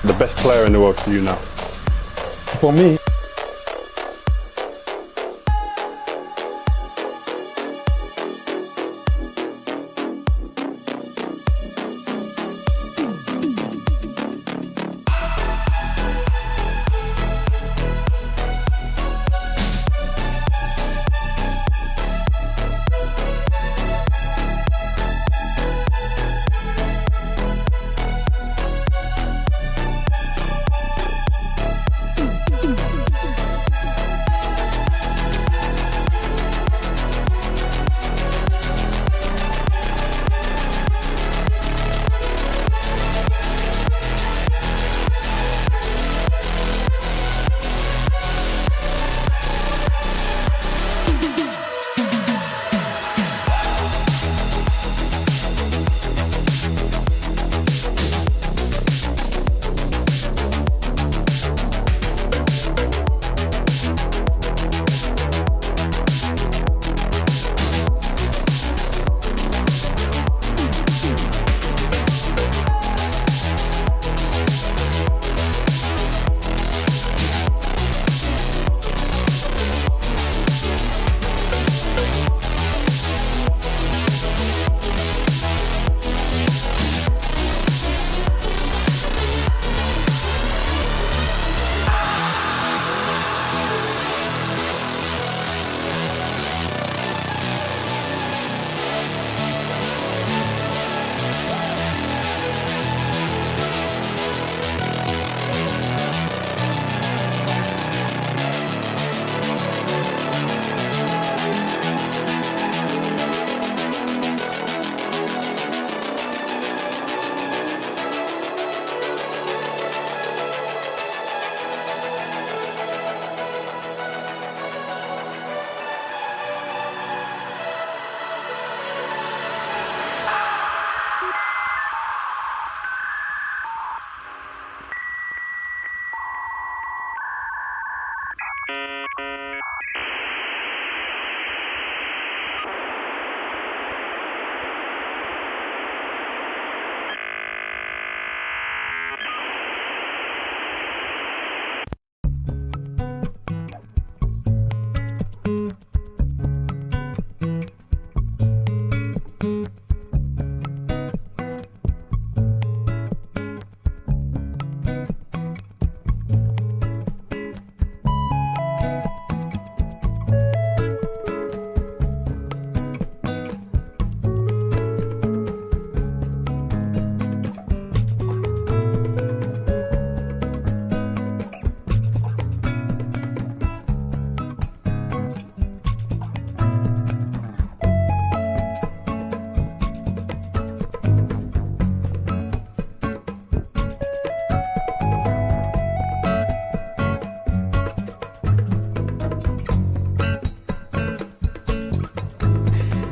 the best player in the world for you now? For me,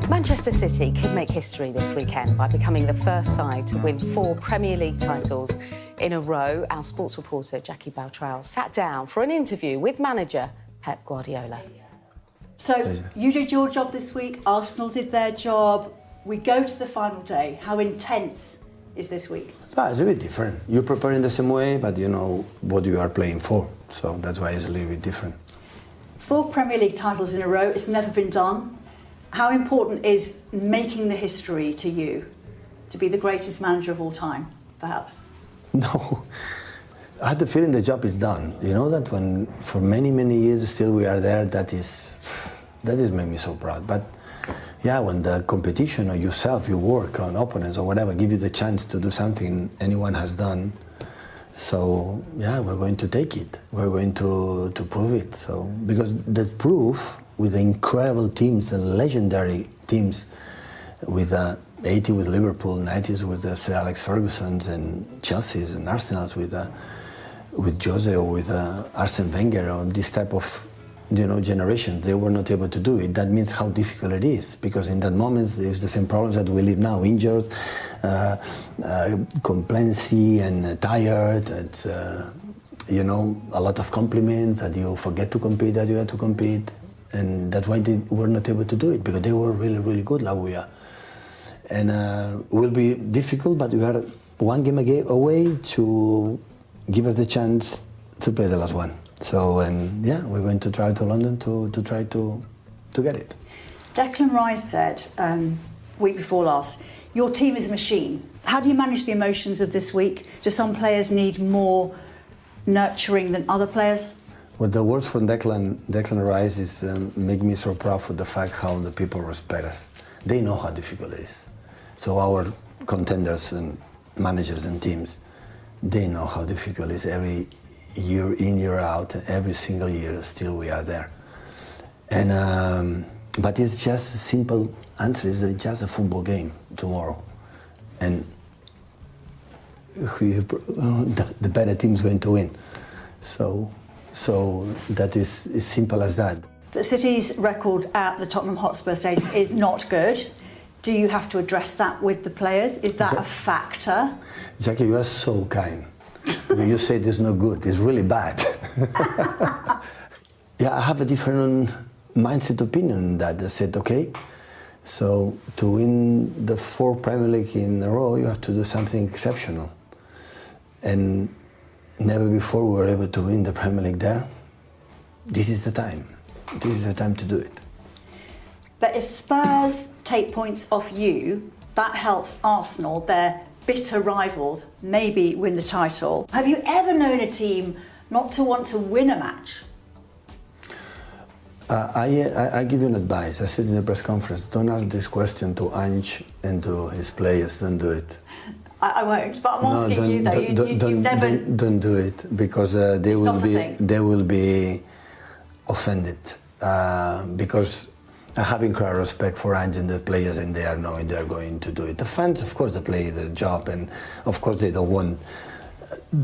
Manchester City could make history this weekend by becoming the first side to win 4 Premier League titles in a row. Our sports reporter, Jackie Baltrell, sat down for an interview with manager Pep Guardiola. So you did your job this week, Arsenal did their job. We go to the final day. How intense is this week? It's a bit different. You prepare in the same way, but you know what you are playing for. So that's why it's a little bit different. 4 Premier League titles in a row, it's never been done. How important is making the history to you to be the greatest manager of all time, perhaps? No, I had the feeling the job is done. You know that when for many, many years still we are there, that is made me so proud. But yeah, when the competition or yourself, your work on opponents or whatever, give you the chance to do something anyone has done, so yeah, we're going to take it. We're going to prove it. So because the proof with the incredible teams and legendary teams, with 80 with Liverpool, 90s with Sir Alex Ferguson's and Chelsea's and Arsenal's with Jose or with Arsene Wenger or this type of generations, they were not able to do it. That means how difficult it is, because in that moment there's the same problems that we live now: injured, complacency and tired. It's a lot of compliments that you forget to compete, that you have to compete, and that's why they were not able to do it, because they were really, really good like we are. And it will be difficult, but we are one game away to give us the chance to play the last one. So, and yeah, we're going to try to London to try to get it. Declan Rice said week before last, your team is a machine. How do you manage the emotions of this week? Do some players need more nurturing than other players? Well, the words from Declan Rice is make me so proud for the fact how the people respect us. They know how difficult it is. So our contenders and managers and teams, they know how difficult it is. Every year in, year out, every single year, still we are there. And but it's just a simple answer. It's just a football game tomorrow, and the better team is going to win. So that is as simple as that. The City's record at the Tottenham Hotspur Stadium is not good. Do you have to address that with the players? Is that a factor? Jackie, you are so kind. When you say it's not good, it's really bad. Yeah, I have a different mindset opinion on that. I said, okay, so to win the 4 Premier League in a row, you have to do something exceptional. And never before we were able to win the Premier League there. This is the time. This is the time to do it. But if Spurs take points off you, that helps Arsenal, their bitter rivals, maybe win the title. Have you ever known a team not to want to win a match? I give you an advice. I said in the press conference, don't ask this question to Ange and to his players. Don't do it. I won't, but I'm asking you though. You never... Don't do it, because they will be offended. Because I have incredible respect for Ange and the players, and they are knowing they are going to do it. The fans, of course, they play their job, and of course they don't want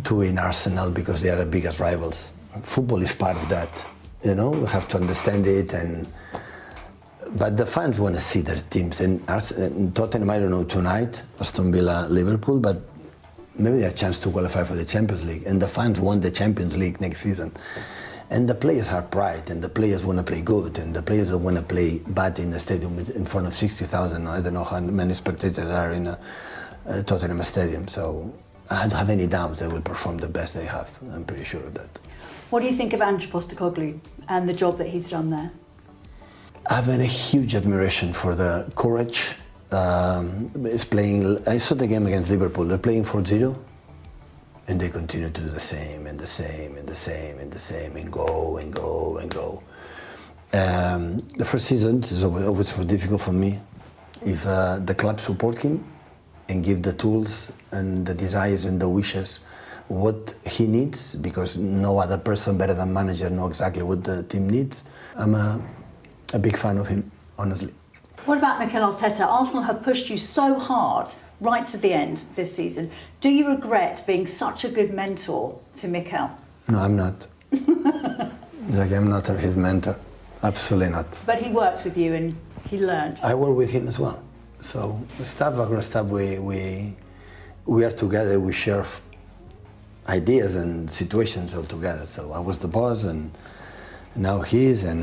to win Arsenal because they are the biggest rivals. Football is part of that. You know, we have to understand it, but the fans want to see their teams. And Tottenham, I don't know tonight, Aston Villa, Liverpool, but maybe they have a chance to qualify for the Champions League. And the fans want the Champions League next season. And the players have pride, and the players want to play good, and the players don't want to play bad in the stadium in front of 60,000. I don't know how many spectators are in a Tottenham stadium. So I don't have any doubts they will perform the best they have. I'm pretty sure of that. What do you think of Ange Postecoglou and the job that he's done there? I have a huge admiration for the courage. He's playing. I saw the game against Liverpool. They're playing 4-0, and they continue to do the same and the same and the same and the same and go and go and go. The first season is always difficult for me. If the club support him and give the tools and the desires and the wishes what he needs, because no other person better than manager know exactly what the team needs. I'm a big fan of him, honestly. What about Mikel Arteta? Arsenal have pushed you so hard right to the end this season. Do you regret being such a good mentor to Mikel? No, I'm not. Like, I'm not his mentor. Absolutely not. But he worked with you and he learned. I work with him as well. So staff we are together. We share ideas and situations all together. So I was the boss, and now he is, and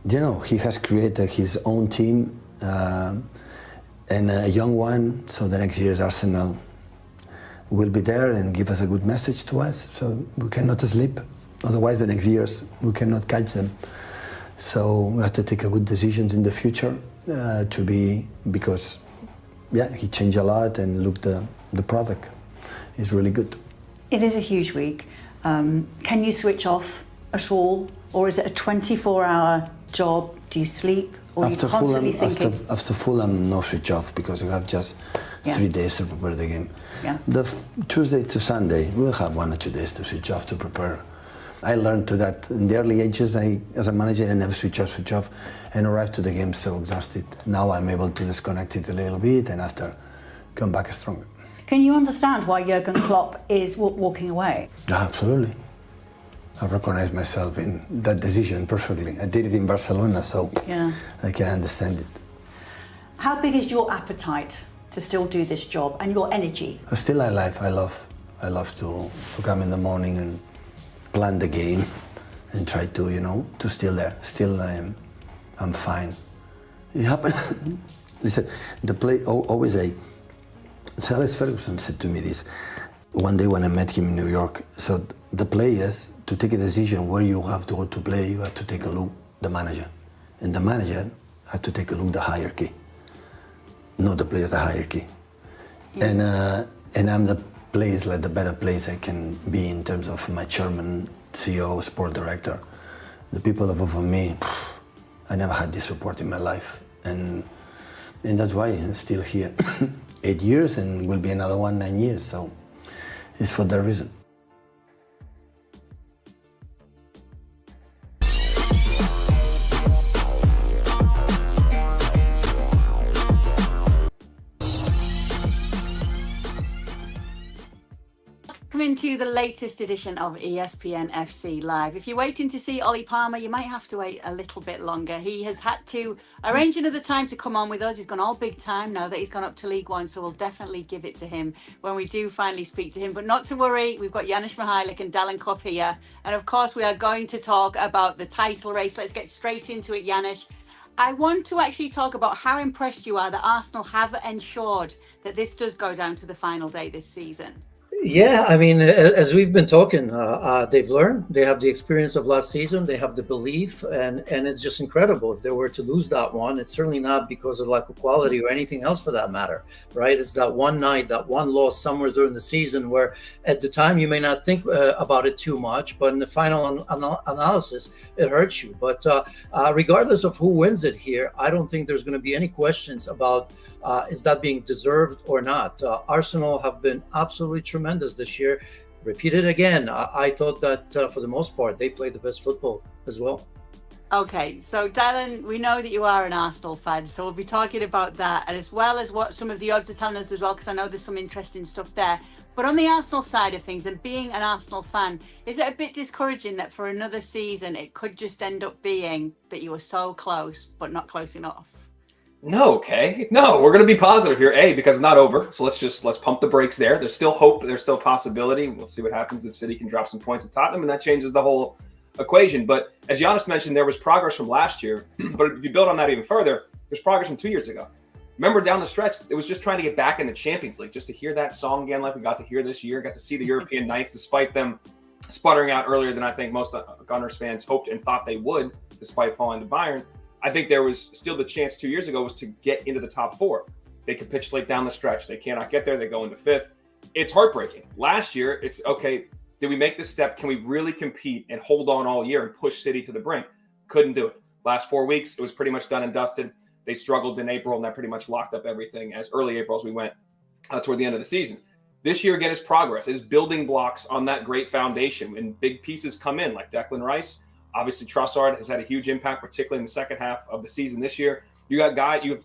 you know, he has created his own team and a young one. So the next year's Arsenal will be there and give us a good message to us. So we cannot sleep. Otherwise, the next years we cannot catch them. So we have to take a good decisions in the future because yeah, he changed a lot, and look, the product is really good. It is a huge week. Can you switch off at all, or is it a 24-hour job? Do you sleep, or are you constantly thinking? After Fulham, no switch off, because we have just 3 days to prepare the game. Yeah. Tuesday to Sunday, we'll have 1 or 2 days to switch off to prepare. I learned to that in the early ages. As a manager, I never switch off, and arrived to the game so exhausted. Now I'm able to disconnect it a little bit, and after come back stronger. Can you understand why Jurgen Klopp is walking away? Absolutely. I recognize myself in that decision perfectly. I did it in Barcelona, so yeah, I can understand it. How big is your appetite to still do this job, and your energy? Still, I love to come in the morning and plan the game and try to, you know, to still there. Still, I'm fine. It happened. Listen, the play always Sir Alex Ferguson said to me this: one day when I met him in New York. So the players, to take a decision where you have to go to play, you have to take a look the manager. And the manager had to take a look the hierarchy, not the players, the hierarchy. Yeah. And I'm the place, like the better place I can be in terms of my chairman, CEO, sport director. The people above me, I never had this support in my life. And that's why I'm still here. 8 years and will be another 9 years. So it's for that reason. Coming to the latest edition of ESPN FC Live. If you're waiting to see Ollie Palmer, you might have to wait a little bit longer. He has had to arrange another time to come on with us. He's gone all big time now that he's gone up to League One, so we'll definitely give it to him when we do finally speak to him. But not to worry, we've got Janusz Mihajlik and Dalen Koff here. And of course, we are going to talk about the title race. Let's get straight into it, Janusz. I want to actually talk about how impressed you are that Arsenal have ensured that this does go down to the final day this season. Yeah, I mean, as we've been talking, they've learned. They have the experience of last season. They have the belief, and it's just incredible. If they were to lose that one, it's certainly not because of lack of quality or anything else for that matter, right? It's that one night, that one loss somewhere during the season where at the time you may not think about it too much, but in the final analysis, it hurts you. But regardless of who wins it here, I don't think there's going to be any questions about is that being deserved or not. Arsenal have been absolutely tremendous this year. Repeat it again. I thought that for the most part, they played the best football as well. Okay, so Dylan, we know that you are an Arsenal fan, so we'll be talking about that, and as well as what some of the odds are telling us as well, because I know there's some interesting stuff there. But on the Arsenal side of things, and being an Arsenal fan, is it a bit discouraging that for another season, it could just end up being that you were so close, but not close enough? No, okay. No, we're going to be positive here, because it's not over. So let's pump the brakes there. There's still hope. There's still possibility. We'll see what happens if City can drop some points at Tottenham, and that changes the whole equation. But as Giannis mentioned, there was progress from last year. But if you build on that even further, there's progress from 2 years ago. Remember down the stretch, it was just trying to get back in the Champions League, just to hear that song again like we got to hear this year, got to see the European nights, despite them sputtering out earlier than I think most Gunners fans hoped and thought they would, despite falling to Bayern. I think there was still the chance 2 years ago was to get into the top four. They capitulate down the stretch. They cannot get there. They go into fifth. It's heartbreaking. Last year, it's okay, did we make this step? Can we really compete and hold on all year and push City to the brink? Couldn't do it. Last 4 weeks, it was pretty much done and dusted. They struggled in April, and that pretty much locked up everything as early April as we went toward the end of the season. This year, again, is progress, is building blocks on that great foundation. And big pieces come in, like Declan Rice. Obviously, Trossard has had a huge impact, particularly in the second half of the season this year. You have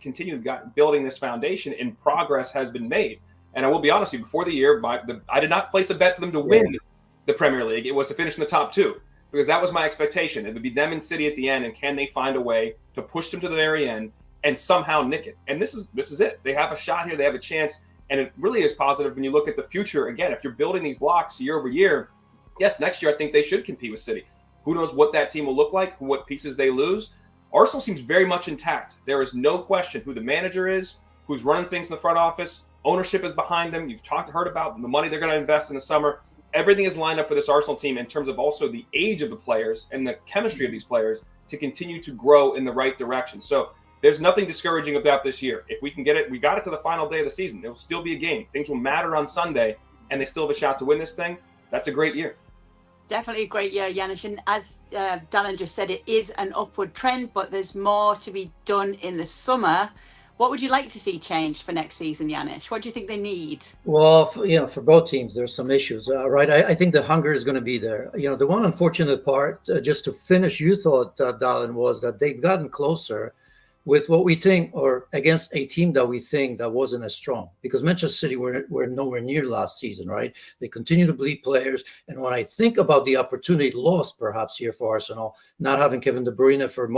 continued building this foundation, and progress has been made. And I will be honest with you, before the year, I did not place a bet for them to win the Premier League. It was to finish in the top two, because that was my expectation. It would be them and City at the end, and can they find a way to push them to the very end and somehow nick it? And this is it. They have a shot here. They have a chance, and it really is positive when you look at the future. Again, if you're building these blocks year over year, yes, next year I think they should compete with City. Who knows what that team will look like, what pieces they lose. Arsenal seems very much intact. There is no question who the manager is, who's running things in the front office. Ownership is behind them. You've heard about the money they're going to invest in the summer. Everything is lined up for this Arsenal team in terms of also the age of the players and the chemistry of these players to continue to grow in the right direction. So there's nothing discouraging about this year. If we can get it, we got it to the final day of the season. It will still be a game. Things will matter on Sunday, and they still have a shot to win this thing. That's a great year. Definitely a great year, Janusz. And as Dalen just said, it is an upward trend, but there's more to be done in the summer. What would you like to see changed for next season, Janusz? What do you think they need? Well, for both teams, there's some issues, right? I think the hunger is going to be there. The one unfortunate part, just to finish, you thought, Dalen, was that they've gotten closer with what we think, or against a team that we think that wasn't as strong, because Manchester City were nowhere near last season, right? They continue to bleed players. And when I think about the opportunity lost perhaps here for Arsenal, not having Kevin De Bruyne for,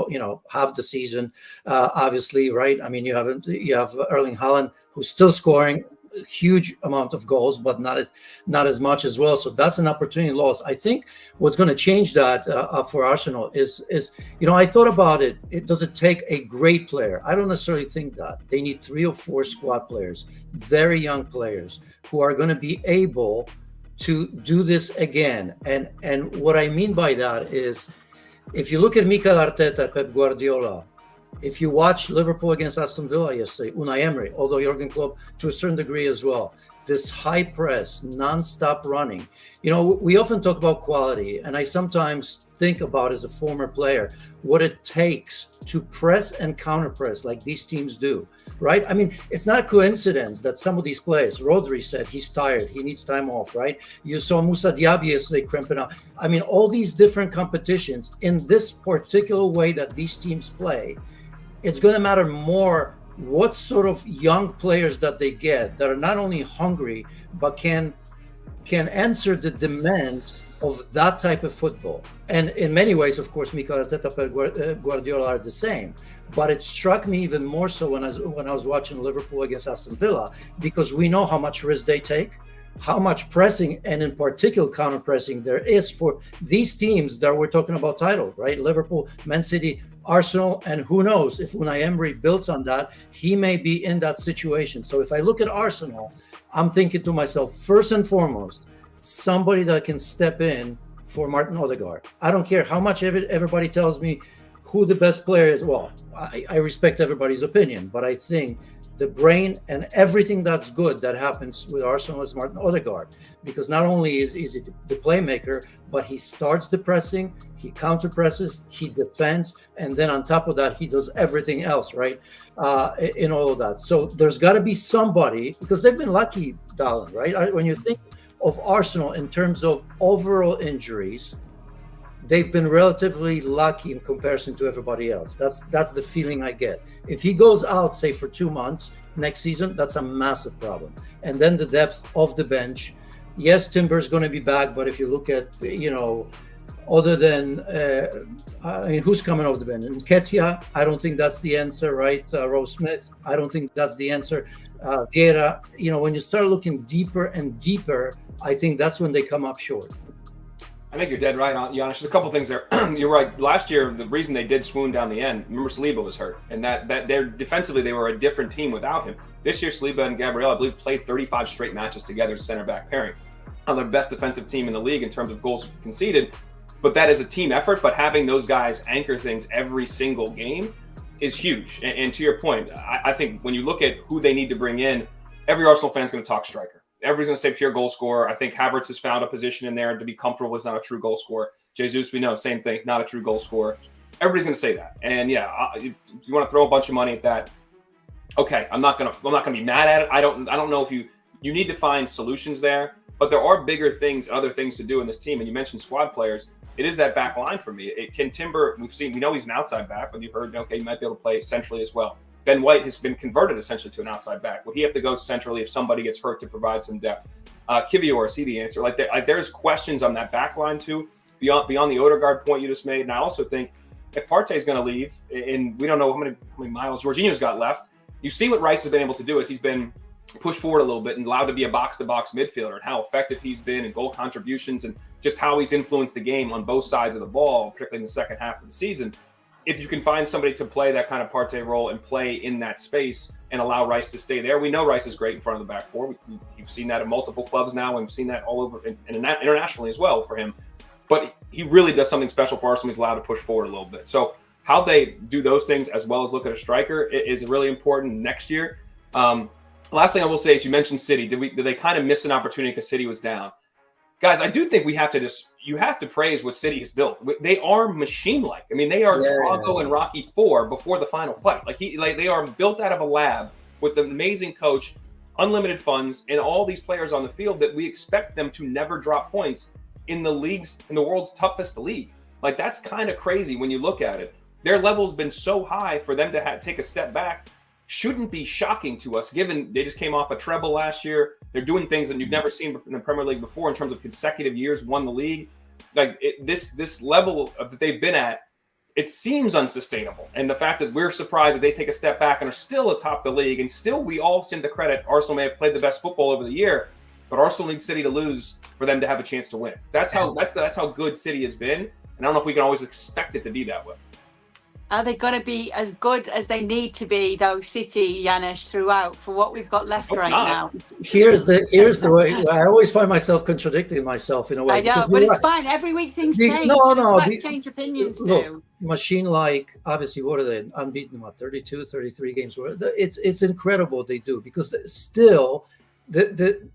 half the season, obviously, right? I mean, you have Erling Haaland, who's still scoring a huge amount of goals, but not as much as well. So that's an opportunity loss. I think what's going to change that for Arsenal is I thought about it. Does it take a great player? I don't necessarily think that. They need 3 or 4 squad players, very young players who are going to be able to do this again. And what I mean by that is, if you look at Mikel Arteta, Pep Guardiola, if you watch Liverpool against Aston Villa yesterday, Unai Emery, although Jurgen Klopp to a certain degree as well, this high press, non-stop running. You know, we often talk about quality, and I sometimes think about, as a former player, what it takes to press and counter press like these teams do, right? I mean, it's not a coincidence that some of these players, Rodri said he's tired, he needs time off, right? You saw Moussa Diaby yesterday cramping up. I mean, all these different competitions in this particular way that these teams play, it's going to matter more what sort of young players that they get that are not only hungry, but can answer the demands of that type of football. And in many ways, of course, Mikel Arteta, Pep Guardiola are the same. But it struck me even more so when I was watching Liverpool against Aston Villa, because we know how much risk they take, how much pressing, and in particular counter-pressing there is for these teams that we're talking about title, right? Liverpool, Man City, Arsenal, and who knows, if Unai Emery builds on that, he may be in that situation. So if I look at Arsenal, I'm thinking to myself, first and foremost, somebody that can step in for Martin Odegaard. I don't care how much everybody tells me who the best player is. Well, I respect everybody's opinion, but I think the brain and everything that's good that happens with Arsenal is Martin Odegaard, because not only is he the playmaker, but he starts the pressing, he counter presses, he defends, and then on top of that, he does everything else, right? In all of that. So there's got to be somebody, because they've been lucky, Dallin, right? When you think of Arsenal in terms of overall injuries, they've been relatively lucky in comparison to everybody else. That's the feeling I get. If he goes out, say, for 2 months next season, that's a massive problem. And then the depth of the bench. Yes, Timber's going to be back, but if you look at, you know, other than, I mean, who's coming off the bench? And Nketiah, I don't think that's the answer, right? Rose Smith, I don't think that's the answer. Vieira, you know, when you start looking deeper and deeper, I think that's when they come up short. I think you're dead right on, Giannis. There's a couple things there. You're right. Last year, the reason they did swoon down the end, remember Saliba was hurt, and that they're defensively they were a different team without him. This year, Saliba and Gabriel, I believe, played 35 straight matches together as center back pairing. On the best defensive team in the league in terms of goals conceded, but that is a team effort. But having those guys anchor things every single game is huge. And to your point, I think when you look at who they need to bring in, every Arsenal fan is going to talk striker. Everybody's going to say pure goal scorer. I think Havertz has found a position in there to be comfortable with, not a true goal scorer. Jesus, we know, same thing, not a true goal scorer. Everybody's going to say that. And yeah, if you want to throw a bunch of money at that, okay, I'm not going to be mad at it. I don't know if you need to find solutions there, but there are bigger things, other things to do in this team. And you mentioned squad players. It is that back line for me. Can Timber, we know he's an outside back, but you've heard, okay, he might be able to play centrally as well. Ben White has been converted essentially to an outside back. Would he have to go centrally if somebody gets hurt to provide some depth? Kivior, is he the answer? There's questions on that back line too, beyond the Odegaard point you just made. And I also think if Partey's going to leave, and we don't know how many miles Jorginho's got left, you see what Rice has been able to do is he's been pushed forward a little bit and allowed to be a box-to-box midfielder, and how effective he's been in goal contributions and just how he's influenced the game on both sides of the ball, particularly in the second half of the season. If you can find somebody to play that kind of Partey role and play in that space and allow Rice to stay there, we know Rice is great in front of the back four. We've seen that at multiple clubs now, and we've seen that all over and internationally as well for him. But he really does something special for Arsenal. He's allowed to push forward a little bit. So how they do those things as well as look at a striker is really important next year. Last thing I will say is you mentioned City. Did they kind of miss an opportunity because City was down? Guys, I do think you have to praise what City has built. They are machine-like. I mean, they are Drago and Rocky IV before the final fight. They are built out of a lab with an amazing coach, unlimited funds, and all these players on the field that we expect them to never drop points in the world's toughest league. Like, that's kind of crazy when you look at it. Their level's been so high for them to take a step back. Shouldn't be shocking to us, given they just came off a treble last year. They're doing things that you've never seen in the Premier League before in terms of consecutive years, won the league. This level that they've been at, it seems unsustainable. And the fact that we're surprised that they take a step back and are still atop the league, and still we all seem to credit Arsenal may have played the best football over the year, but Arsenal needs City to lose for them to have a chance to win. That's how good City has been. And I don't know if we can always expect it to be that way. Are they going to be as good as they need to be, though, City, Janusz, throughout for what we've got left right now? Here's the way. I always find myself contradicting myself in a way. I know, but it's fine. Every week things change. Change opinions too. Machine like, obviously, what are they? Unbeaten, what, 32, 33 games? It's incredible what they do, because still the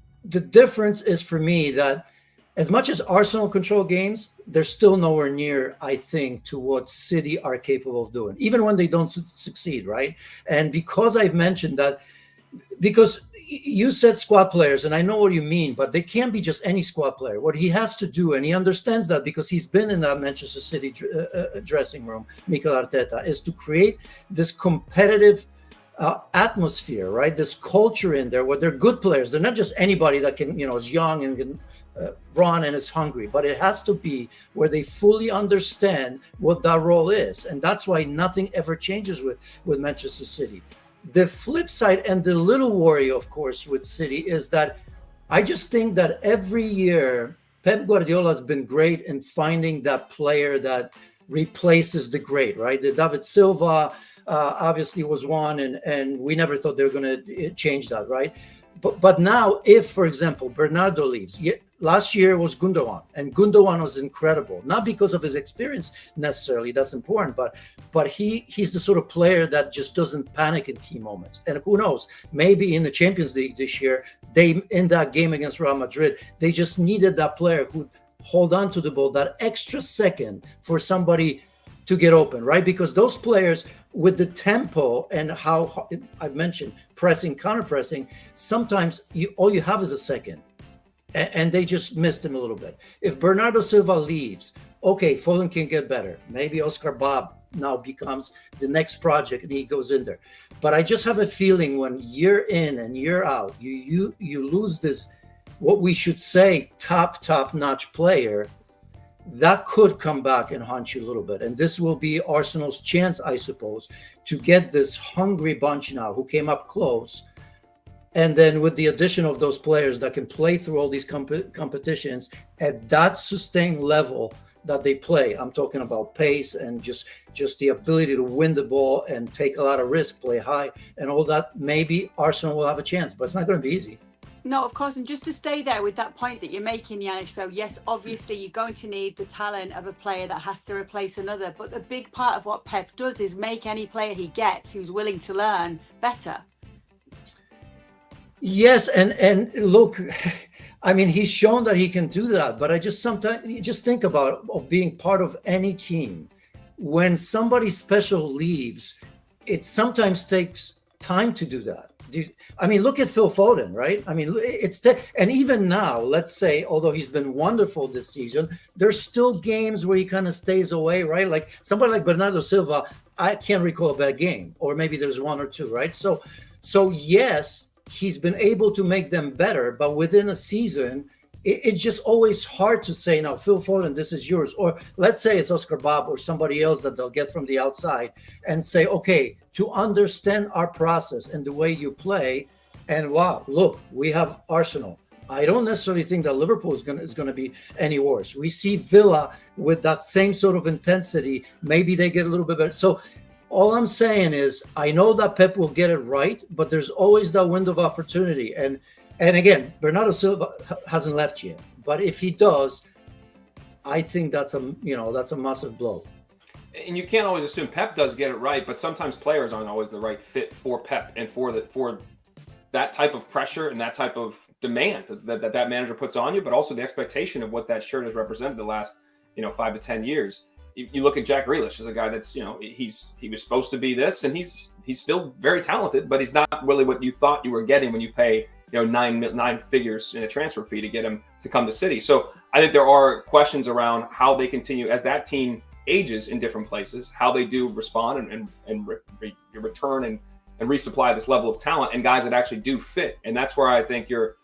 difference is for me that as much as Arsenal control games, they're still nowhere near, I think, to what City are capable of doing, even when they don't succeed, right? And because I've mentioned that, because you said squad players, and I know what you mean, but they can't be just any squad player. What he has to do, and he understands that because he's been in that Manchester City dressing room, Mikel Arteta, is to create this competitive atmosphere, right? This culture in there where they're good players. They're not just anybody that can, is young and can run and is hungry, but it has to be where they fully understand what that role is. And that's why nothing ever changes with Manchester City. The flip side, and the little worry, of course, with City is that I just think that every year Pep Guardiola has been great in finding that player that replaces the great, right? The David Silva obviously was one, and we never thought they were going to change that, right? But now, if, for example, Bernardo leaves, last year was Gundogan, and Gundogan was incredible, not because of his experience necessarily, that's important, but he's the sort of player that just doesn't panic in key moments. And who knows, maybe in the Champions League this year, in that game against Real Madrid, they just needed that player who hold on to the ball that extra second for somebody to get open, right? Because those players with the tempo and how I've mentioned pressing, counter-pressing, sometimes all you have is a second. And they just missed him a little bit. If Bernardo Silva leaves, okay, Foden can get better. Maybe Oscar Bob now becomes the next project and he goes in there. But I just have a feeling when year in and year out, you lose this, what we should say, top-notch player, that could come back and haunt you a little bit. And this will be Arsenal's chance, I suppose, to get this hungry bunch now who came up close. And then with the addition of those players that can play through all these competitions at that sustained level that they play, I'm talking about pace and just the ability to win the ball and take a lot of risk, play high and all that, maybe Arsenal will have a chance, but it's not going to be easy. No, of course. And just to stay there with that point that you're making, Janusz, so yes, obviously you're going to need the talent of a player that has to replace another. But the big part of what Pep does is make any player he gets who's willing to learn better. Yes. And look, I mean, he's shown that he can do that. But I just sometimes you just think about of being part of any team. When somebody special leaves, it sometimes takes time to do that. I mean, look at Phil Foden, right? I mean, and even now, let's say, although he's been wonderful this season, there's still games where he kind of stays away, right? Like somebody like Bernardo Silva, I can't recall a bad game, or maybe there's one or two, right? So yes, he's been able to make them better, but within a season, it's just always hard to say, now, Phil Foden, this is yours. Or let's say it's Oscar Bob or somebody else that they'll get from the outside and say, okay, to understand our process and the way you play, and wow, look, we have Arsenal. I don't necessarily think that Liverpool is going to be any worse. We see Villa with that same sort of intensity. Maybe they get a little bit better. So all I'm saying is I know that Pep will get it right, but there's always that window of opportunity. And again, Bernardo Silva hasn't left yet, but if he does, I think that's a massive blow. And you can't always assume Pep does get it right, but sometimes players aren't always the right fit for Pep and for that type of pressure and that type of demand that manager puts on you, but also the expectation of what that shirt has represented the last 5 to 10 years. You look at Jack Grealish as a guy that's he was supposed to be this, and he's still very talented, but he's not really what you thought you were getting when you pay nine figures in a transfer fee to get him to come to City. So I think there are questions around how they continue as that team ages in different places, how they do respond and return and resupply this level of talent and guys that actually do fit. And that's where I think your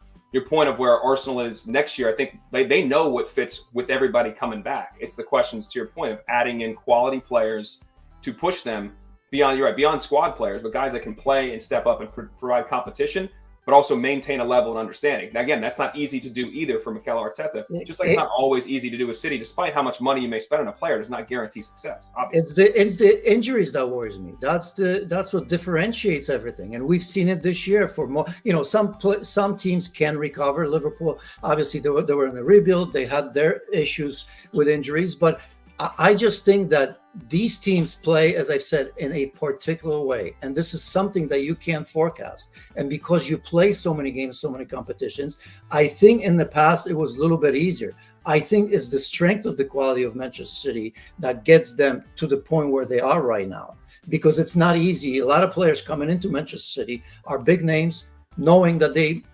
point of where Arsenal is next year, I think they know what fits with everybody coming back. It's the questions to your point of adding in quality players to push them beyond squad players, but guys that can play and step up and provide competition. but also maintain a level and understanding. Now, again, that's not easy to do either for Mikel Arteta. Just like it's not always easy to do with City, despite how much money you may spend on a player, does not guarantee success. Obviously. It's the injuries that worries me. That's what differentiates everything, and we've seen it this year. For more, some teams can recover. Liverpool, obviously, they were in a rebuild. They had their issues with injuries, but I just think that these teams play, as I've said, in a particular way. And this is something that you can't forecast. And because you play so many games, so many competitions, I think in the past it was a little bit easier. I think it's the strength of the quality of Manchester City that gets them to the point where they are right now. Because it's not easy. A lot of players coming into Manchester City are big names, knowing that they,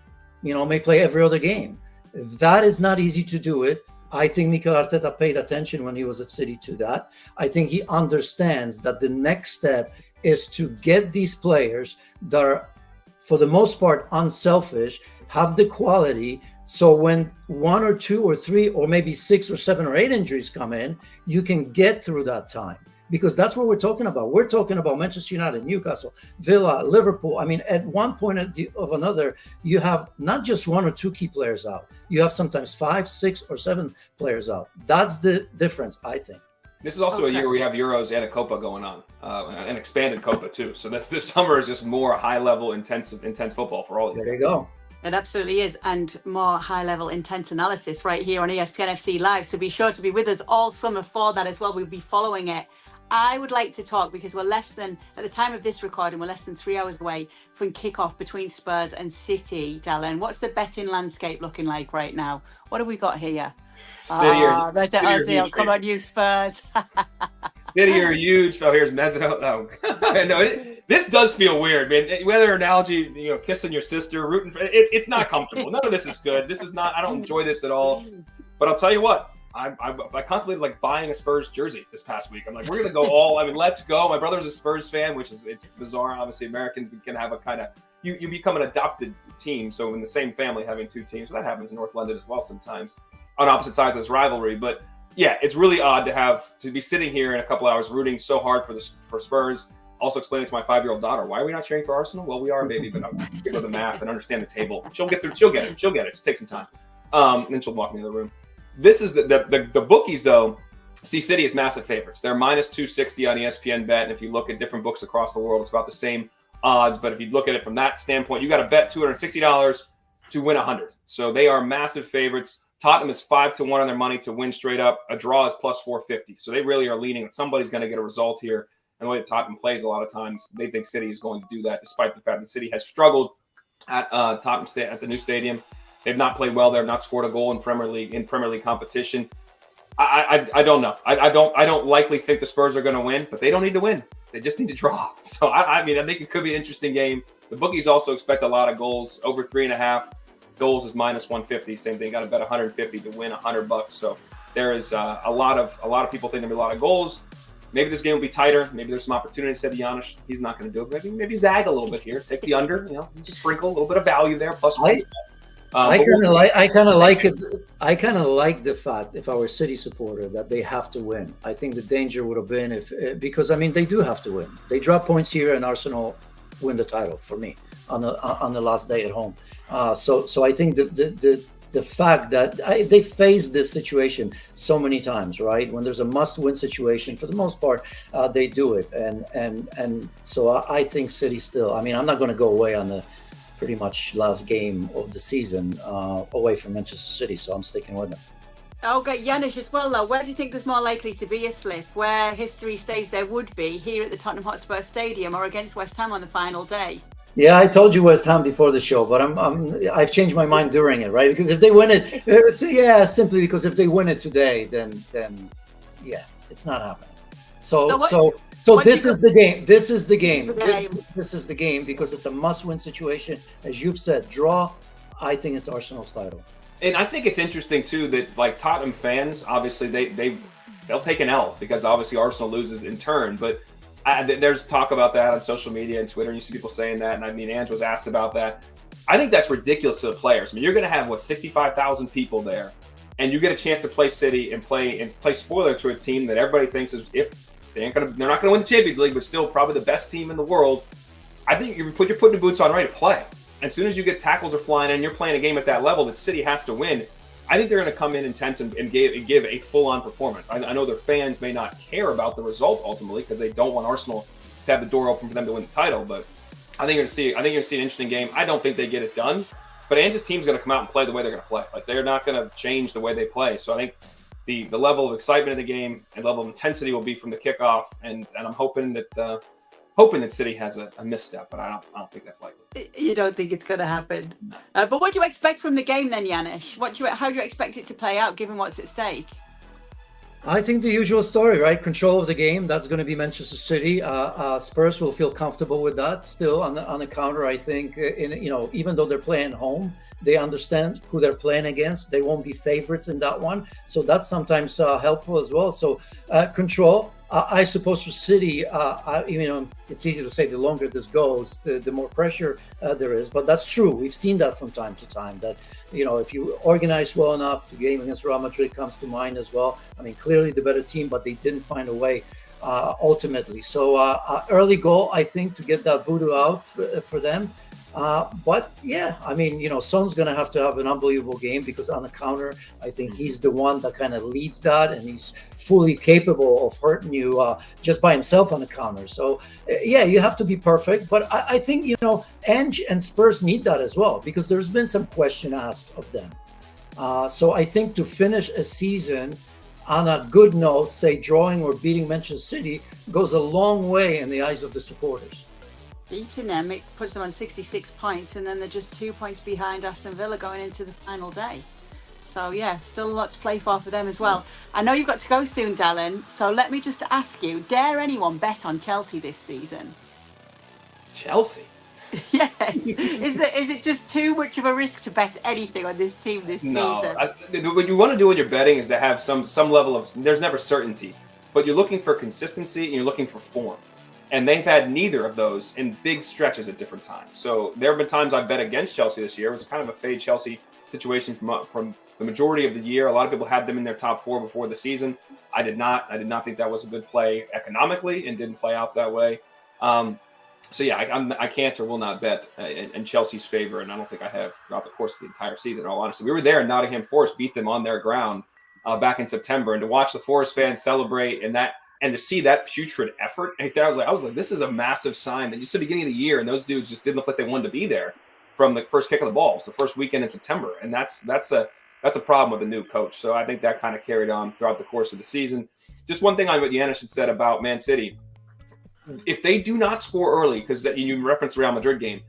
may play every other game. That is not easy to do it. I think Mikel Arteta paid attention when he was at City to that. I think he understands that the next step is to get these players that are, for the most part, unselfish, have the quality. So when 1 or 2 or 3 or maybe 6 or 7 or 8 injuries come in, you can get through that time. Because that's what we're talking about. We're talking about Manchester United, Newcastle, Villa, Liverpool. I mean, at one point of another, you have not just 1 or 2 key players out. You have sometimes 5, 6, or 7 players out. That's the difference, I think. This is also a year where we have Euros and a Copa going on, an expanded Copa too. So this summer is just more high-level, intense football for all of you. There you go. It absolutely is, and more high-level, intense analysis right here on ESPN FC Live. So be sure to be with us all summer for that as well. We'll be following it. I would like to talk, because at the time of this recording, we're less than 3 hours away from kickoff between Spurs and City, Dallin. What's the betting landscape looking like right now? What have we got here? There's the Ozil. Come on, you Spurs. City are huge. Oh, here's Mesut. No, this does feel weird, man. Whether analogy, kissing your sister, rooting for it's not comfortable. None of this is good. This is not. I don't enjoy this at all. But I'll tell you what. I contemplated buying a Spurs jersey this past week. I'm like, we're gonna go all. Let's go. My brother's a Spurs fan, which is it's bizarre. Obviously, Americans can have a kind of you become an adopted team. So in the same family, having 2 teams, that happens in North London as well sometimes on opposite sides of this rivalry. But yeah, it's really odd to be sitting here in a couple hours rooting so hard for Spurs. Also explaining to my 5-year-old daughter, why are we not cheering for Arsenal? Well, we are, baby, but I'm going to know the math and understand the table. She'll get through. She'll get it. Just take some time. And then she'll walk me to the room. This is the bookies, though. See City is massive favorites. They're minus 260 on ESPN Bet. And if you look at different books across the world, it's about the same odds. But if you look at it from that standpoint, you got to bet $260 to win 100. So they are massive favorites. Tottenham is 5-1 on their money to win straight up. A draw is plus 450. So they really are leaning that somebody's going to get a result here. And the way that Tottenham plays a lot of times, they think City is going to do that, despite the fact that City has struggled at Tottenham at the new stadium. They've not played well. They've not scored a goal in Premier League competition. I don't know. I don't likely think the Spurs are going to win, but they don't need to win. They just need to draw. So I think it could be an interesting game. The bookies also expect a lot of goals. Over 3.5 goals is minus 150. Same thing. Got to bet 150 to win $100. So there is a lot of people think there'll be a lot of goals. Maybe this game will be tighter. Maybe there's some opportunity. Said Giannis, he's not going to do it. Maybe zag a little bit here. Take the under. Just sprinkle a little bit of value there. Plus one. I kind of like it. I kind of like the fact, if I were a City supporter, that they have to win. I think the danger would have been because they do have to win. They drop points here, and Arsenal win the title for me on the last day at home. So I think the fact that they faced this situation so many times, right? When there's a must-win situation, for the most part, they do it, and so I think City still. I'm not going to go away on the pretty much last game of the season away from Manchester City, so I'm sticking with them. Okay, Janusz as well, though. Where do you think there's more likely to be a slip? Where history says there would be, here at the Tottenham Hotspur Stadium or against West Ham on the final day? Yeah, I told you West Ham before the show, but I've changed my mind during it, right? Because if they win it, simply because if they win it today, then yeah, it's not happening. So this is the game. This is the game. This is the game because it's a must-win situation. As you've said, draw. I think it's Arsenal's title. And I think it's interesting too that Tottenham fans, obviously they'll take an L because obviously Arsenal loses in turn. But there's talk about that on social media and Twitter, and you see people saying that. And Ange was asked about that. I think that's ridiculous to the players. You're going to have 65,000 people there, and you get a chance to play City and play spoiler to a team that everybody thinks is they're not going to win the Champions League, but still probably the best team in the world. I think you're putting the boots on ready to play. as soon as you get tackles are flying and you're playing a game at that level that City has to win, I think they're going to come in intense and give a full-on performance. I know their fans may not care about the result ultimately because they don't want Arsenal to have the door open for them to win the title. But I think you're going to see an interesting game. I don't think they get it done, but Ange's team's going to come out and play the way they're going to play. Like, they're not going to change the way they play. So I think the level of excitement in the game and level of intensity will be from the kickoff, and I'm hoping that City has a misstep, but I don't think that's likely. You don't think it's going to happen? No. But what do you expect from the game then, Janusz? How do you expect it to play out, given what's at stake? I think the usual story, right? Control of the game. That's going to be Manchester City. Spurs will feel comfortable with that. Still on the counter, I think. Even though they're playing home, they understand who they're playing against. They won't be favorites in that one, so that's sometimes helpful as well. So control. I suppose for City, it's easy to say the longer this goes, the more pressure there is. But that's true. We've seen that from time to time. That if you organize well enough, the game against Real Madrid comes to mind as well. I mean, clearly the better team, but they didn't find a way ultimately. So early goal, I think, to get that voodoo out for them. But yeah, I mean, Son's going to have an unbelievable game because on the counter, I think he's the one that kind of leads that, and he's fully capable of hurting you just by himself on the counter. So yeah, you have to be perfect. But I think, Ange and Spurs need that as well, because there's been some question asked of them. So I think to finish a season on a good note, say drawing or beating Manchester City, goes a long way in the eyes of the supporters. Beating them, it puts them on 66 points, and then they're just 2 points behind Aston Villa going into the final day. So yeah, still a lot to play for them as well. I know you've got to go soon, Dallin, so let me just ask you, dare anyone bet on Chelsea this season? Chelsea? Yes. Is it just too much of a risk to bet anything on this team this season? What you want to do when you're betting is to have some level of, there's never certainty, but you're looking for consistency and you're looking for form. And they've had neither of those in big stretches at different times. So there have been times I bet against Chelsea this year. It was kind of a fade Chelsea situation from the majority of the year. A lot of people had them in their top four before the season. I did not. I did not think that was a good play economically, and didn't play out that way. So yeah, I can't or will not bet in Chelsea's favor, and I don't think I have throughout the course of the entire season. In all honesty, we were there in Nottingham Forest, beat them on their ground back in September, and to watch the Forest fans celebrate and to see that putrid effort, I was like, this is a massive sign that just at the beginning of the year, and those dudes just didn't look like they wanted to be there from the first kick of the ball. It's the first weekend in September, and that's a problem with the new coach. So I think that kind of carried on throughout the course of the season. Just one thing on what Janusz had said about Man City. If they do not score early, because you referenced the Real Madrid game,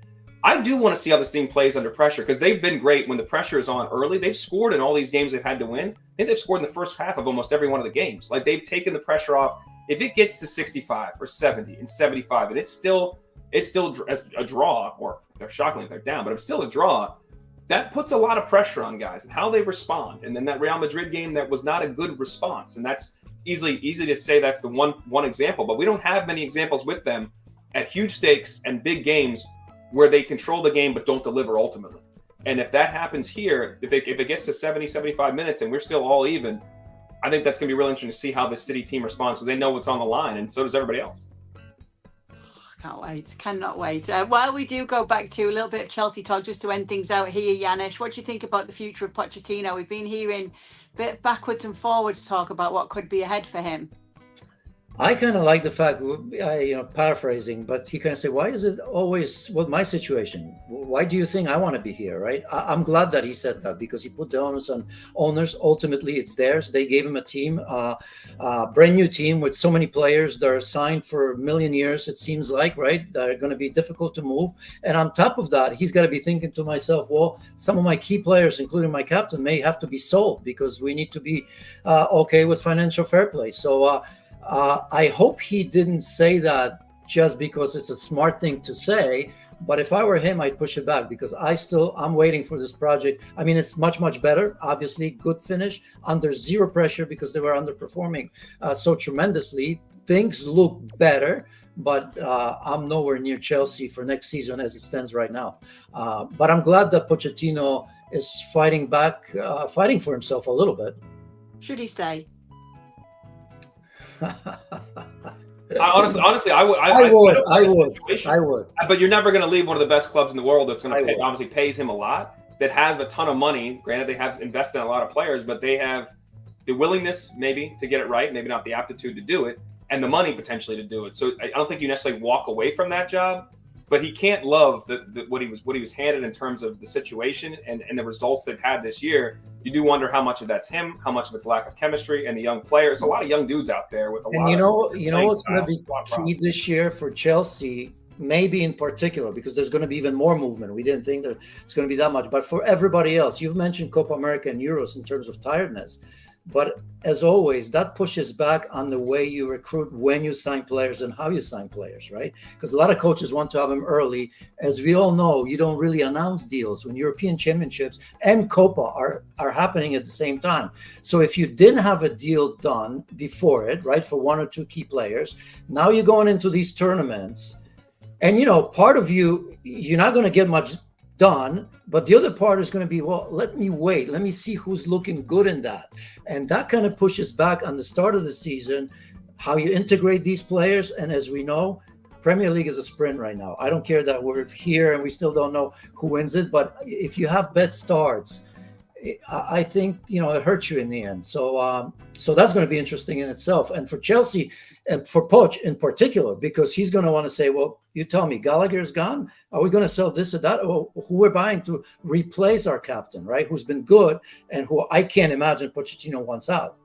I do want to see how this team plays under pressure, because they've been great when the pressure is on early. They've scored in all these games they've had to win. I think they've scored in the first half of almost every one of the games. Like, they've taken the pressure off. If it gets to 65 or 70 and 75, and it's still a draw, or they're shockingly if they're down, but it's still a draw, that puts a lot of pressure on guys and how they respond. And then that Real Madrid game, that was not a good response, and that's easy to say that's the one example, but we don't have many examples with them at huge stakes and big games where they control the game but don't deliver ultimately. And if that happens here, if it gets to 70, 75 minutes and we're still all even, I think that's going to be really interesting to see how this City team responds, because they know what's on the line, and so does everybody else. Cannot wait. While we do go back to a little bit of Chelsea talk, just to end things out here, Janusz, what do you think about the future of Pochettino? We've been hearing a bit of backwards and forwards talk about what could be ahead for him. I kind of like the fact, paraphrasing, but he kind of said, why is it always my situation? Why do you think I want to be here, right? I'm glad that he said that, because he put the onus on owners. Ultimately, it's theirs. They gave him a team, brand new team with so many players that are signed for a million years, it seems like, right? That are going to be difficult to move. And on top of that, he's got to be thinking to myself, well, some of my key players, including my captain, may have to be sold, because we need to be okay with financial fair play. So, I hope he didn't say that just because it's a smart thing to say, but if I were him, I'd push it back, because I'm waiting for this project. I mean, it's much, much better. Obviously, good finish under zero pressure, because they were underperforming so tremendously. Things look better, but I'm nowhere near Chelsea for next season as it stands right now. But I'm glad that Pochettino is fighting back, fighting for himself a little bit. Should he stay? Honestly, I would. I would. But you're never going to leave one of the best clubs in the world that's going to pay, would. obviously pays him a lot, that has a ton of money. Granted, they have invested in a lot of players, but they have the willingness maybe to get it right, maybe not the aptitude to do it, and the money potentially to do it. So I don't think you necessarily walk away from that job, but he can't love what he was handed in terms of the situation and the results they've had this year. You do wonder how much of that's him, how much of it's lack of chemistry, and the young players. A lot of young dudes out there with a lot. And you know what's going to be key this year for Chelsea, maybe in particular, because there's going to be even more movement. We didn't think that it's going to be that much, but for everybody else, you've mentioned Copa America and Euros in terms of tiredness. But as always, that pushes back on the way you recruit, when you sign players and how you sign players, right? Because a lot of coaches want to have them early. As we all know, you don't really announce deals when European Championships and Copa are happening at the same time. So if you didn't have a deal done before it, right, for one or two key players, now you're going into these tournaments, and part of you're not going to get much done, but the other part is going to be, well, let me wait, let me see who's looking good in that. And that kind of pushes back on the start of the season, how you integrate these players. And as we know, Premier League is a sprint right now. I don't care that we're here and we still don't know who wins it, but if you have bad starts, I think it hurts you in the end. So that's going to be interesting in itself, and for Chelsea and for Poch in particular, because he's going to want to say, well, you tell me, Gallagher's gone. Are we going to sell this or that? Or who we're buying to replace our captain, right? Who's been good and who I can't imagine Pochettino wants out.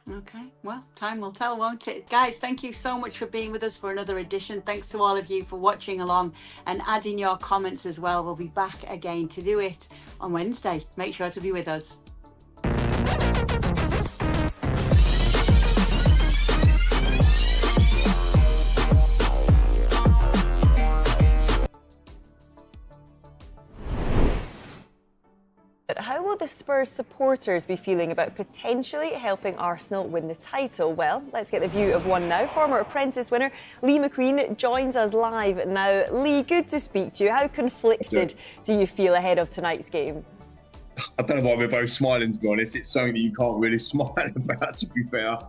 Okay, well, time will tell, won't it? Guys, thank you so much for being with us for another edition. Thanks to all of you for watching along and adding your comments as well. We'll be back again to do it on Wednesday. Make sure to be with us. But how will the Spurs supporters be feeling about potentially helping Arsenal win the title? Well, let's get the view of one now. Former Apprentice winner Lee McQueen joins us live now. Lee, good to speak to you. How conflicted do you feel ahead of tonight's game? I don't know why we're both smiling, to be honest. It's something that you can't really smile about, to be fair.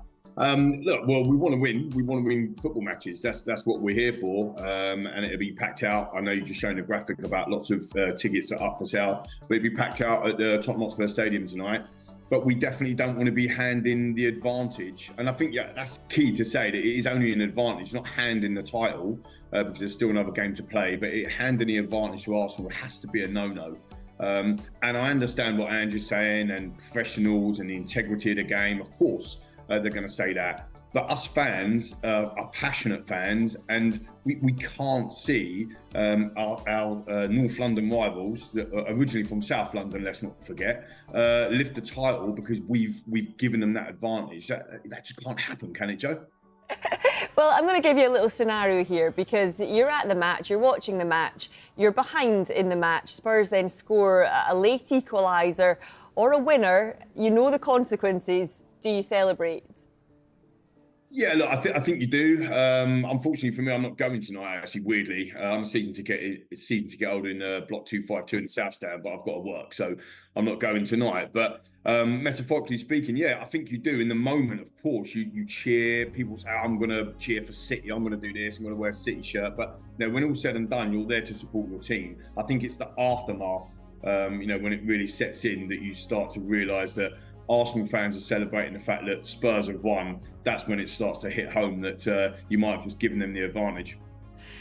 Look, well, we want to win. We want to win football matches. That's what we're here for. And it'll be packed out. I know you've just shown a graphic about lots of tickets that are up for sale, but it'll be packed out at the Tottenham Hotspur Stadium tonight. But we definitely don't want to be handing the advantage. And I think that's key to say, that it is only an advantage, not handing the title, because there's still another game to play. But handing the advantage to Arsenal has to be a no-no. And I understand what Andrew's saying, and professionals and the integrity of the game. Of course, they're going to say that. But us fans are passionate fans, and we can't see our North London rivals, that are originally from South London, let's not forget, lift the title because we've given them that advantage. That just can't happen, can it, Joe? Well, I'm going to give you a little scenario here, because you're at the match, you're watching the match, you're behind in the match, Spurs then score a late equaliser or a winner, you know the consequences. Do you celebrate? Yeah, look, I think you do. Unfortunately for me, I'm not going tonight, actually, weirdly. I'm a season ticket holder in Block 252 in the South Stand, but I've got to work, so I'm not going tonight. But metaphorically speaking, yeah, I think you do. In the moment, of course, you cheer. People say, I'm going to cheer for City, I'm going to do this, I'm going to wear a City shirt. But when all said and done, you're there to support your team. I think it's the aftermath, when it really sets in, that you start to realise that Arsenal fans are celebrating the fact that Spurs have won. That's when it starts to hit home that you might have just given them the advantage.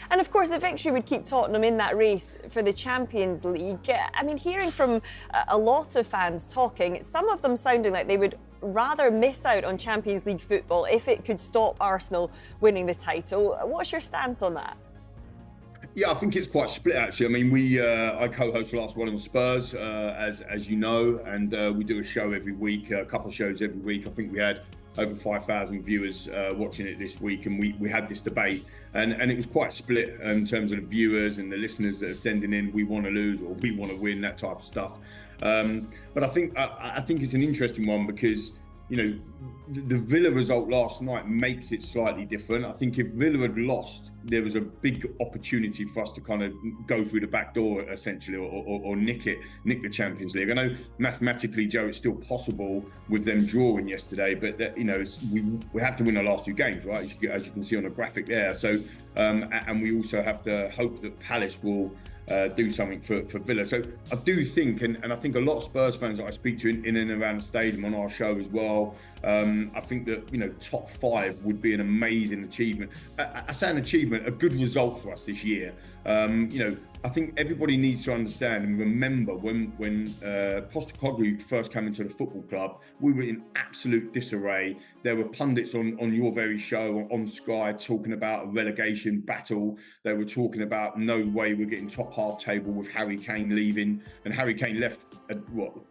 And of course, a victory would keep Tottenham in that race for the Champions League. I mean, hearing from a lot of fans talking, some of them sounding like they would rather miss out on Champions League football if it could stop Arsenal winning the title. What's your stance on that? Yeah, I think it's quite split, actually. I mean, I co-host Last One on Spurs, as you know, and we do a show every week, a couple of shows every week. I think we had over 5,000 viewers watching it this week, and we had this debate, and it was quite split in terms of the viewers and the listeners that are sending in, we want to lose or we want to win, that type of stuff. But I think it's an interesting one, because the Villa result last night makes it slightly different. I think if Villa had lost, there was a big opportunity for us to kind of go through the back door essentially, or nick the Champions League. I know mathematically, Joe, it's still possible with them drawing yesterday, but we have to win our last 2 games, right? As you can see on the graphic there. So, and we also have to hope that Palace will do something for Villa. So I do think, and I think a lot of Spurs fans that I speak to in and around the stadium on our show as well, I think that top 5 would be an amazing achievement. I say an achievement, a good result for us this year. I think everybody needs to understand and remember when Postecoglou first came into the football club, we were in absolute disarray. There were pundits on your very show on Sky talking about a relegation battle. They were talking about no way we're getting top half table with Harry Kane leaving, and Harry Kane left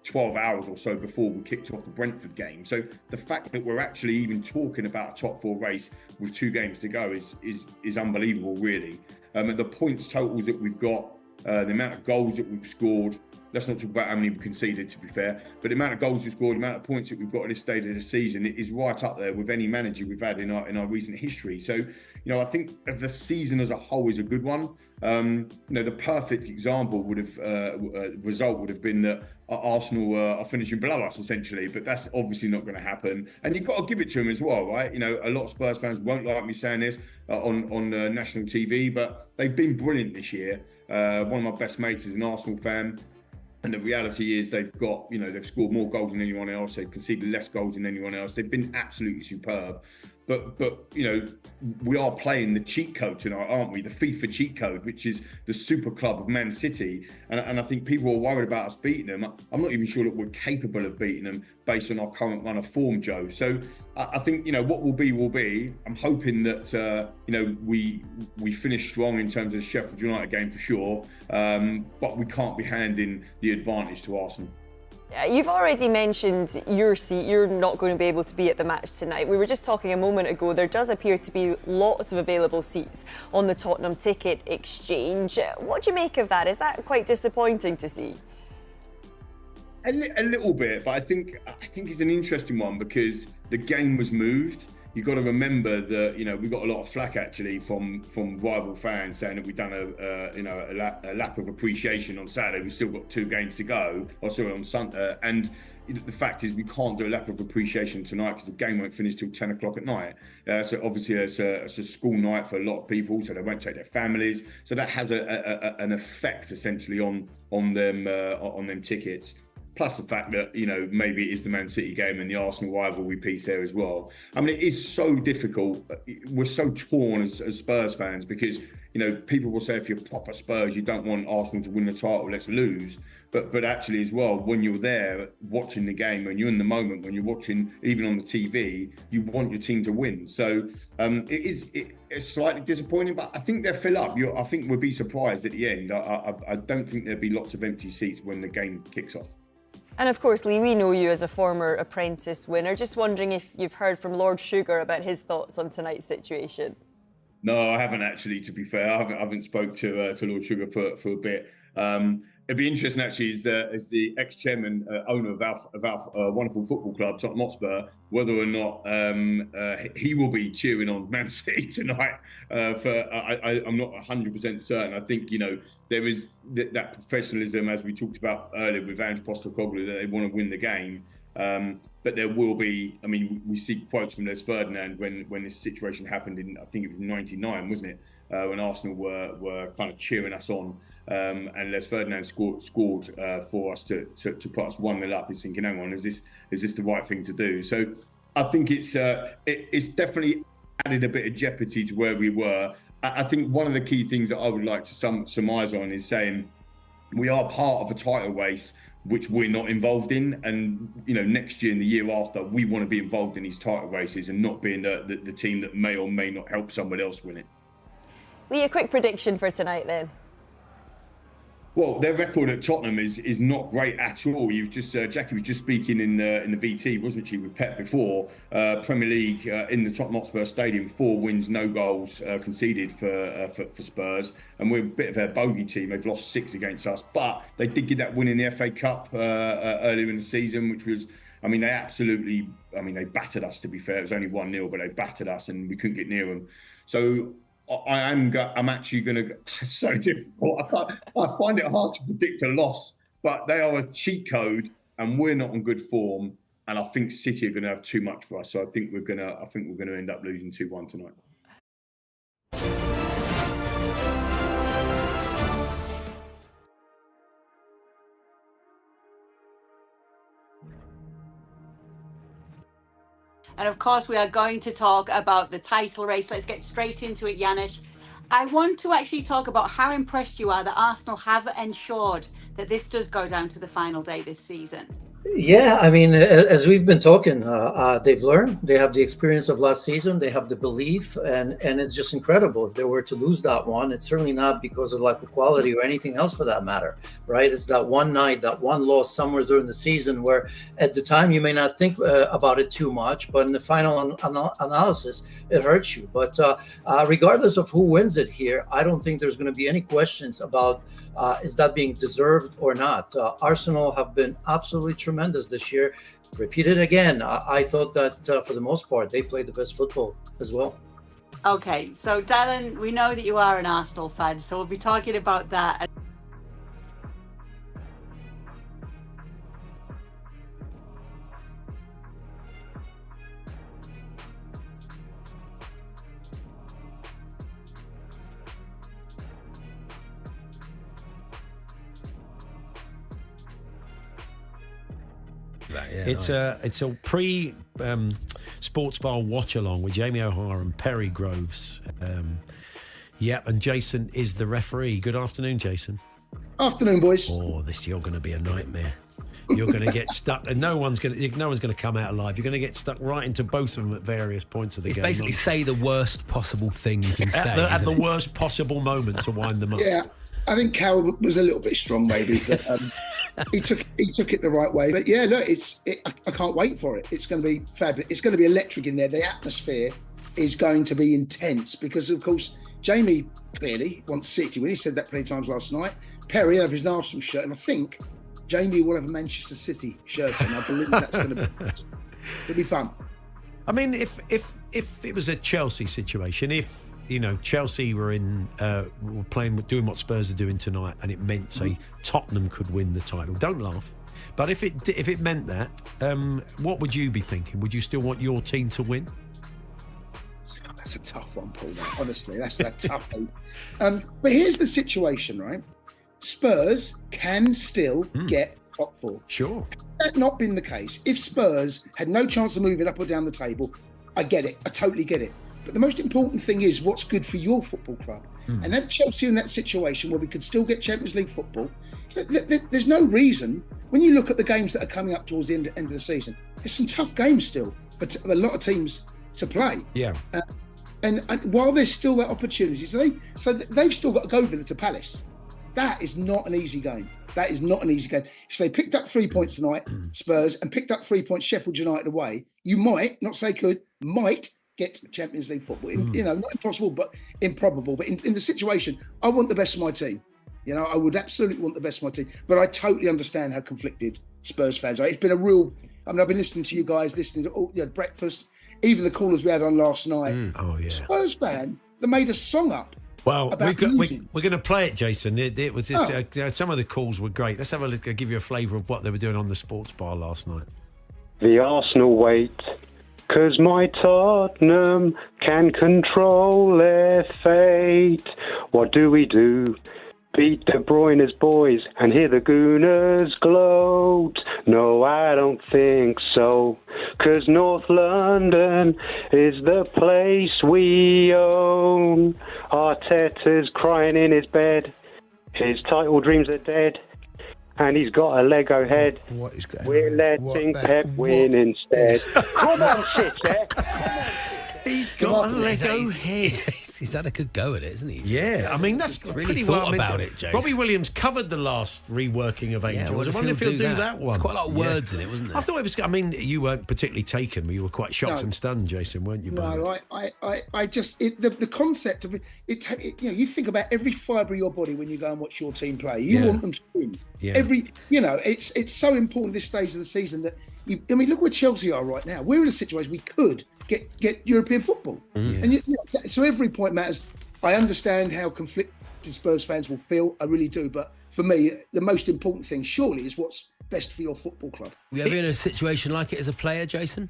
12 hours or so before we kicked off the Brentford game. So the fact that we're actually even talking about a top 4 race with 2 games to go is unbelievable, really. The points totals that we've got, the amount of goals that we've scored, let's not talk about how many we conceded, to be fair, but the amount of goals we've scored, the amount of points that we've got at this stage of the season is right up there with any manager we've had in our recent history. So, I think the season as a whole is a good one. The perfect example result would have been that Arsenal are finishing below us, essentially, but that's obviously not going to happen. And you've got to give it to them as well, right? A lot of Spurs fans won't like me saying this on national TV, but they've been brilliant this year. One of my best mates is an Arsenal fan. And the reality is they've got, they've scored more goals than anyone else. They've conceded less goals than anyone else. They've been absolutely superb. But we are playing the cheat code tonight, aren't we? The FIFA cheat code, which is the super club of Man City. And I think people are worried about us beating them. I'm not even sure that we're capable of beating them based on our current run of form, Joe. So I think, what will be, will be. I'm hoping that, we finish strong in terms of the Sheffield United game for sure. But we can't be handing the advantage to Arsenal. You've already mentioned your seat. You're not going to be able to be at the match tonight. We were just talking a moment ago. There does appear to be lots of available seats on the Tottenham ticket exchange. What do you make of that? Is that quite disappointing to see? A little bit, but I think it's an interesting one because the game was moved. You've got to remember that we got a lot of flack actually from rival fans saying that we've done a lap of appreciation on Saturday. We've still got 2 games to go, on Sunday, and the fact is we can't do a lap of appreciation tonight because the game won't finish till 10 o'clock at night. So obviously it's a school night for a lot of people, so they won't take their families. So that has an effect essentially on them tickets. Plus the fact that, maybe it is the Man City game and the Arsenal rivalry piece there as well. I mean, it is so difficult. We're so torn as Spurs fans because, people will say if you're proper Spurs, you don't want Arsenal to win the title, let's lose. But actually as well, when you're there watching the game, when you're in the moment, when you're watching even on the TV, you want your team to win. So it's slightly disappointing, but I think they'll fill up. I think we'll be surprised at the end. I don't think there'll be lots of empty seats when the game kicks off. And of course, Lee, we know you as a former apprentice winner. Just wondering if you've heard from Lord Sugar about his thoughts on tonight's situation. No, I haven't actually, to be fair. I haven't spoke to Lord Sugar for a bit. It'd be interesting actually as the ex-chairman, owner of our wonderful football club, Tottenham Hotspur, whether or not he will be cheering on Man City tonight. I'm not 100% certain. I think, there is that professionalism, as we talked about earlier with Ange Postecoglou, that they want to win the game. But there will be, we see quotes from Les Ferdinand when this situation happened in, I think it was 99, wasn't it? When Arsenal were kind of cheering us on. And Les Ferdinand scored for us to put us 1-0 up. He's thinking, hang on, is this the right thing to do? So I think it's definitely added a bit of jeopardy to where we were. I think one of the key things that I would like to surmise on is saying we are part of a title race which we're not involved in, and next year and the year after we want to be involved in these title races and not being the team that may or may not help someone else win it. Lee, a quick prediction for tonight then. Well, their record at Tottenham is not great at all. Jackie was just speaking in the VT, wasn't she, with Pep before. Premier League in the Tottenham Hotspur Stadium, 4 wins, no goals conceded for Spurs, and we're a bit of a bogey team. They've lost 6 against us, but they did get that win in the FA Cup earlier in the season, which was, I mean, they battered us, to be fair. It was only 1-0, but they battered us and we couldn't get near them. So I'm actually going to, it's so difficult. I find it hard to predict a loss, but they are a cheat code and we're not on good form. And I think City are going to have too much for us. So I think we're going to end up losing 2-1 tonight. And of course, we are going to talk about the title race. Let's get straight into it, Janusz. I want to actually talk about how impressed you are that Arsenal have ensured that this does go down to the final day this season. Yeah, I mean, as we've been talking, they've learned. They have the experience of last season. They have the belief, and it's just incredible. If they were to lose that one, it's certainly not because of lack of quality or anything else for that matter, right? It's that one night, that one loss somewhere during the season where at the time you may not think about it too much, but in the final analysis, it hurts you. But regardless of who wins it here, I don't think there's going to be any questions about is that being deserved or not. Arsenal have been absolutely tremendous this year. Repeat it again. I thought that for the most part, they played the best football as well. Okay, so Dylan, we know that you are an Arsenal fan, so we'll be talking about that. It's a pre sports bar watch along with Jamie O'Hara and Perry Groves. And Jason is the referee. Good afternoon, Jason. Afternoon, boys. Oh, you're going to be a nightmare. You're going to get stuck, and no one's going to come out alive. You're going to get stuck right into both of them at various points of the game. Basically, say the worst possible thing you can say at the worst possible moment to wind them up. Yeah, I think Carroll was a little bit strong, maybe, but he took it the right way. But yeah, look, I can't wait for it. It's going to be fabulous. It's going to be electric in there. The atmosphere is going to be intense because, of course, Jamie clearly wants City. When he said that plenty of times last night, Perry have his Arsenal shirt, and I think Jamie will have a Manchester City shirt on. I believe that's going to be. It'll be fun. I mean, if it was a Chelsea situation, if Chelsea were doing what Spurs are doing tonight, and it meant, say, Tottenham could win the title. Don't laugh. But if it meant that, what would you be thinking? Would you still want your team to win? That's a tough one, Paul. Honestly, that's a tough one. But here's the situation, right? Spurs can still get top four. Sure. Had that not been the case, if Spurs had no chance of moving up or down the table, I get it. I totally get it. But the most important thing is what's good for your football club. And have Chelsea in that situation where we could still get Champions League football. There's no reason, when you look at the games that are coming up towards the end of the season, there's some tough games still for a lot of teams to play. Yeah. And while there's still that opportunity, so they've still got to go over to Palace. That is not an easy game. That is not an easy game. If they picked up 3 points tonight, Spurs, and picked up 3 points Sheffield United away, you might, not say could, might get Champions League football. Not impossible, but improbable. But in the situation, I want the best of my team. I would absolutely want the best of my team. But I totally understand how conflicted Spurs fans are. It's been a real... I've been listening to you guys, listening to breakfast, even the callers we had on last night. Spurs fan, they made a song up. Well, we're going to play it, Jason. It was just some of the calls were great. Let's have a look. I'll give you a flavour of what they were doing on the sports bar last night. The Arsenal wait, 'cause my Tottenham can control their fate. What do we do? Beat De Bruyne's boys and hear the Gooners gloat? No, I don't think so, 'cause North London is the place we own. Arteta's crying in his bed, his title dreams are dead, and he's got a Lego head. We're letting Pep win instead. Come on, City. He's got a Lego head. He's had a good go at it, isn't he? Yeah, I mean, that's really pretty thought well. about it, Jason. Robbie Williams covered the last reworking of Angels. I wonder if he'll do that one. There's quite a lot of words in it, wasn't there? I thought it was. I mean, you weren't particularly taken, but you were quite shocked and stunned, Jason, weren't you? No, I just the concept of it. You think about every fibre of your body when you go and watch your team play. You want them to win. Yeah. It's so important this stage of the season that I mean, look where Chelsea are right now. We're in a situation we could get European football, and so every point matters. I understand how conflicted Spurs fans will feel. I really do. But for me, the most important thing, surely, is what's best for your football club. Were you ever in a situation like it as a player, Jason?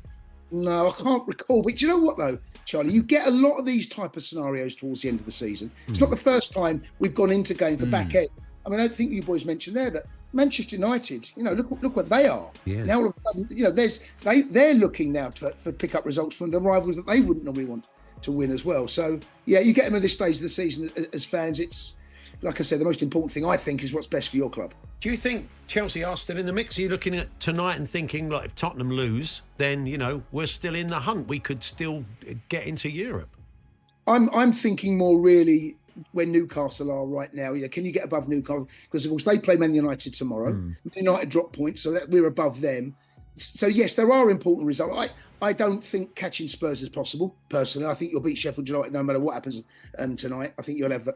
No, I can't recall. But do you know what, though, Charlie? You get a lot of these type of scenarios towards the end of the season. It's not the first time we've gone into games the back end. I mean, I think you boys mentioned there that Manchester United, look what they are. Yeah. Now all of a sudden, they're looking now for pick up results from the rivals that they wouldn't normally want to win as well. So, yeah, you get them at this stage of the season as fans. It's, like I said, the most important thing, I think, is what's best for your club. Do you think Chelsea are still in the mix? Are you looking at tonight and thinking, like, if Tottenham lose, then, we're still in the hunt. We could still get into Europe. I'm thinking more really where Newcastle are right now. Can you get above Newcastle? Because, of course, they play Man United tomorrow. United drop points, so that we're above them. So, yes, there are important results. I don't think catching Spurs is possible, personally. I think you'll beat Sheffield United no matter what happens tonight. I think you'll have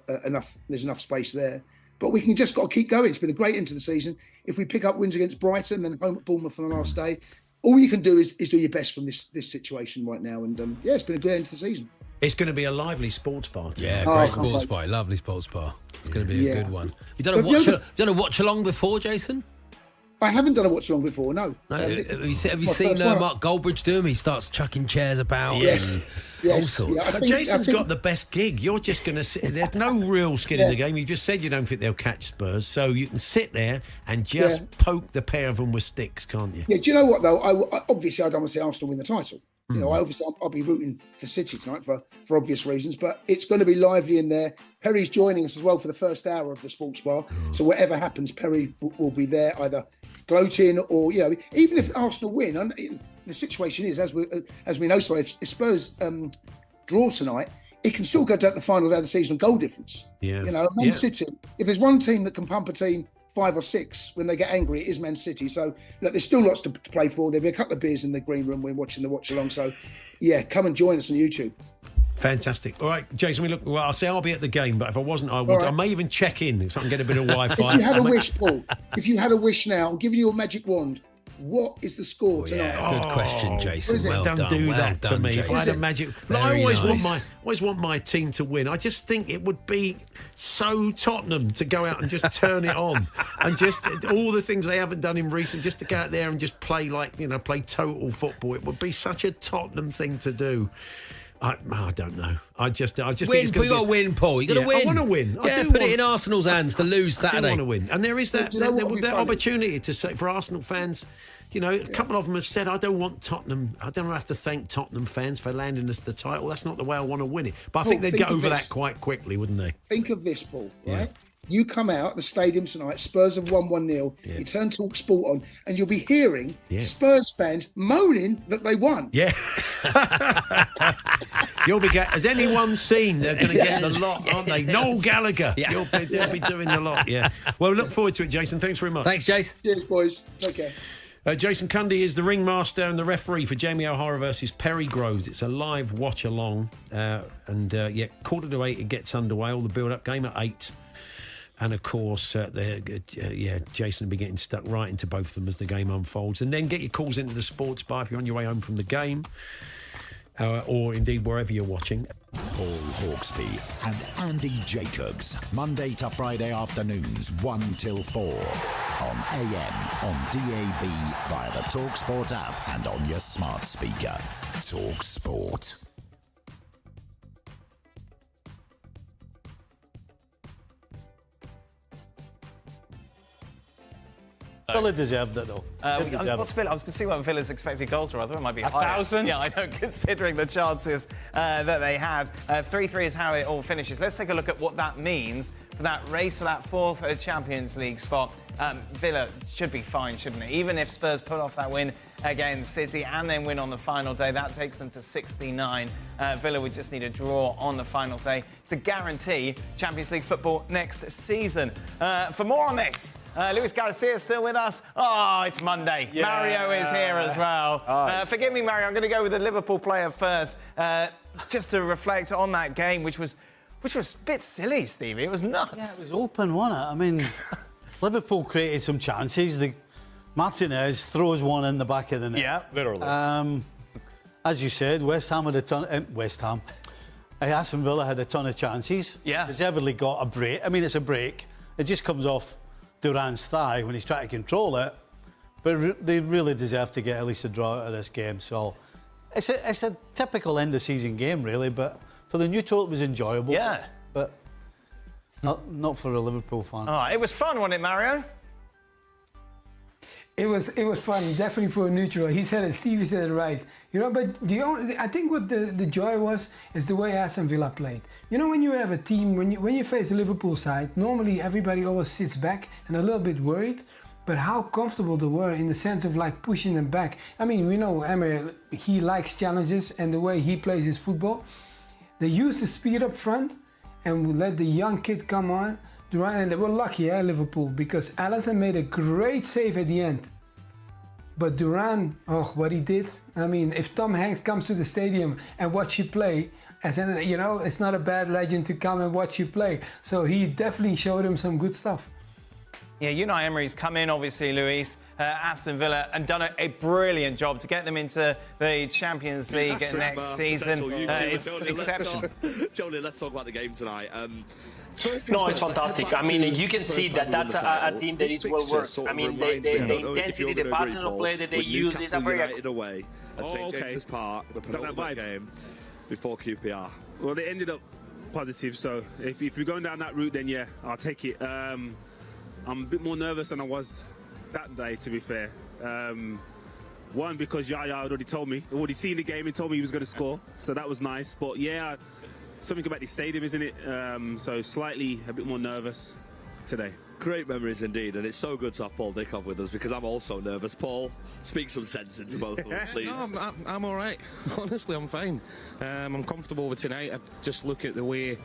there's enough space there. But we can just got to keep going. It's been a great end to the season. If we pick up wins against Brighton, then home at Bournemouth on the last day, all you can do is do your best from this situation right now. And, it's been a good end to the season. It's going to be a lively sports bar. Yeah, great sports bar. Lovely sports bar. It's going to be a good one. You done a watch along before, Jason? I haven't done a watch along before, no. Have you seen Mark Goldbridge do him? He starts chucking chairs about and all sorts. Yeah, Jason's got the best gig. You're just going to sit. There's no real skin in the game. You just said you don't think they'll catch Spurs, so you can sit there and just poke the pair of them with sticks, can't you? Yeah, do you know what, though? Obviously, I don't want to see Arsenal win the title. I'll be rooting for City tonight for obvious reasons, but it's going to be lively in there. Perry's joining us as well for the first hour of the sports bar. So whatever happens, Perry will be there either gloating or, even if Arsenal win, the situation is, as we know, if Spurs draw tonight, it can still go down to the final day of the season on goal difference. Yeah. Man City, if there's one team that can pump a team 5 or 6 when they get angry, it is Man City. So look, there's still lots to play for. There'll be a couple of beers in the green room. We're watching the watch along. So come and join us on YouTube. Fantastic. All right, Jason, I'll say I'll be at the game, but if I wasn't, I would. Right. I may even check in if I can get a bit of Wi-Fi. If you had a wish, Paul, if you had a wish now, I'm giving you a magic wand. What is the score tonight? Good question, Jason. Well done. Don't do that done, to me. Jason. If I had a magic, I always want my team to win. I just think it would be so Tottenham to go out and just turn it on, and just all the things they haven't done in recent, just to go out there and just play play total football. It would be such a Tottenham thing to do. I don't know. I just win, think it's going to got to win, Paul. You got to win. I want to win. Put it in Arsenal's hands to lose Saturday. I want to win, and there is that opportunity to say for Arsenal fans. A couple of them have said, I don't want Tottenham. I don't have to thank Tottenham fans for landing us the title. That's not the way I want to win it. But I think they'd get over that quite quickly, wouldn't they? Think of this, Paul, right? Yeah. You come out the stadium tonight, Spurs have won 1-0. Yeah. You turn Talk Sport on, and you'll be hearing Spurs fans moaning that they won. Yeah. Has anyone seen they're going to get the lot, aren't they? Noel Gallagher. Yeah. They'll be doing the lot, Well, look forward to it, Jason. Thanks very much. Thanks, Jace. Cheers, boys. Take care. Jason Cundy is the ringmaster and the referee for Jamie O'Hara versus Perry Groves. It's a live watch along, and 7:45 it gets underway. All the build-up game at 8. And of course, Jason will be getting stuck right into both of them as the game unfolds. And then get your calls into the sports bar if you're on your way home from the game, or indeed wherever you're watching. Paul Hawksby and Andy Jacobs, Monday to Friday afternoons, 1 till 4, on AM, on DAB, via the TalkSport app, and on your smart speaker. TalkSport. Villa deserved it, though. What's Villa? I was going to see what Villa's expected goals were. I thought it might be 1,000. Yeah, I know, considering the chances that they had. 3-3 is how it all finishes. Let's take a look at what that means for that race for that 4th Champions League spot. Villa should be fine, shouldn't it? Even if Spurs pull off that win against City and then win on the final day, that takes them to 69. Villa would just need a draw on the final day to guarantee Champions League football next season. For more on this, Luis Garcia is still with us. Oh, it's Monday. Yeah. Mario is here as well. Forgive me, Mario, I'm going to go with the Liverpool player first, just to reflect on that game, which was a bit silly, Stevie. It was nuts. Yeah, it was open, wasn't it? I mean, Liverpool created some chances. They Martinez throws one in the back of the net. Yeah, literally. As you said, West Ham had a ton. Aston Villa had a ton of chances. Yeah. Deservedly got a break. I mean, it's a break. It just comes off Duran's thigh when he's trying to control it. But they really deserve to get at least a draw out of this game. So it's a typical end of season game, really. But for the neutral, it was enjoyable. Yeah. But not for a Liverpool fan. Oh, it was fun, wasn't it, Mario? It was fun, definitely for a neutral. He said it, Stevie said it right. You know, but I think what the joy was is the way Aston Villa played. You know, when you have a team, when you face a Liverpool side, normally everybody always sits back and a little bit worried. But how comfortable they were in the sense of like pushing them back. I mean, we know Emery, he likes challenges and the way he plays his football. They used the speed up front and we let the young kid come on. Duran, and they were lucky, Liverpool, because Alisson made a great save at the end. But Duran, what he did! I mean, if Tom Hanks comes to the stadium and watch you play, it's not a bad legend to come and watch you play. So he definitely showed him some good stuff. Yeah, Unai Emery's come in, obviously, Luis, Aston Villa, and done a brilliant job to get them into the Champions League next season. It's an exception. Johnny, let's talk about the game tonight. No, it's fantastic. I mean, you can see that that's a team that is well worked. I mean, the intensity, the patterns of play that they use is a very... away at St James's Park, the penultimate game before QPR. Well, they ended up positive, so if you're going down that route, then yeah, I'll take it. I'm a bit more nervous than I was that day, to be fair. One, because Yaya had already seen the game and told me he was going to score, so that was nice. But yeah, something about the stadium, isn't it? So slightly a bit more nervous today. Great memories indeed, and it's so good to have Paul Dickov with us because I'm also nervous. Paul, speak some sense into both of us, please. No, I'm all right. Honestly, I'm fine. I'm comfortable with tonight. I just look at the way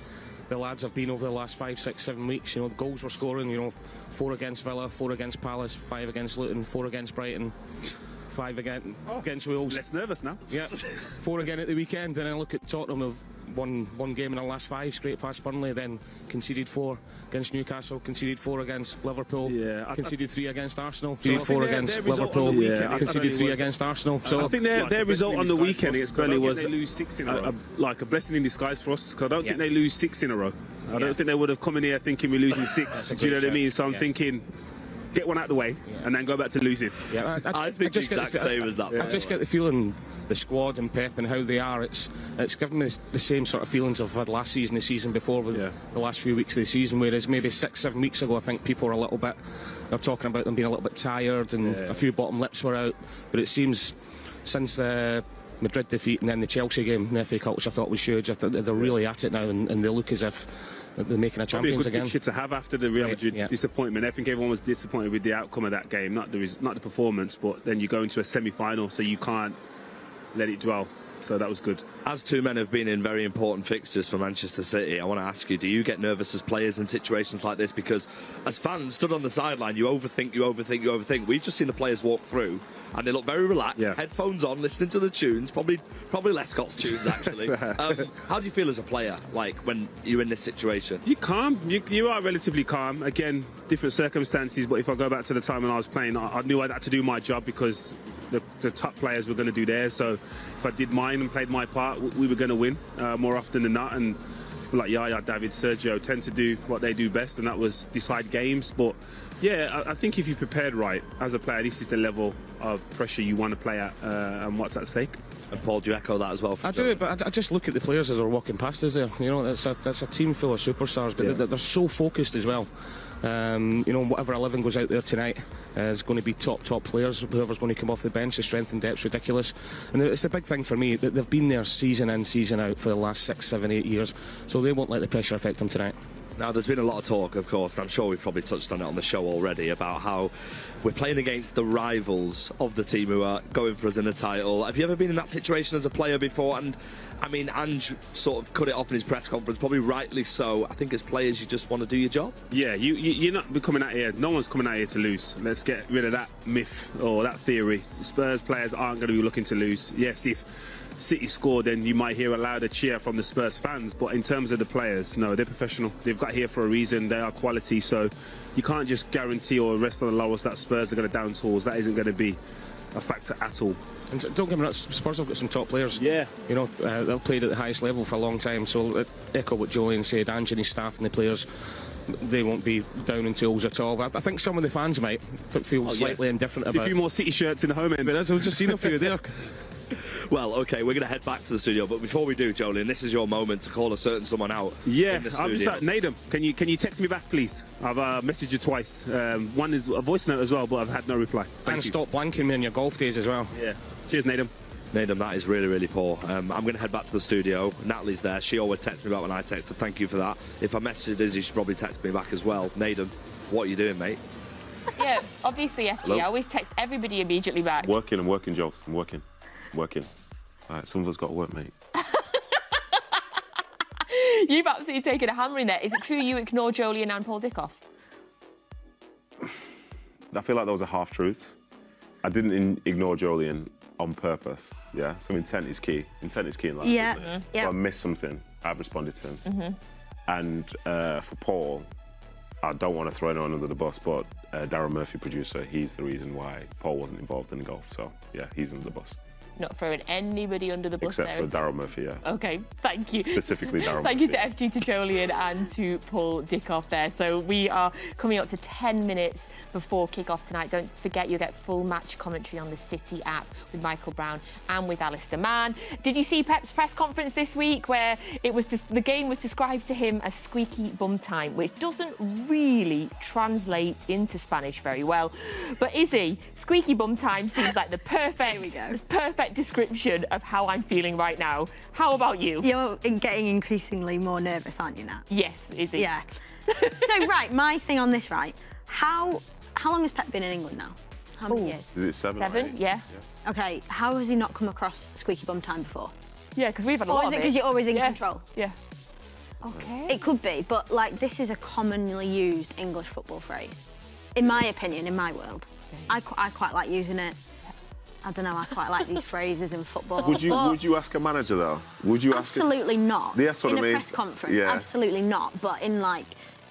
the lads have been over the last 5, 6, 7 weeks. You know, the goals we're scoring, 4 against Villa, 4 against Palace, 5 against Luton, 4 against Brighton, 5 against Wolves. Less nervous now. Yeah, 4 again at the weekend. And I look at Tottenham, have won one game in the last 5, straight past Burnley, then conceded 4 against Newcastle, conceded 4 against Liverpool, conceded 3 against Arsenal, conceded 4 against Liverpool, conceded 3 against Arsenal. So I think their result on the weekend against Burnley was a blessing in disguise for us, because I don't think they lose 6 in a row. I don't think they would have come in here thinking we're losing 6. Do you know what I mean? So I'm thinking, get one out of the way and then go back to losing. Yeah, I think the exact same as that. I just get the feeling the squad and Pep and how they are, it's given me the same sort of feelings I've had last season, the season before, with the last few weeks of the season, whereas maybe 6, 7 weeks ago I think people were they're talking about them being a little bit tired and a few bottom lips were out, but it seems since the Madrid defeat and then the Chelsea game in the FA Cup, which I thought was huge, they're really at it now and they look as if they're making a champions again. Probably a good fixture to have after the Real Madrid disappointment. I think everyone was disappointed with the outcome of that game, not the performance, but then you go into a semi-final, so you can't let it dwell. So that was good. As two men have been in very important fixtures for Manchester City, I want to ask you, do you get nervous as players in situations like this? Because as fans stood on the sideline, you overthink. We've just seen the players walk through and they look very relaxed, headphones on, listening to the tunes, probably Les Scott's tunes actually. How do you feel as a player, like when you're in this situation? You're calm. You are relatively calm. Again, different circumstances, but if I go back to the time when I was playing, I knew I had to do my job because the top players were going to do theirs. So if I did mine and played my part, we were going to win more often than not. And like Yaya, David, Sergio tend to do what they do best, and that was decide games. But yeah, I think if you prepared right as a player, this is the level of pressure you want to play at and what's at stake. And Paul, do you echo that as well? I do, but I just look at the players as they're walking past us there. That's a team full of superstars, but they're so focused as well. Whatever 11 goes out there tonight is going to be top players. Whoever's going to come off the bench, the strength and depth's ridiculous. And it's the big thing for me that they've been there season in, season out for the last 6, 7, 8 years, so they won't let the pressure affect them tonight. Now, there's been a lot of talk, of course, and I'm sure we've probably touched on it on the show already, about how we're playing against the rivals of the team who are going for us in the title. Have you ever been in that situation as a player before? And I mean, Ange sort of cut it off in his press conference, probably rightly so. I think as players, you just want to do your job. Yeah, you're not coming out here. No one's coming out here to lose. Let's get rid of that myth or that theory. Spurs players aren't going to be looking to lose. Yes, if City scored, then you might hear a louder cheer from the Spurs fans, but in terms of the players, no, they're professional. They've got here for a reason. They are quality, so you can't just guarantee or rest on the laurels that Spurs Spurs are going to down tools. That isn't going to be a factor at all. And don't get me wrong, Spurs have got some top players. Yeah. You know, they've played at the highest level for a long time. So echo what Julian said, Anthony's staff and the players, they won't be down in tools at all. But I think some of the fans might feel slightly indifferent about it. A few more City shirts in the home end. But I've just seen a few there. Well, okay, we're going to head back to the studio, but before we do, Jolien, this is your moment to call a certain someone out. Yeah, in the I'm studio. just Nadem, can you text me back, please? I've messaged you twice. One is a voice note as well, but I've had no reply. And stop blanking me on your golf days as well. Yeah. Cheers, Nadem. Nadem, that is really, really poor. I'm going to head back to the studio. Natalie's there. She always texts me back when I text her. Thank you for that. If I message Izzy, she'll probably text me back as well. Nadem, what are you doing, mate? Yeah, obviously, FG. Hello? I always text everybody immediately back. I'm working, Joel. I'm working. All right, some of us got to work, mate. You've absolutely taken a hammer in there. Is it true you ignore Jolien and Paul Dickoff? I feel like those are half-truths. I didn't ignore Jolien on purpose, yeah? So intent is key. Intent is key in life, isn't it? Yeah. So I missed something. I've responded since. And for Paul, I don't want to throw anyone under the bus, but Darryl Murphy, producer, he's the reason why Paul wasn't involved in the golf. So, yeah, he's under the bus. Not throwing anybody under the bus Except there. for Darryl Murphy, yeah. Okay, thank you. Specifically Darryl Thank you Murphy. to FG, to Jolien and to Paul Dickoff there. So we are coming up to 10 minutes before kick-off tonight. Don't forget you'll get full match commentary on the City app with Michael Brown and with Alistair Mann. Did you see Pep's press conference this week where the game was described to him as squeaky bum time, which doesn't really translate into Spanish very well. But Izzy, squeaky bum time seems like the perfect description of how I'm feeling right now. How about you? You're getting increasingly more nervous, aren't you, now? Yes, Izzy. Yeah. So, right, my thing on this, right, how long has Pep been in England now? How many years? Is it 7 or 7, 8? yeah. Okay, how has he not come across squeaky bum time before? Yeah, because we've had a lot Or of is it. it because you're always in control? Yeah. Okay. It could be, but, like, this is a commonly used English football phrase. In my opinion, in my world. I quite like using it. I don't know, I quite like these phrases in football. Would you ask a manager, though? Would you ask Absolutely not. That's what in I mean. a press conference, Yeah. absolutely not. But in, like,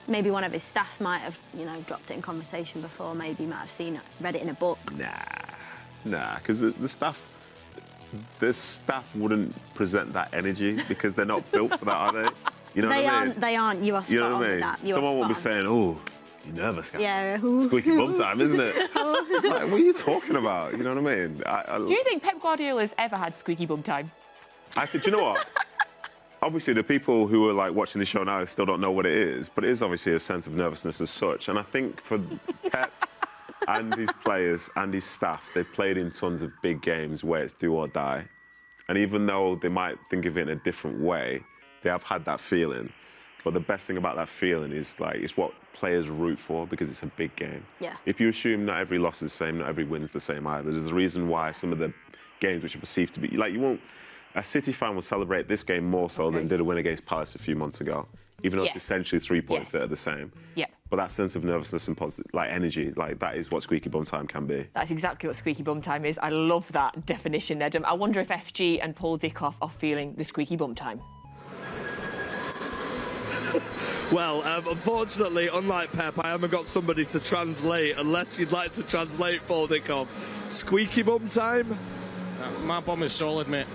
maybe one of his staff might have, you know, dropped it in conversation before. Maybe he might have seen it, read it in a book. Nah, because the staff wouldn't present that energy because they're not built for that, are they? You know what I mean? They aren't. You are spot You know on what I with mean? that. You are Someone won't be spot on. saying, "Oh, you're nervous, guy." Yeah. Squeaky bum time, isn't it? It's like, what are you talking about? You know what I mean? Do you think Pep Guardiola's ever had squeaky bum time? I think, do you know what? Obviously, the people who are like watching the show now still don't know what it is, but it is obviously a sense of nervousness as such. And I think for Pep and his players and his staff, they've played in tons of big games where it's do or die. And even though they might think of it in a different way, they have had that feeling. But the best thing about that feeling is like it's what players root for because it's a big game. Yeah. If you assume not every loss is the same, not every win is the same either, there's a reason why some of the games which are perceived to be like you won't. A City fan will celebrate this game more so than did a win against Palace a few months ago, even though it's essentially 3 points that are the same. Yeah. But that sense of nervousness and positive, like energy, like that is what squeaky bum time can be. That's exactly what squeaky bum time is. I love that definition, Nedum. I wonder if FG and Paul Dickoff are feeling the squeaky bum time. Well, unfortunately, unlike Pep, I haven't got somebody to translate, unless you'd like to translate, Paul Dickoff. Squeaky bum time? My bum is solid, mate.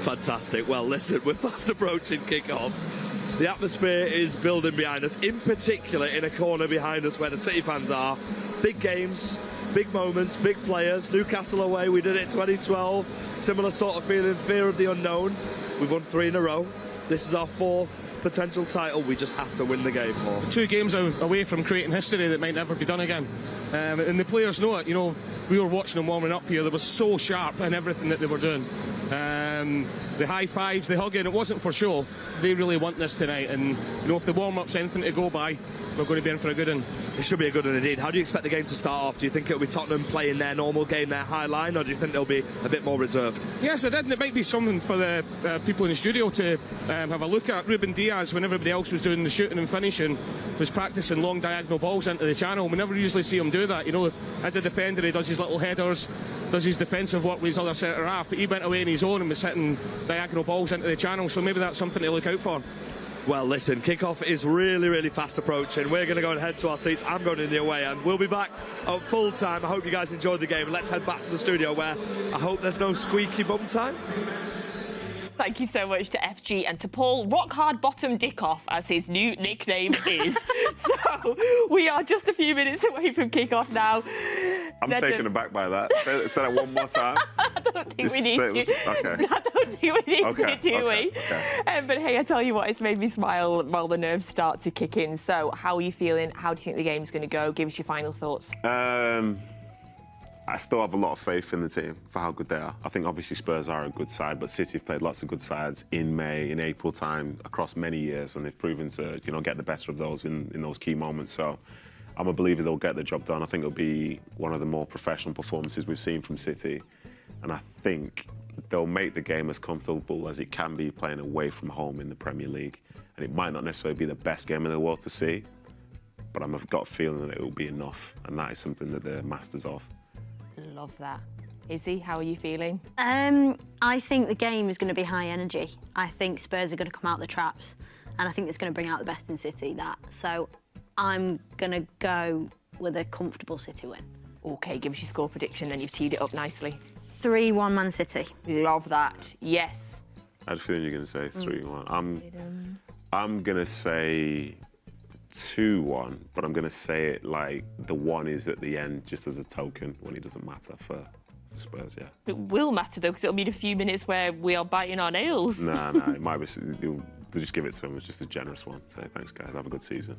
Fantastic. Well, listen, we're fast approaching kick-off. The atmosphere is building behind us, in particular in a corner behind us where the City fans are. Big games, big moments, big players. Newcastle away, we did it 2012. Similar sort of feeling, fear of the unknown. We've won 3 in a row. This is our 4th potential title. We just have to win the game for. 2 games away from creating history that might never be done again. And the players know it. You know, we were watching them warming up here. They were so sharp in everything that they were doing. The high fives, the hugging, it wasn't for show. They really want this tonight. And, you know, if the warm-up's anything to go by, we're going to be in for a good one. It should be a good one indeed. How do you expect the game to start off? Do you think it'll be Tottenham playing their normal game, their high line, or do you think they'll be a bit more reserved? Yes, I did. And it might be something for the people in the studio to have a look at. Ruben Diaz, when everybody else was doing the shooting and finishing, was practicing long diagonal balls into the channel. We never usually see him do that. You know, as a defender, he does his little headers, does his defensive work with his other centre-half, but he went away on his own and was hitting diagonal balls into the channel, so maybe that's something to look out for. Well, listen, kickoff is really, really fast approaching. We're going to go and head to our seats. I'm going in the away end. We'll be back at full time. I hope you guys enjoyed the game. And let's head back to the studio where I hope there's no squeaky bum time. Thank you so much to FG and to Paul Rock Hard Bottom Dickoff, as his new nickname is. So we are just a few minutes away from kickoff now. I'm taken aback by that. Say that one more time. I don't think we need to. Okay. I don't think we need Okay, to, do okay, we? okay. But hey, I tell you what, it's made me smile while the nerves start to kick in. So how are you feeling? How do you think the game's going to go? Give us your final thoughts. I still have a lot of faith in the team for how good they are. I think obviously Spurs are a good side, but City have played lots of good sides in May, in April time, across many years, and they've proven to, get the best of those in those key moments. So I'm a believer they'll get the job done. I think it'll be one of the more professional performances we've seen from City, and I think they'll make the game as comfortable as it can be playing away from home in the Premier League. And it might not necessarily be the best game in the world to see, but I've got a feeling that it will be enough, and that is something that they're masters of. Love that. Izzy, how are you feeling? I think the game is going to be high energy. I think Spurs are going to come out the traps, and I think it's going to bring out the best in City. So I'm going to go with a comfortable City win. OK, give us your score prediction, then you've teed it up nicely. 3-1 Man City. Love that. Yes. I had a feeling you're going to say 3-1. I'm going to say 2-1, but I'm going to say it like the one is at the end just as a token when it doesn't matter for Spurs, yeah. It will matter, though, because it'll be a few minutes where we are biting our nails. No, it might be. They'll just give it to him as just a generous one. So thanks, guys. Have a good season.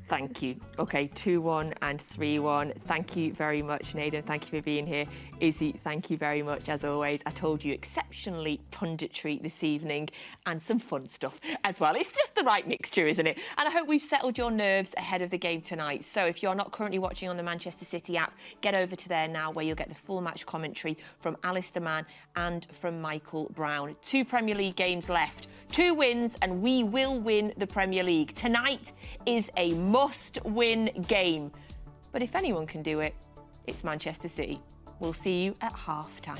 Thank you. OK, 2-1 and 3-1. Thank you very much, Nathan. Thank you for being here. Izzy, thank you very much, as always. I told you, exceptionally punditry this evening and some fun stuff as well. It's just the right mixture, isn't it? And I hope we've settled your nerves ahead of the game tonight. So if you're not currently watching on the Manchester City app, get over to there now, where you'll get the full match commentary from Alistair Mann and from Michael Brown. 2 Premier League games left. 2 wins and we will win the Premier League. Tonight is a must-win game. But if anyone can do it, it's Manchester City. We'll see you at half-time.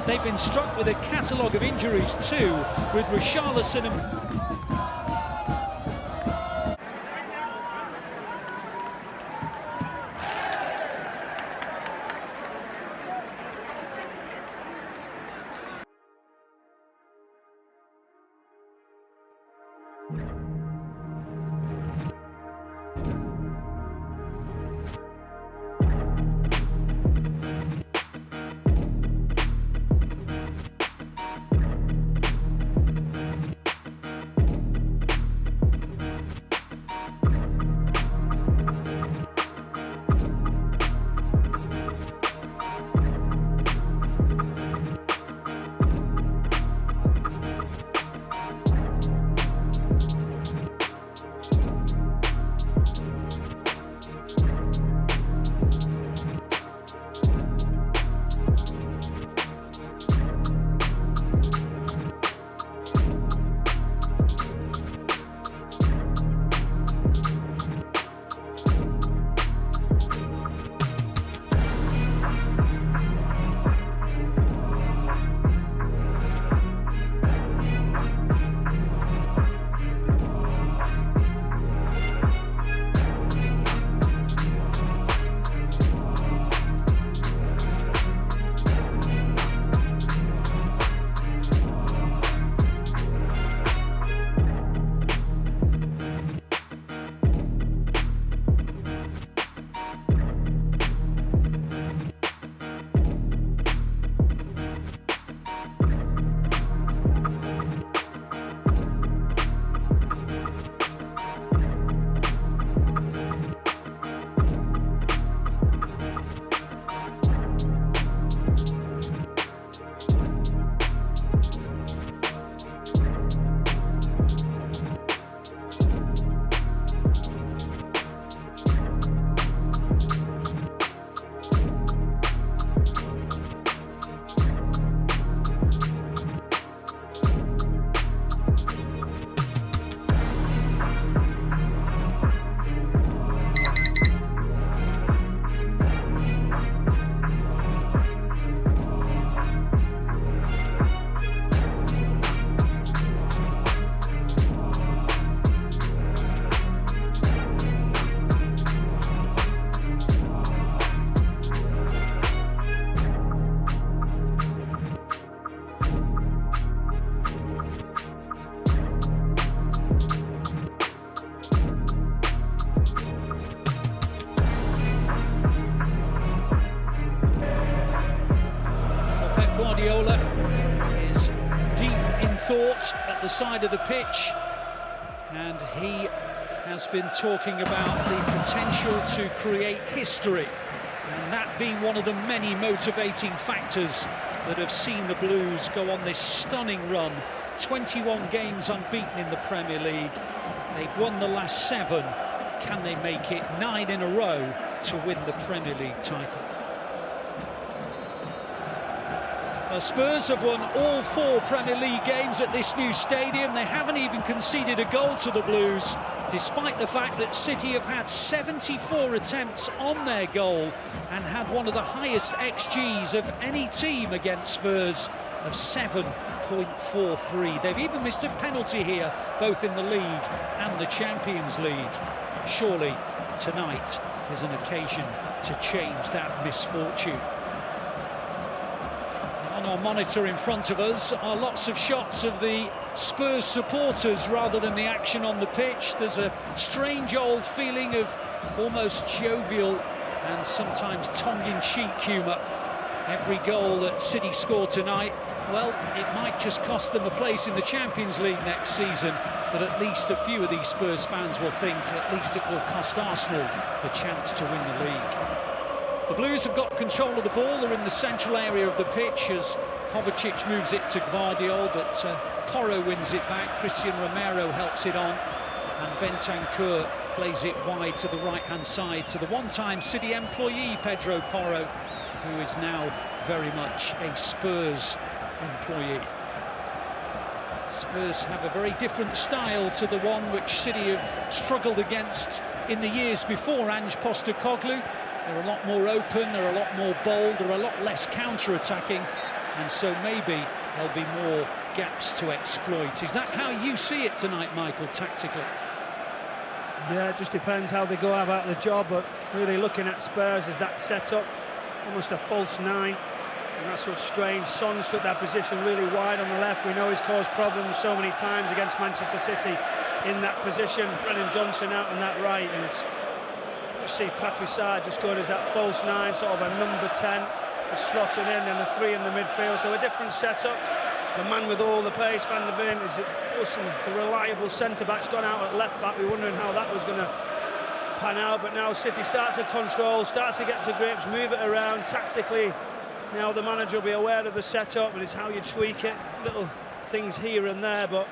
They've been struck with a catalogue of injuries too, with Richarlison and... thought at the side of the pitch, and he has been talking about the potential to create history, and that being one of the many motivating factors that have seen the Blues go on this stunning run. 21 games unbeaten in the Premier League. They've won the last 7. Can they make it 9 in a row to win the Premier League title? Well, Spurs have won all 4 Premier League games at this new stadium. They haven't even conceded a goal to the Blues, despite the fact that City have had 74 attempts on their goal and had one of the highest XGs of any team against Spurs of 7.43. They've even missed a penalty here, both in the league and the Champions League. Surely tonight is an occasion to change that misfortune. On our monitor in front of us are lots of shots of the Spurs supporters rather than the action on the pitch. There's a strange old feeling of almost jovial and sometimes tongue-in-cheek humour. Every goal that City scored tonight, well, it might just cost them a place in the Champions League next season, but at least a few of these Spurs fans will think at least it will cost Arsenal the chance to win the league. The Blues have got control of the ball. They're in the central area of the pitch as Kovacic moves it to Gvardiol, but Porro wins it back. Christian Romero helps it on, and Bentancur plays it wide to the right-hand side to the one-time City employee Pedro Porro, who is now very much a Spurs employee. Spurs have a very different style to the one which City have struggled against in the years before Ange Postecoglou. They're a lot more open, they're a lot more bold, they're a lot less counter-attacking, and so maybe there'll be more gaps to exploit. Is that how you see it tonight, Michael, tactically? Yeah, it just depends how they go about the job, but really looking at Spurs as that setup, almost a false 9, and that's what's strange. Son's took that position really wide on the left. We know he's caused problems so many times against Manchester City in that position. Brennan Johnson out on that right, and it's just see Papi Sarr just going as that false 9, sort of a number 10, just slotting in, and a 3 in the midfield. So a different setup. The man with all the pace, Van der Ven, is awesome. The reliable centre-back's gone out at left-back. We're wondering how that was going to pan out, but now City start to control, start to get to grips, move it around tactically. Now the manager will be aware of the setup, and it's how you tweak it. Little things here and there, but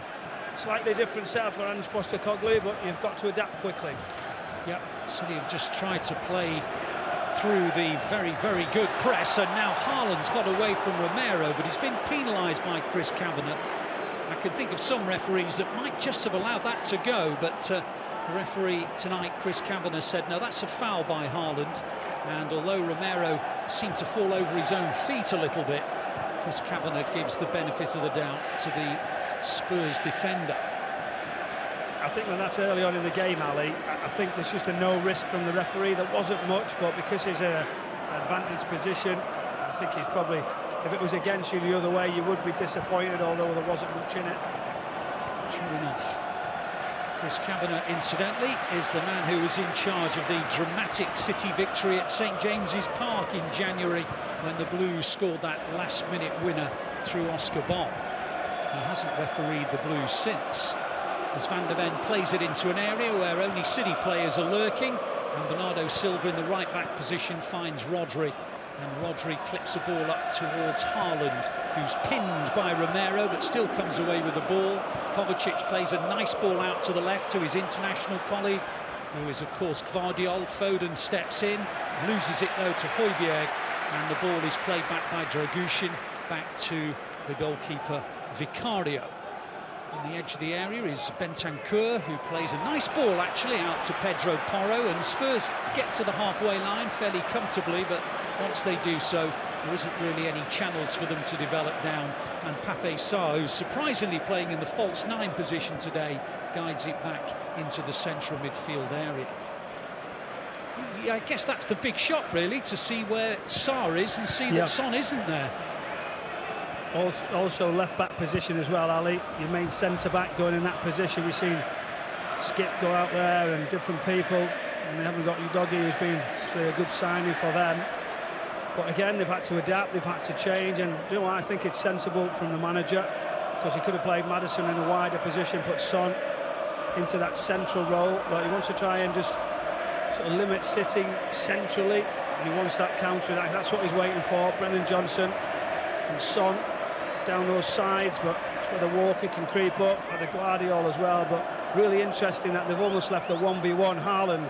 slightly different setup for Ange Postecoglou, but you've got to adapt quickly. Yep, City have just tried to play through the very, very good press, and now Haaland's got away from Romero, but he's been penalised by Chris Kavanagh. I can think of some referees that might just have allowed that to go, but the referee tonight, Chris Kavanagh, said no, that's a foul by Haaland. And although Romero seemed to fall over his own feet a little bit, Chris Kavanagh gives the benefit of the doubt to the Spurs defender. I think when that's early on in the game, Ali, I think there's just a no risk from the referee. There wasn't much, but because he's an advantage position, I think he's probably, if it was against you the other way, you would be disappointed, although there wasn't much in it. True enough. Chris Kavanagh, incidentally, is the man who was in charge of the dramatic City victory at St James's Park in January when the Blues scored that last-minute winner through Oscar Bob. He hasn't refereed the Blues since, as Van der Ven plays it into an area where only City players are lurking, and Bernardo Silva in the right-back position finds Rodri, and Rodri clips the ball up towards Haaland, who's pinned by Romero but still comes away with the ball. Kovacic plays a nice ball out to the left to his international colleague, who is of course Gvardiol. Foden steps in, loses it though to Højbjerg, and the ball is played back by Dragushin back to the goalkeeper Vicario. On the edge of the area is Bentancur, who plays a nice ball actually out to Pedro Porro, and Spurs get to the halfway line fairly comfortably, but once they do so, there isn't really any channels for them to develop down, and Papi Sarr, who's surprisingly playing in the false 9 position today, guides it back into the central midfield area. I guess that's the big shot really, to see where Sarr is and see that Son isn't there. Also left-back position as well, Ali. Your main centre-back going in that position. We've seen Skip go out there and different people, and they haven't got Udogie, who's been a good signing for them. But again, they've had to adapt, they've had to change, and you know what, I think it's sensible from the manager. because he could have played Maddison in a wider position, put Son into that central role. But he wants to try and just sort of limit City centrally, and he wants that counter. That's what he's waiting for. Brennan Johnson and Son down those sides, but it's where the Walker can creep up, and the Guardiola as well. But really interesting that they've almost left a 1v1 Haaland,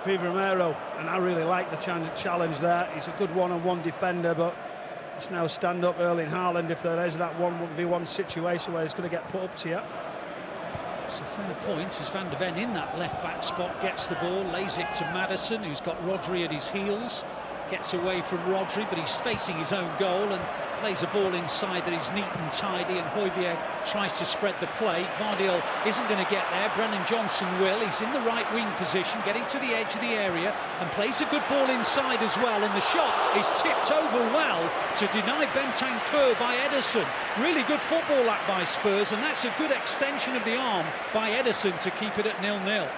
Vivo Romero, and I really like the challenge there. He's a good one-on-one defender, but it's now stand up early in Haaland if there is that 1v1 situation where he's going to get put up to you. It's a fair point as Van de Ven in that left-back spot gets the ball, lays it to Maddison, who's got Rodri at his heels, gets away from Rodri, but he's facing his own goal and plays a ball inside that is neat and tidy, and Højbjerg tries to spread the play. Guardiola isn't going to get there. Brennan Johnson will. He's in the right wing position, getting to the edge of the area, and plays a good ball inside as well, and the shot is tipped over well to deny Bentancur by Ederson. Really good football that by Spurs, and that's a good extension of the arm by Ederson to keep it at 0-0. Yeah,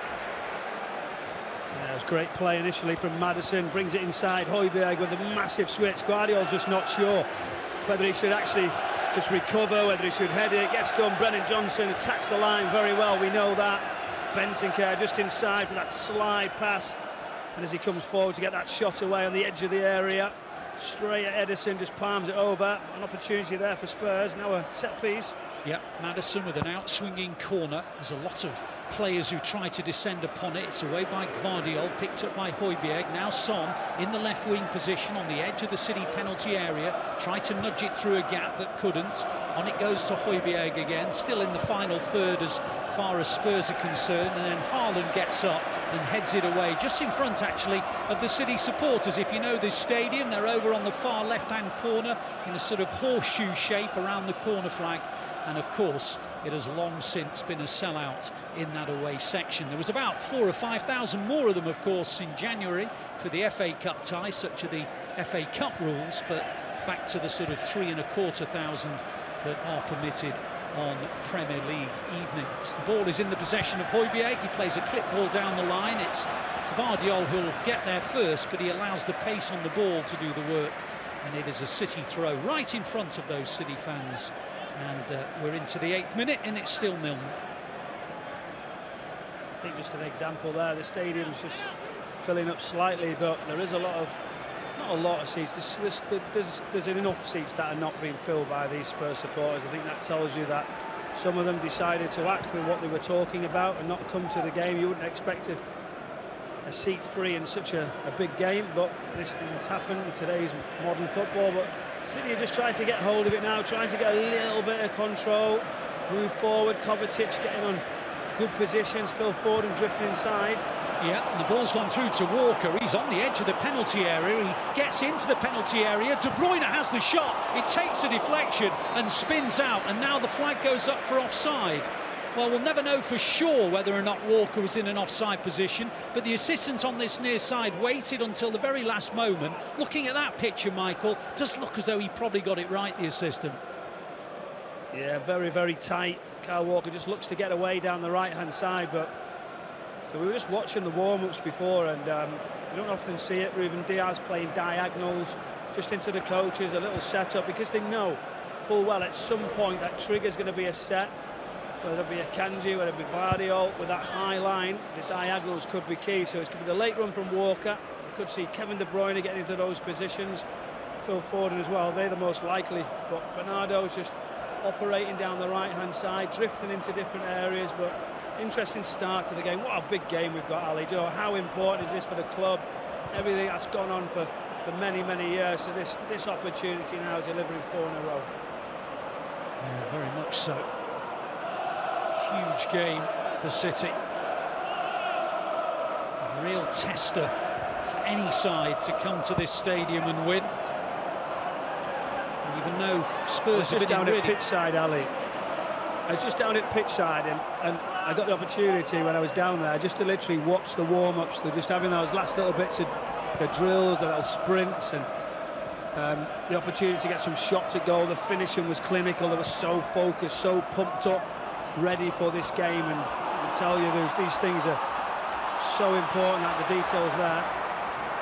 it was great play initially from Maddison, brings it inside. Højbjerg with a massive switch. Guardiola's just not sure whether he should actually just recover, whether he should head it. Gets done. Brennan Johnson attacks the line very well, we know that. Bentancur just inside for that slide pass, and as he comes forward to get that shot away on the edge of the area, straight at Ederson, just palms it over. An opportunity there for Spurs. Now a set piece. Yeah, Maddison with an out-swinging corner. There's a lot of players who try to descend upon it. It's away by Guardiola, picked up by Højbjerg. Now Son in the left wing position on the edge of the City penalty area. Tried to nudge it through a gap but couldn't. On it goes to Højbjerg again, still in the final third as far as Spurs are concerned. And then Haaland gets up and heads it away, just in front actually of the City supporters. If you know this stadium, they're over on the far left-hand corner in a sort of horseshoe shape around the corner flag. And of course, it has long since been a sellout in that away section. There was about 4,000 or 5,000 more of them, of course, in January for the FA Cup tie. Such are the FA Cup rules, but back to the sort of 3,250 that are permitted on Premier League evenings. The ball is in the possession of Højbjerg. He plays a clip ball down the line. It's Guardiola who'll get there first, but he allows the pace on the ball to do the work. And it is a City throw right in front of those City fans. And we're into the 8th minute and it's still 0-0. I think just an example there, the stadium's just filling up slightly, but there is a lot of, not a lot of seats, there's enough seats that are not being filled by these Spurs supporters. I think that tells you that some of them decided to act with what they were talking about and not come to the game. You wouldn't have expected a seat free in such a big game, but this thing's happened in today's modern football. But City are just trying to get hold of it now, trying to get a little bit of control, move forward. Kovacic getting on good positions, Phil Foden drifting inside. Yeah, and the ball's gone through to Walker. He's on the edge of the penalty area. He gets into the penalty area. De Bruyne has the shot. It takes a deflection and spins out, and now the flag goes up for offside. Well, we'll never know for sure whether or not Walker was in an offside position, but the assistant on this near side waited until the very last moment. Looking at that picture, Michael, does look as though he probably got it right, the assistant. Yeah, very, very tight. Kyle Walker just looks to get away down the right-hand side, but we were just watching the warm-ups before, and you don't often see it. Ruben Diaz playing diagonals just into the coaches, a little setup, because they know full well at some point that trigger's going to be a set. Whether it be a Kanji, whether it be Guardiola, with that high line, the diagonals could be key. So it's going to be the late run from Walker. You could see Kevin De Bruyne getting into those positions. Phil Foden as well, they're the most likely. But Bernardo's just operating down the right-hand side, drifting into different areas. But interesting start to the game. What a big game we've got, Ali. Do you know how important is this for the club? Everything that's gone on for many, many years. So this opportunity now delivering 4 in a row. Yeah, very much so. Huge game for City. A real tester for any side to come to this stadium and win. And even though Spurs have been down at pitch side, Ali. I was just down at pitch side, and I got the opportunity when I was down there just to literally watch the warm-ups. They're just having those last little bits of the drills, the little sprints, and the opportunity to get some shots at goal. The finishing was clinical. They were so focused, so pumped up, ready for this game, and I tell you, these things are so important, that the details there.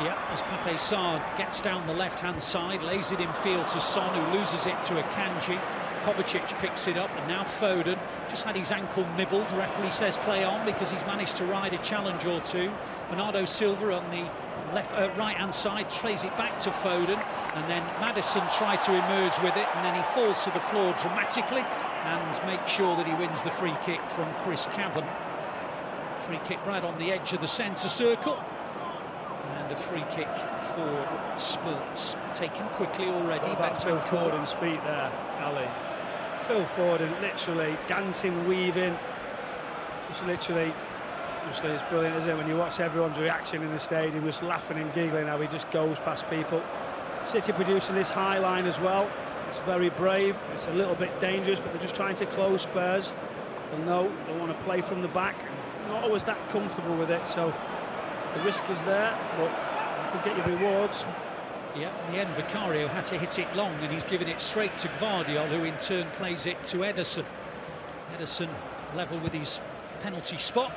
Yeah, as Pepe Sarr gets down the left-hand side, lays it in field to Son, who loses it to Akanji. Kovacic picks it up, and now Foden just had his ankle nibbled. Referee says play on because he's managed to ride a challenge or two. Bernardo Silva on the right-hand side plays it back to Foden, and then Maddison tried to emerge with it, and then he falls to the floor dramatically and makes sure that he wins the free kick from Chris Cavan. Free kick right on the edge of the centre circle, and a free kick for Spurs. Taken quickly already. What about Phil Foden's feet there, Ali? Phil Foden literally dancing, weaving, just literally. Obviously, it's brilliant, isn't it, when you watch everyone's reaction in the stadium, just laughing and giggling how he just goes past people. City producing this high line as well. It's very brave. It's a little bit dangerous, but they're just trying to close Spurs. They'll know they want to play from the back. Not always that comfortable with it, so the risk is there, but you can get your rewards. Yeah, in the end, Vicario had to hit it long, and he's given it straight to Gvardiol, who in turn plays it to Ederson. Ederson level with his penalty spot.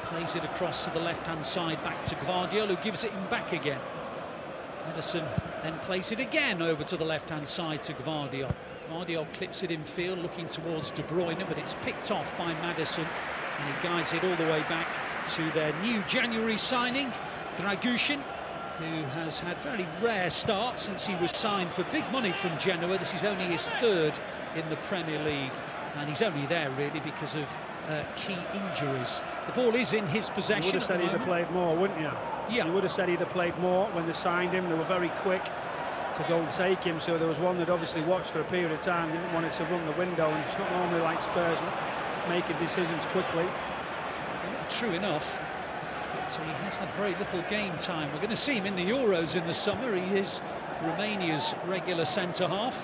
Plays it across to the left-hand side back to Gvardiol, who gives it him back again. Ederson then plays it again over to the left-hand side to Gvardiol. Gvardiol clips it in field, looking towards De Bruyne, but it's picked off by Maddison, and he guides it all the way back to their new January signing, Dragushin, who has had very rare start since he was signed for big money from Genoa. This is only his third in the Premier League, and he's only there really because of key injuries. The ball is in his possession. You would have said he'd have played more, wouldn't you? Yeah. You would have said he'd have played more when they signed him. They were very quick to go and take him, so there was one that obviously watched for a period of time, didn't want it to run the window, and it's not normally like Spurs making decisions quickly. True enough, but he has had very little game time. We're going to see him in the Euros in the summer. He is Romania's regular centre-half.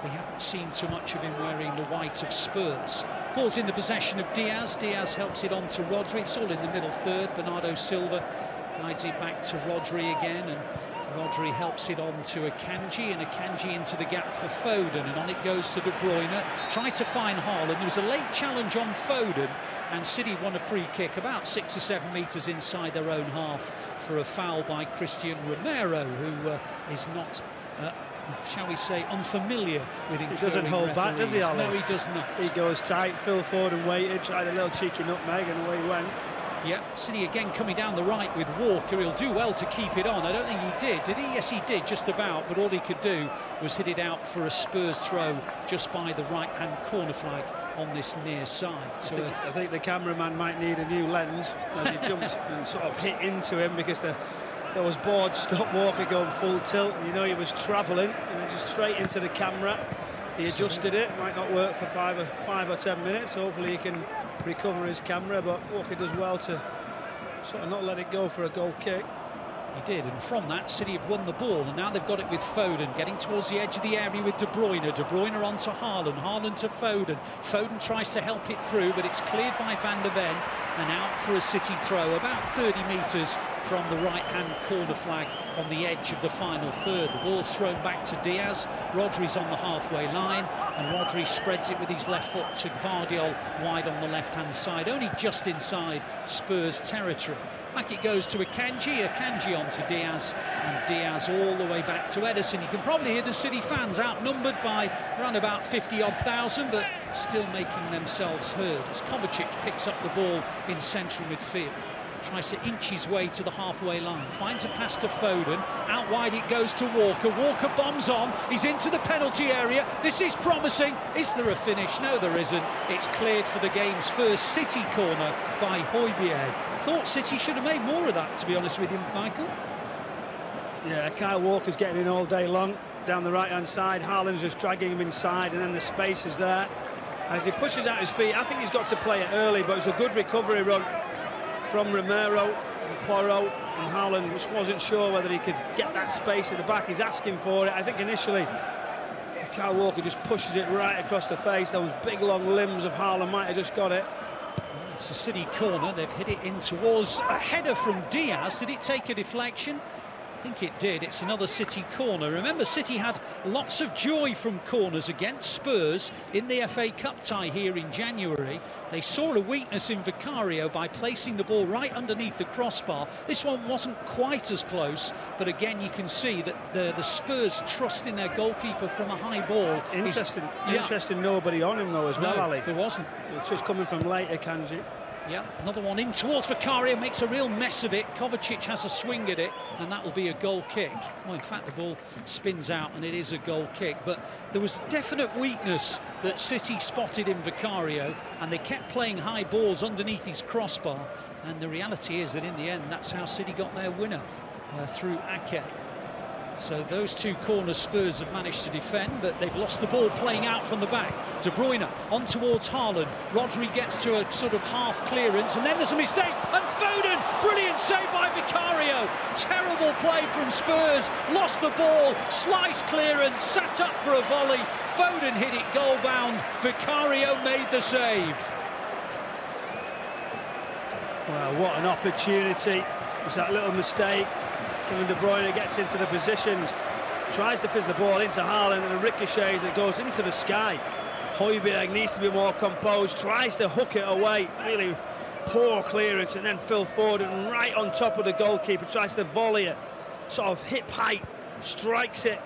We haven't seen too much of him wearing the white of Spurs. Ball's in the possession of Diaz. Diaz helps it on to Rodri. It's all in the middle third. Bernardo Silva guides it back to Rodri again, and Rodri helps it on to Akanji, and Akanji into the gap for Foden, and on it goes to De Bruyne. Try to find Haaland. There was a late challenge on Foden, and City won a free kick about 6 or 7 metres inside their own half for a foul by Christian Romero, who is not shall we say, unfamiliar with incurring. He doesn't hold back, does he, Alan? No, he does not. He goes tight. Phil Foden waited, tried a little cheeky nutmeg, and away he went. Yeah, City again coming down the right with Walker. He'll do well to keep it on. I don't think he did he? Yes, he did, just about, but all he could do was hit it out for a Spurs throw just by the right-hand corner flag on this near side. So I think the cameraman might need a new lens as he jumped and sort of hit into him, because there was board stop Walker going full tilt, and you know he was travelling, and just straight into the camera. He adjusted it. Might not work for 5 or 10 minutes. Hopefully he can recover his camera, but Walker does well to sort of not let it go for a goal kick. He did, and from that, City have won the ball, and now they've got it with Foden, getting towards the edge of the area with De Bruyne. De Bruyne on to Haaland, Haaland to Foden. Foden tries to help it through, but it's cleared by Van der Ven, and out for a City throw, about 30 metres from the right-hand corner flag on the edge of the final third. The ball's thrown back to Diaz. Rodri's on the halfway line, and Rodri spreads it with his left foot to Gvardiol, wide on the left-hand side, only just inside Spurs territory. Back it goes to Akanji on to Diaz, and Diaz all the way back to Ederson. You can probably hear the City fans outnumbered by around about 50-odd thousand, but still making themselves heard as Kovacic picks up the ball in central midfield. Tries to inch his way to the halfway line, finds a pass to Foden, out wide it goes to Walker. Walker bombs on, he's into the penalty area. This is promising. Is there a finish? No, there isn't. It's cleared for the game's first City corner by Højbjerg. Thought City should have made more of that, to be honest with you, Michael. Yeah, Kyle Walker's getting in all day long down the right-hand side. Haaland's just dragging him inside, and then the space is there. As he pushes out his feet, I think he's got to play it early, but it's a good recovery run from Romero and Poirot, and Haaland just wasn't sure whether he could get that space at the back. He's asking for it. I think initially Kyle Walker just pushes it right across the face. Those big long limbs of Haaland might have just got it. It's a City corner. They've hit it in towards a header from Diaz. Did it take a deflection? I think it did. It's another City corner. Remember, City had lots of joy from corners against Spurs in the FA Cup tie here in January. They saw a weakness in Vicario by placing the ball right underneath the crossbar. This one wasn't quite as close, but again, you can see that the Spurs trust in their goalkeeper from a high ball. Interesting nobody on him, though, as well, Ali. There wasn't. It's just coming from later, Kanji. Yeah, another one in towards Vicario, makes a real mess of it. Kovacic has a swing at it, and that will be a goal kick. Well, in fact, the ball spins out, and it is a goal kick. But there was definite weakness that City spotted in Vicario, and they kept playing high balls underneath his crossbar. And the reality is that in the end, that's how City got their winner, through Ake. So those two corners Spurs have managed to defend, but they've lost the ball playing out from the back. De Bruyne on towards Haaland. Rodri gets to a sort of half clearance, and then there's a mistake. And Foden, brilliant save by Vicario. Terrible play from Spurs. Lost the ball, slice clearance, sat up for a volley. Foden hit it goal bound. Vicario made the save. Well, what an opportunity. It's that little mistake. Kevin De Bruyne gets into the positions, tries to fizz the ball into Haaland, and it ricochets and it goes into the sky. Højbjerg needs to be more composed, tries to hook it away, really poor clearance, and then Phil Foden right on top of the goalkeeper, tries to volley it, sort of hip height, strikes it,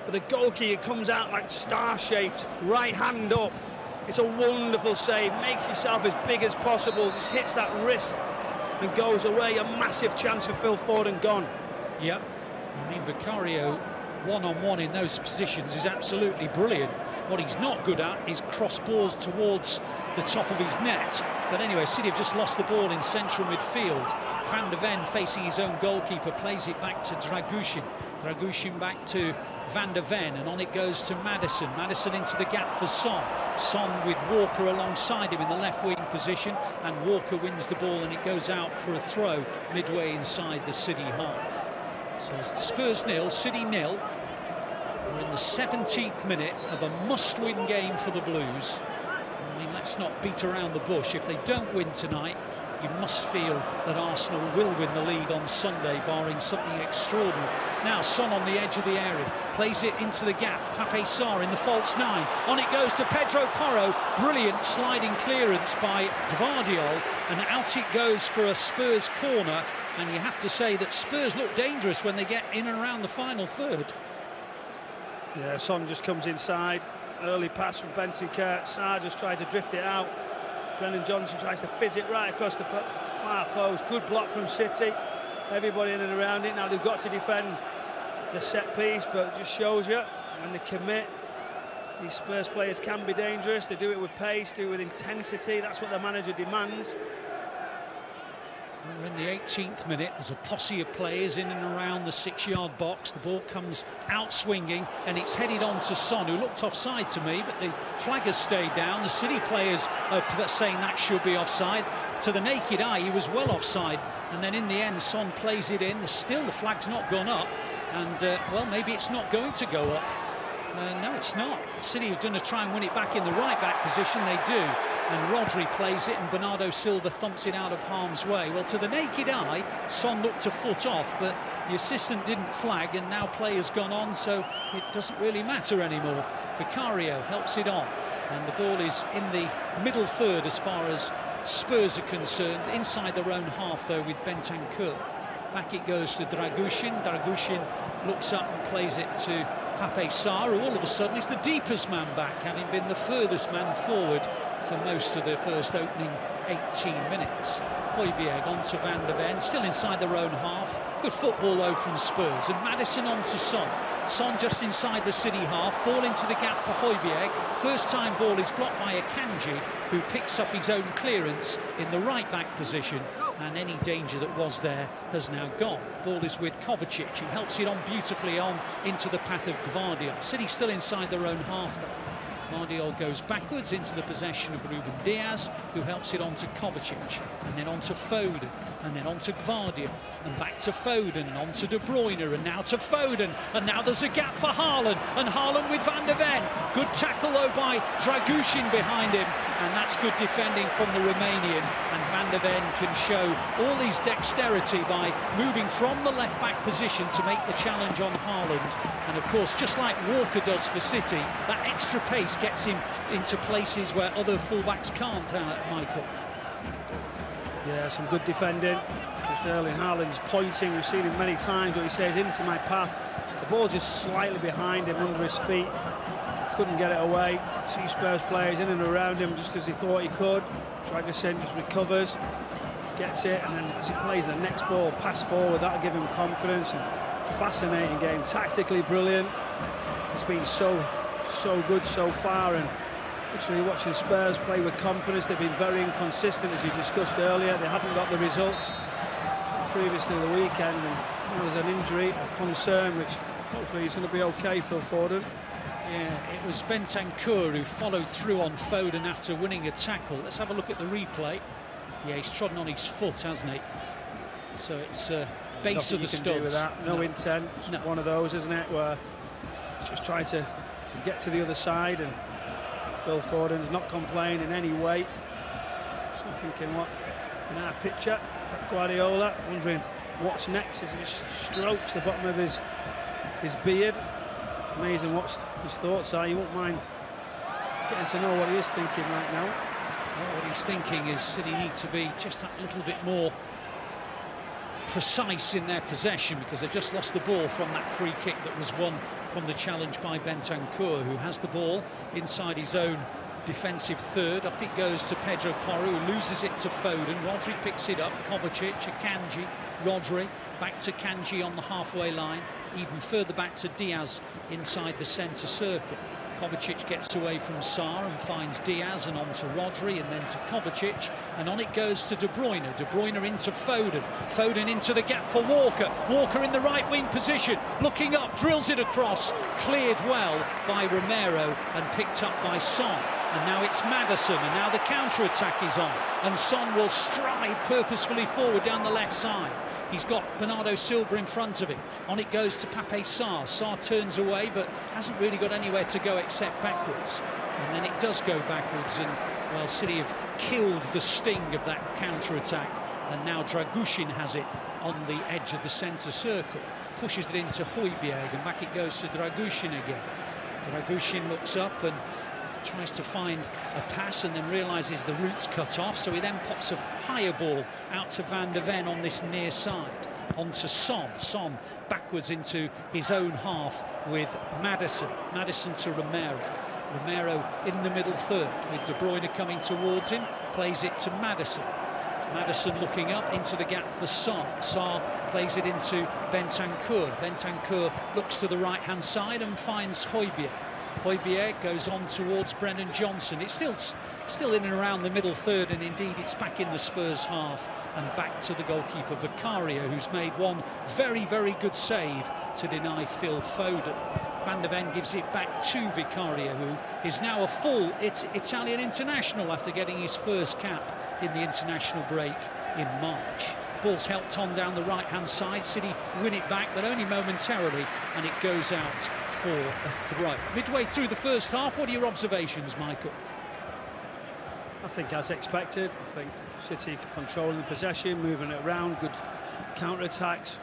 but the goalkeeper comes out like star-shaped, right hand up. It's a wonderful save, makes yourself as big as possible, just hits that wrist and goes away. A massive chance for Phil Foden gone. Yep, I mean, Vicario one-on-one in those positions is absolutely brilliant. What he's not good at is cross balls towards the top of his net. But anyway, City have just lost the ball in central midfield. Van der Ven, facing his own goalkeeper, plays it back to Dragushin. Dragushin back to Van der Ven, and on it goes to Maddison. Maddison into the gap for Son. Son with Walker alongside him in the left wing position, and Walker wins the ball and it goes out for a throw midway inside the City half. So Spurs 0, City 0. We're in the 17th minute of a must-win game for the Blues. I mean, let's not beat around the bush. If they don't win tonight, you must feel that Arsenal will win the league on Sunday, barring something extraordinary. Now, Son on the edge of the area, plays it into the gap. Pape Sarr in the false nine. On it goes to Pedro Porro. Brilliant sliding clearance by Gvardiol, and out it goes for a Spurs corner. And you have to say that Spurs look dangerous when they get in and around the final third. Yeah, Son just comes inside. Early pass from Bentancur. Sarr just tried to drift it out. Brennan Johnson tries to fizz it right across the far post. Good block from City. Everybody in and around it. Now they've got to defend the set piece, but it just shows you when they commit, these Spurs players can be dangerous. They do it with pace, do it with intensity. That's what their manager demands. We're in the 18th minute. There's a posse of players in and around the 6-yard box. The ball comes out swinging, and it's headed on to Son, who looked offside to me, but the flag has stayed down. The City players are saying that should be offside. To the naked eye, he was well offside, and then in the end, Son plays it in. Still, the flag's not gone up, and well, maybe it's not going to go up. No, it's not. City have done to try and win it back in the right-back position. They do. And Rodri plays it, and Bernardo Silva thumps it out of harm's way. Well, to the naked eye, Son looked a foot off, but the assistant didn't flag, and now play has gone on, so it doesn't really matter anymore. Vicario helps it on, and the ball is in the middle third as far as Spurs are concerned. Inside their own half, though, with Bentancur. Back it goes to Dragushin. Dragushin looks up and plays it to Pape Sarr, who all of a sudden is the deepest man back, having been the furthest man forward for most of the first opening 18 minutes. Højbjerg on to Van der Ven, still inside their own half. Good football though from Spurs, and Maddison on to Son. Son just inside the City half, ball into the gap for Højbjerg. First time ball is blocked by Akanji, who picks up his own clearance in the right back position, and any danger that was there has now gone. Ball is with Kovacic, who helps it on beautifully on into the path of Gvardiol. City still inside their own half though. Guardiola goes backwards into the possession of Ruben Diaz, who helps it on to Kovacic, and then on to Foden, and then on to Guardiola, and back to Foden, and on to De Bruyne, and now to Foden, and now there's a gap for Haaland, and Haaland with Van de Ven. Good tackle though by Dragushin behind him, and that's good defending from the Romanian, and Van de Ven can show all his dexterity by moving from the left-back position to make the challenge on Haaland. And of course, just like Walker does for City, that extra pace gets him into places where other fullbacks can't, Michael. Yeah, some good defending. Just Erling Haaland's pointing, we've seen him many times where he says, into my path. The ball just slightly behind him, under his feet. Couldn't get it away. 2 Spurs players in and around him just as he thought he could. Dragushin just recovers, gets it, and then as he plays the next ball, pass forward, that'll give him confidence. And fascinating game, tactically brilliant. It's been so good so far, and actually watching Spurs play with confidence. They've been very inconsistent, as you discussed earlier. They haven't got the results previously the weekend, and there's an injury, a concern, which hopefully he's going to be okay, Phil Foden. Yeah, it was Bentancur who followed through on Foden after winning a tackle. Let's have a look at the replay. Yeah, he's trodden on his foot, hasn't he? So it's base of the studs. No intent. It's one of those, isn't it, where he's just trying to get to the other side, and Phil Foden's not complaining in any way. So I'm thinking, what in our picture, Pep Guardiola wondering what's next as he strokes the bottom of his beard. Amazing what his thoughts are. You won't mind getting to know what he is thinking right now. Well, what he's thinking is City need to be just that little bit more precise in their possession, because they've just lost the ball from that free kick that was won from the challenge by Bentancur, who has the ball inside his own defensive third. Up it goes to Pedro Porro, who loses it to Foden. Rodri picks it up. Kovacic, Akanji, Rodri, back to Kanji on the halfway line. Even further back to Diaz inside the centre circle. Kovacic gets away from Sarr and finds Diaz, and on to Rodri, and then to Kovacic, and on it goes to De Bruyne. De Bruyne into Foden. Foden into the gap for Walker. Walker in the right wing position, looking up, drills it across, cleared well by Romero and picked up by Son. And now it's Maddison, and now the counter-attack is on, and Son will stride purposefully forward down the left side. He's got Bernardo Silva in front of him. On it goes to Pape Sarr. Sarr turns away, but hasn't really got anywhere to go except backwards. And then it does go backwards, and, well, City have killed the sting of that counter-attack. And now Dragushin has it on the edge of the centre circle. Pushes it into Højbjerg, and back it goes to Dragushin again. Dragushin looks up and tries to find a pass, and then realises the route's cut off, so he then pops a higher ball out to Van de Ven on this near side, on to Son. Son backwards into his own half with Maddison. Maddison to Romero. Romero in the middle third with De Bruyne coming towards him, plays it to Maddison. Maddison looking up into the gap for Sarr. Sarr plays it into Bentancur. Bentancur looks to the right-hand side and finds Højbjerg. Højbjerg goes on towards Brennan Johnson. It's still in and around the middle third, and indeed it's back in the Spurs half and back to the goalkeeper Vicario, who's made one very, very good save to deny Phil Foden. Van de Ven gives it back to Vicario, who is now a full Italian international after getting his first cap in the international break in March. Ball's helped on down the right-hand side. City win it back, but only momentarily, and it goes out for a throw. Midway through the first half, what are your observations, Michael? I think as expected. I think City controlling the possession, moving it around, good counter-attacks,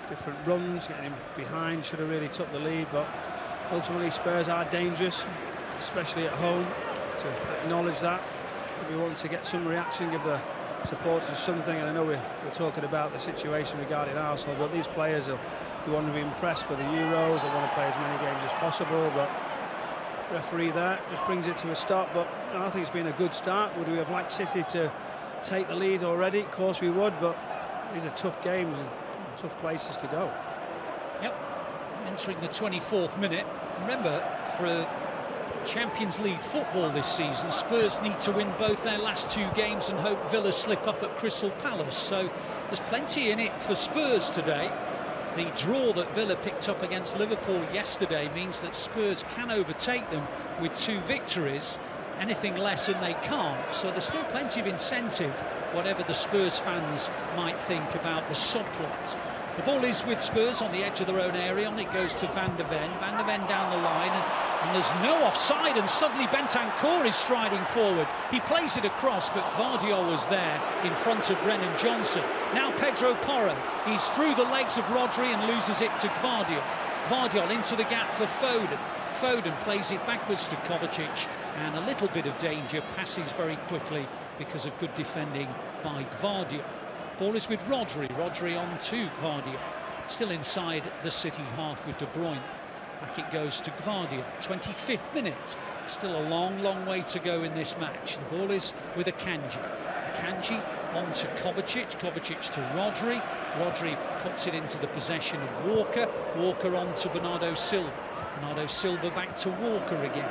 different runs, getting him behind, should have really took the lead, but ultimately Spurs are dangerous, especially at home, to acknowledge that. We want to get some reaction, give the supporters something, and I know we're talking about the situation regarding Arsenal, but these players are, we want to be impressed for the Euros, they want to play as many games as possible, but referee there just brings it to a stop. But you know, I think it's been a good start. Would we have liked City to take the lead already? Of course we would, but these are tough games and tough places to go. Yep, entering the 24th minute. Remember, for Champions League football this season, Spurs need to win both their last 2 games and hope Villa slip up at Crystal Palace. So there's plenty in it for Spurs today. The draw that Villa picked up against Liverpool yesterday means that Spurs can overtake them with 2 victories. Anything less and they can't. So there's still plenty of incentive, whatever the Spurs fans might think about the subplot. The ball is with Spurs on the edge of their own area. On it goes to Van de Ven. Van de Ven down the line. And there's no offside, and suddenly Bentancur is striding forward. He plays it across, but Guardiola was there in front of Brennan Johnson. Now Pedro Porro. He's through the legs of Rodri and loses it to Guardiola. Guardiola into the gap for Foden. Foden plays it backwards to Kovacic, and a little bit of danger, passes very quickly because of good defending by Guardiola. Ball is with Rodri. Rodri on to Guardiola. Still inside the City half with De Bruyne. Back it goes to Guardiola. 25th minute. Still a long way to go in this match. The ball is with Akanji. Akanji on to Kovacic. Kovacic to Rodri. Rodri puts it into the possession of Walker. Walker on to Bernardo Silva. Bernardo Silva back to Walker again.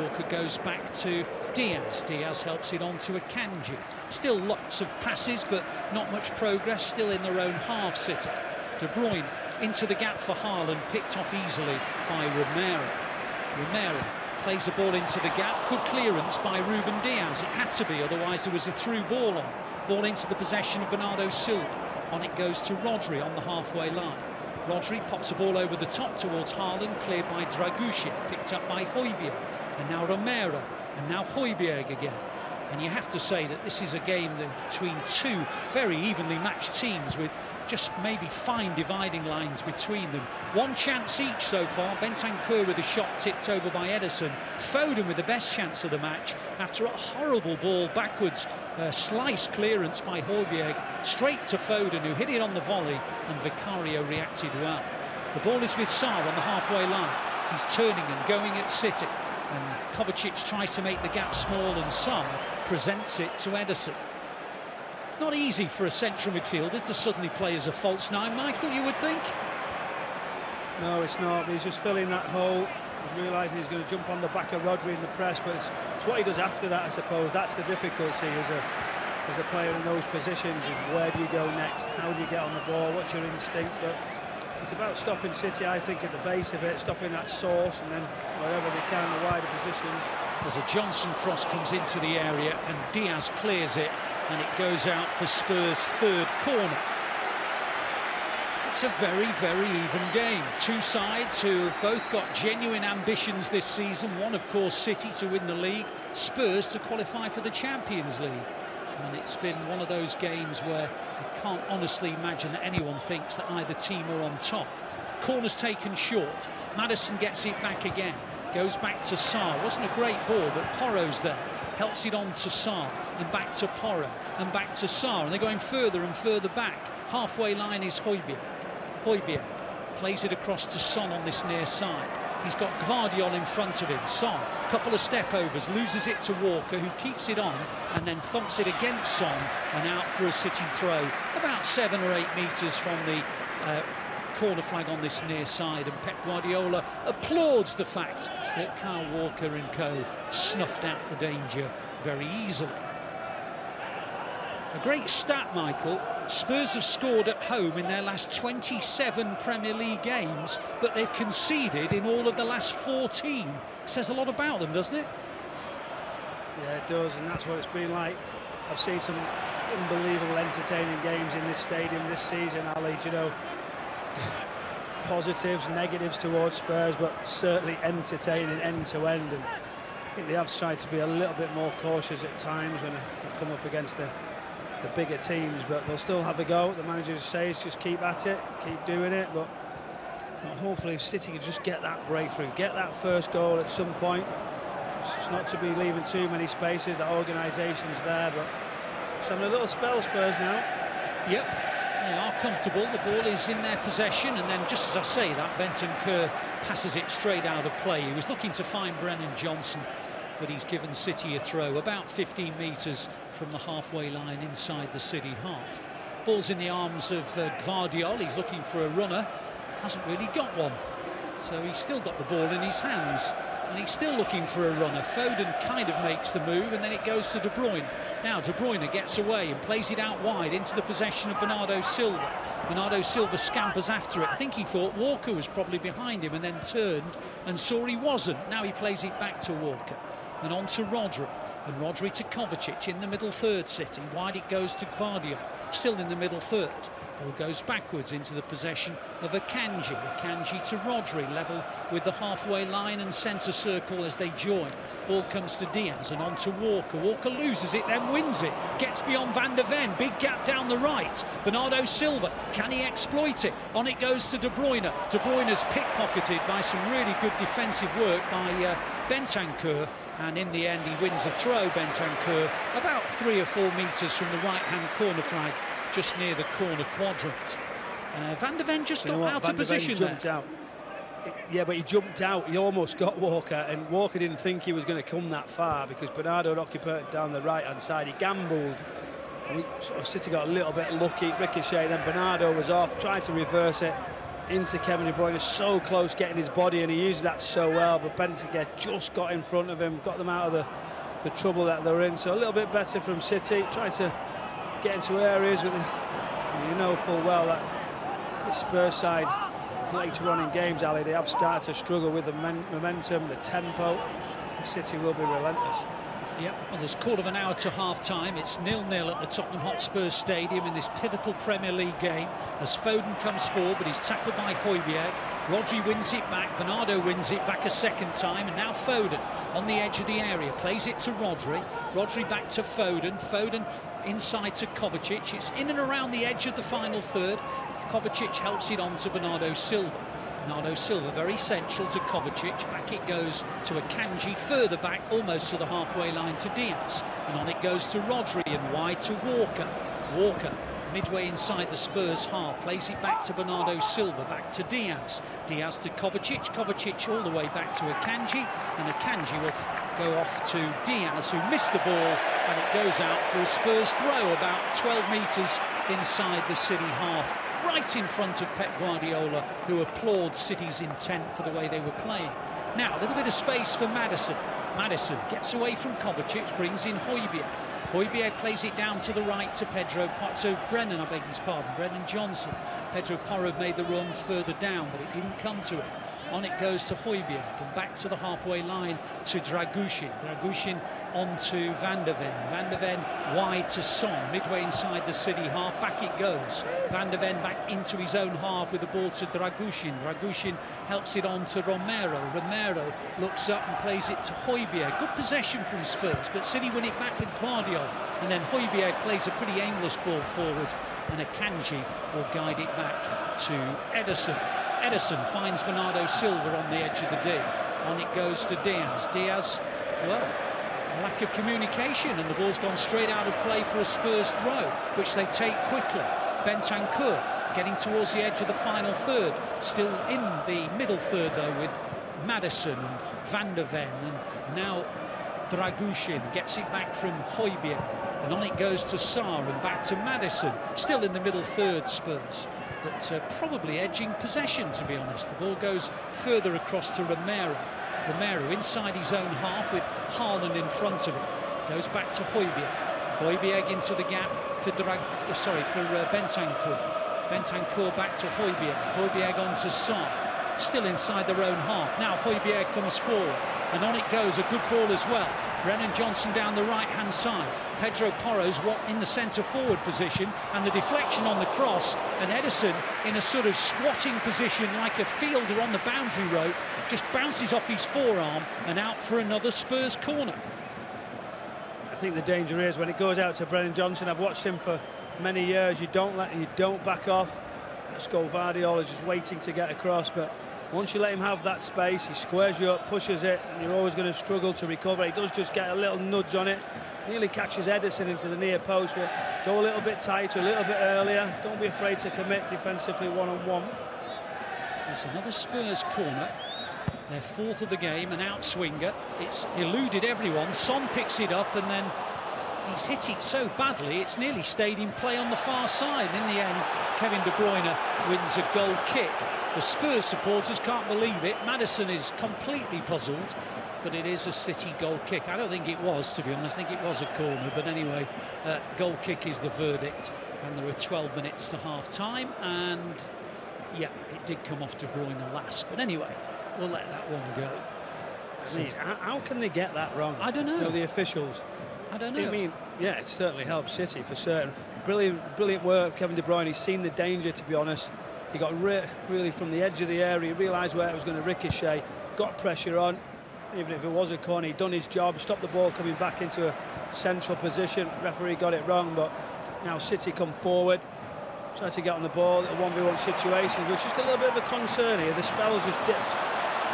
Walker goes back to Diaz. Diaz helps it on to Akanji. Still lots of passes, but not much progress. Still in their own half, City. De Bruyne into the gap for Haaland, picked off easily by Romero. Romero plays the ball into the gap. Good clearance by Ruben Diaz. It had to be, otherwise there was a through ball on. Ball into the possession of Bernardo Silva. On it goes to Rodri on the halfway line. Rodri pops the ball over the top towards Haaland, cleared by Dragusin, picked up by Højbjerg. And now Romero, and now Højbjerg again. And you have to say that this is a game between 2 very evenly matched teams with just maybe fine dividing lines between them. 1 chance each so far. Bentancur with a shot tipped over by Ederson. Foden with the best chance of the match after a horrible ball backwards. Slice clearance by Højbjerg straight to Foden, who hit it on the volley, and Vicario reacted well. The ball is with Sarr on the halfway line. He's turning and going at City. And Kovacic tries to make the gap small, and Sarr presents it to Ederson. Not easy for a central midfielder to suddenly play as a false 9, Michael, you would think? No, it's not. He's just filling that hole. He's realising he's going to jump on the back of Rodri in the press, but it's what he does after that, I suppose. That's the difficulty as a player in those positions, is where do you go next? How do you get on the ball? What's your instinct? But it's about stopping City, I think, at the base of it, stopping that source, and then wherever they can, the wider positions. As a Johnson cross comes into the area and Diaz clears it, and it goes out for Spurs' 3rd corner. It's a very even game. 2 sides who have both got genuine ambitions this season. One, of course, City to win the league, Spurs to qualify for the Champions League. And it's been one of those games where I can't honestly imagine that anyone thinks that either team are on top. Corner's taken short. Maddison gets it back again. Goes back to Sarr. Wasn't a great ball, but Porro's there. Helps it on to Sarr, and back to Porro, and back to Sarr, and they're going further and further back. Halfway line is Højbjerg. Højbjerg plays it across to Son on this near side. He's got Guardiola in front of him. Son, couple of step overs, loses it to Walker, who keeps it on, and then thumps it against Son, and out for a City throw, about 7 or 8 metres from the corner flag on this near side. And Pep Guardiola applauds the fact that Kyle Walker and co snuffed out the danger very easily. A great stat, Michael. Spurs have scored at home in their last 27 Premier League games, but they've conceded in all of the last 14. Says a lot about them, doesn't it? Yeah, it does, and that's what it's been like. I've seen some unbelievable entertaining games in this stadium this season, Ali. You know, positives, negatives towards Spurs, but certainly entertaining end to end. And I think they have tried to be a little bit more cautious at times when they come up against the bigger teams, but they'll still have a go. The manager says just keep at it, keep doing it, but hopefully if City can just get that breakthrough, get that first goal at some point. It's not to be leaving too many spaces, the organisation's there, but just having a little spell, Spurs now. Yep, they are comfortable, the ball is in their possession, and then just as I say that, Bentancur passes it straight out of play. He was looking to find Brennan Johnson, but he's given City a throw about 15 metres from the halfway line inside the City half. Ball's in the arms of Guardiola. He's looking for a runner, hasn't really got one, so he's still got the ball in his hands. and he's still looking for a runner. Foden kind of makes the move, and then it goes to De Bruyne. Now De Bruyne gets away and plays it out wide into the possession of Bernardo Silva. Bernardo Silva scampers after it. I think he thought Walker was probably behind him and then turned and saw he wasn't. Now he plays it back to Walker and on to Rodri. And Rodri to Kovacic in the middle third, City. Wide it goes to Guardiola, still in the middle third. Ball goes backwards into the possession of Akanji. Akanji to Rodri, level with the halfway line and centre circle as they join. Ball comes to Diaz and on to Walker. Walker loses it, then wins it. Gets beyond Van de Ven. Big gap down the right. Bernardo Silva, can he exploit it? On it goes to De Bruyne. De Bruyne's pickpocketed by some really good defensive work by Bentancur. And in the end, he wins a throw, Bentancur, about 3 or 4 metres from the right-hand corner flag, just near the corner quadrant. Van de Ven just got out of position there. Out. Yeah, but he jumped out. He almost got Walker, and Walker didn't think he was going to come that far because Bernardo had occupied down the right-hand side. He gambled, and sort of City got a little bit lucky. Ricochet, then Bernardo was off, tried to reverse it into Kevin De Bruyne, so close getting his body, and he used that so well, but Bentancur just got in front of him, got them out of the trouble that they're in. So a little bit better from City, trying to get into areas with you know full well that the Spurs side later on in games, Ali, they have started to struggle with the momentum, the tempo. City will be relentless. Yep, well, there's quarter of an hour to half-time. It's 0-0 at the Tottenham Hotspur Stadium in this pivotal Premier League game as Foden comes forward, but he's tackled by Højbjerg. Rodri wins it back, Bernardo wins it back a second time, and now Foden on the edge of the area, plays it to Rodri. Rodri back to Foden. Foden inside to Kovacic. It's in and around the edge of the final third. Kovacic helps it on to Bernardo Silva. Bernardo Silva very central to Kovacic. Back it goes to Akanji, further back almost to the halfway line to Diaz. And on it goes to Rodri and wide to Walker. Walker midway inside the Spurs half, plays it back to Bernardo Silva, back to Diaz. Diaz to Kovacic. Kovacic all the way back to Akanji, and Akanji will go off to Diaz, who missed the ball, and it goes out for a Spurs throw about 12 metres inside the City half, right in front of Pep Guardiola, who applauds City's intent for the way they were playing. Now, a little bit of space for Maddison. Maddison gets away from Kovacic, brings in Højbjerg. Højbjerg plays it down to the right to Brennan, I beg his pardon, Brennan Johnson. Pedro Porro made the run further down, but it didn't come to it. On it goes to Højbjerg, and back to the halfway line to Dragushin. Dragushin on to Van de Ven. Van de Ven wide to Son, midway inside the City half. Back it goes. Van de Ven back into his own half with the ball to Dragushin. Dragushin helps it on to Romero. Romero looks up and plays it to Højbjerg. Good possession from Spurs, but City win it back with Guardiola. And then Højbjerg plays a pretty aimless ball forward, and Akanji will guide it back to Ederson. Ederson finds Bernardo Silva on the edge of the D. On it goes to Diaz. Diaz, well, lack of communication, and the ball's gone straight out of play for a Spurs throw, which they take quickly. Bentancur getting towards the edge of the final third, still in the middle third though, with Maddison and Van de Ven, and now Dragushin gets it back from Højbjerg, and on it goes to Sarr and back to Maddison, still in the middle third, Spurs. But probably edging possession, to be honest. The ball goes further across to Romero. Romero inside his own half with Haaland in front of it. Goes back to Højbjerg. Højbjerg into the gap for Bentancur. Bentancur back to Højbjerg. Højbjerg on to Sarr. Still inside their own half. Now Højbjerg comes forward, and on it goes. A good ball as well. Brennan Johnson down the right-hand side. Pedro Porro's in the centre-forward position, and the deflection on the cross, and Ederson in a sort of squatting position like a fielder on the boundary rope, just bounces off his forearm and out for another Spurs corner. I think the danger is when it goes out to Brennan Johnson. I've watched him for many years. You don't back off. Guardiola's just waiting to get across, but once you let him have that space, he squares you up, pushes it, and you're always going to struggle to recover. He does just get a little nudge on it, nearly catches Ederson into the near post. But go a little bit tighter, a little bit earlier. Don't be afraid to commit defensively one-on-one. It's another Spurs corner. Their fourth of the game, an outswinger. It's eluded everyone. Son picks it up, and then he he's hit it so badly, it's nearly stayed in play on the far side. In the end, Kevin De Bruyne wins a goal kick. The Spurs supporters can't believe it. Maddison is completely puzzled, but it is a City goal kick. I don't think it was, to be honest. I think it was a corner, but anyway, goal kick is the verdict. And there are 12 minutes to half-time, and yeah, it did come off De Bruyne last. But anyway, we'll let that one go. How can they get that wrong? I don't know. You know, the officials. I don't know. I mean, yeah, it certainly helps City for certain. Brilliant work, Kevin De Bruyne. He's seen the danger, to be honest. He got really from the edge of the area, realised where it was going to ricochet, got pressure on. Even if it was a corner, he'd done his job, stopped the ball coming back into a central position. Referee got it wrong, but now City come forward, try to get on the ball, a 1v1 situation, which is just a little bit of a concern here. The spell's just dipped.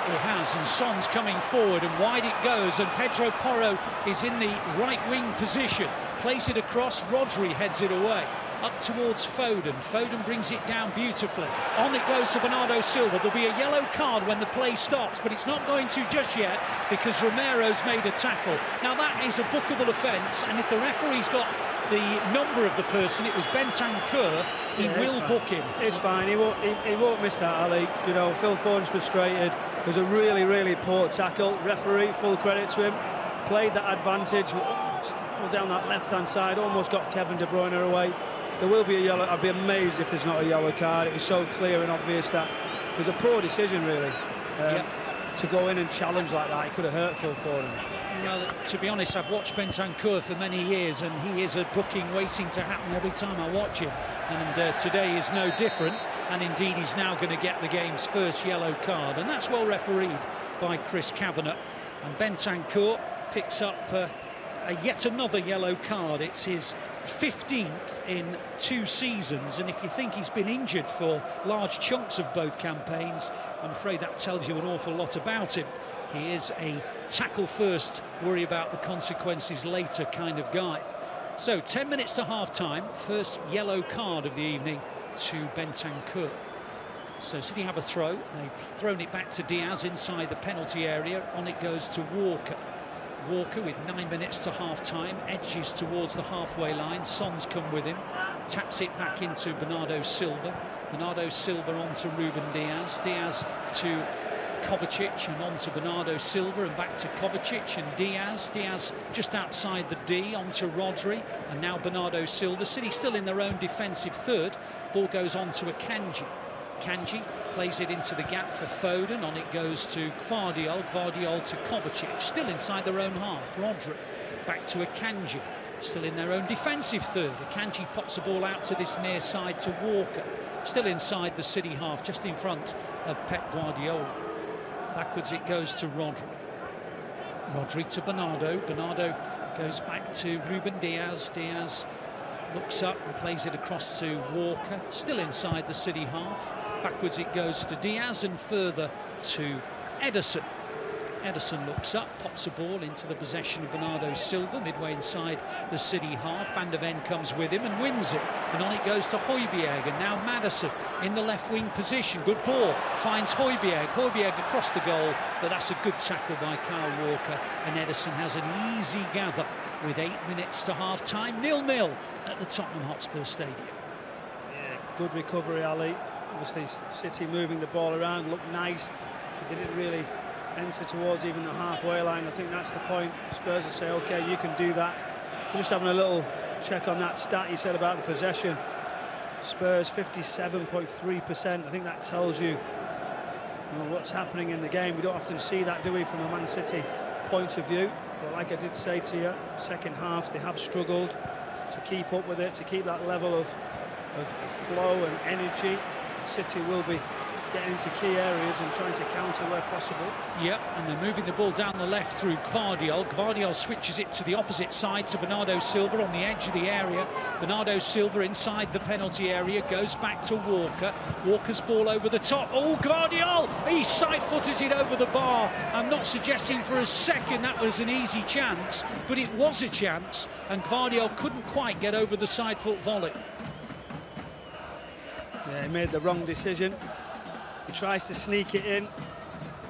It has, and Son's coming forward, and wide it goes, and Pedro Porro is in the right wing position, plays it across, Rodri heads it away, up towards Foden. Foden brings it down beautifully. On it goes to Bernardo Silva. There'll be a yellow card when the play stops, but it's not going to just yet because Romero's made a tackle. Now that is a bookable offence, and if the referee's got the number of the person, it was Bentancur, he will book him. It's fine, he won't miss that, Ali. You know, Phil Foden's frustrated. It was a really poor tackle. Referee, full credit to him. Played that advantage down that left-hand side, almost got Kevin De Bruyne away. There will be a yellow. I'd be amazed if there's not a yellow card. It was so clear and obvious that it was a poor decision, really, to go in and challenge like that. It could have hurt Phil Foden. Well, to be honest, I've watched Bentancur for many years, and he is a booking waiting to happen every time I watch him. And today is no different. And indeed, he's now going to get the game's first yellow card, and that's well refereed by Chris Kavanagh. And Bentancur picks up yet another yellow card. It's his 15th in 2 seasons, and if you think he's been injured for large chunks of both campaigns, I'm afraid that tells you an awful lot about him. He is a tackle first, worry about the consequences later kind of guy. So 10 minutes to half-time, first yellow card of the evening to Bentancur. So City have a throw. They've thrown it back to Diaz inside the penalty area. On it goes to Walker. Walker with 9 minutes to half-time, edges towards the halfway line. Son's come with him, taps it back into Bernardo Silva. Bernardo Silva on to Ruben Diaz. Diaz to Kovacic and on to Bernardo Silva and back to Kovacic and Diaz. Diaz just outside the D, on to Rodri, and now Bernardo Silva. City still in their own defensive third. Ball goes on to Akanji. Akanji plays it into the gap for Foden. On it goes to Gvardiol. Gvardiol to Kovacic. Still inside their own half. Rodri back to Akanji. Still in their own defensive third. Akanji pops the ball out to this near side to Walker. Still inside the City half, just in front of Pep Guardiola. Backwards it goes to Rodri. Rodri to Bernardo. Bernardo goes back to Ruben Diaz. Diaz looks up and plays it across to Walker. Still inside the City half. Backwards it goes to Diaz and further to Ederson. Ederson looks up, pops a ball into the possession of Bernardo Silva, midway inside the City half. Van der Ven comes with him and wins it. And on it goes to Højbjerg, and now Maddison in the left wing position. Good ball, finds Højbjerg. Højbjerg across the goal, but that's a good tackle by Kyle Walker. And Ederson has an easy gather with 8 minutes to half-time. 0-0 at the Tottenham Hotspur Stadium. Yeah, good recovery, Ali. Obviously, City moving the ball around, looked nice, but they didn't really enter towards even the halfway line. I think that's the point. Spurs will say, OK, you can do that. We're just having a little check on that stat you said about the possession. Spurs 57.3%. I think that tells you, what's happening in the game. We don't often see that, do we, from a Man City point of view. But like I did say to you, second half they have struggled to keep up with it, to keep that level of flow and energy. City will be getting into key areas and trying to counter where possible. Yep, and they're moving the ball down the left through Gvardiol. Gvardiol switches it to the opposite side to Bernardo Silva on the edge of the area. Bernardo Silva inside the penalty area, goes back to Walker. Walker's ball over the top. Oh, Gvardiol! He side-footed it over the bar. I'm not suggesting for a second that was an easy chance, but it was a chance, and Gvardiol couldn't quite get over the side-foot volley. Yeah, he made the wrong decision. He tries to sneak it in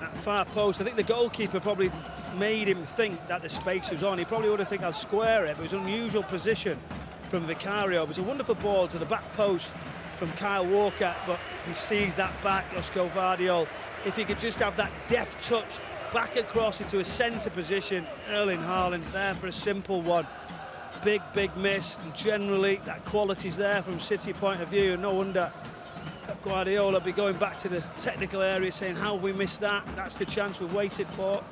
at far post. I think the goalkeeper probably made him think that the space was on. He probably would have think I'll square it, but it was an unusual position from Vicario. It was a wonderful ball to the back post from Kyle Walker, but he sees that back, Josko Gvardiol. If he could just have that deft touch back across into a centre position, Erling Haaland there for a simple one. Big miss, and generally that quality's there from City point of view, and no wonder Pep Guardiola be going back to the technical area saying, how have we missed that? That's the chance we've waited for.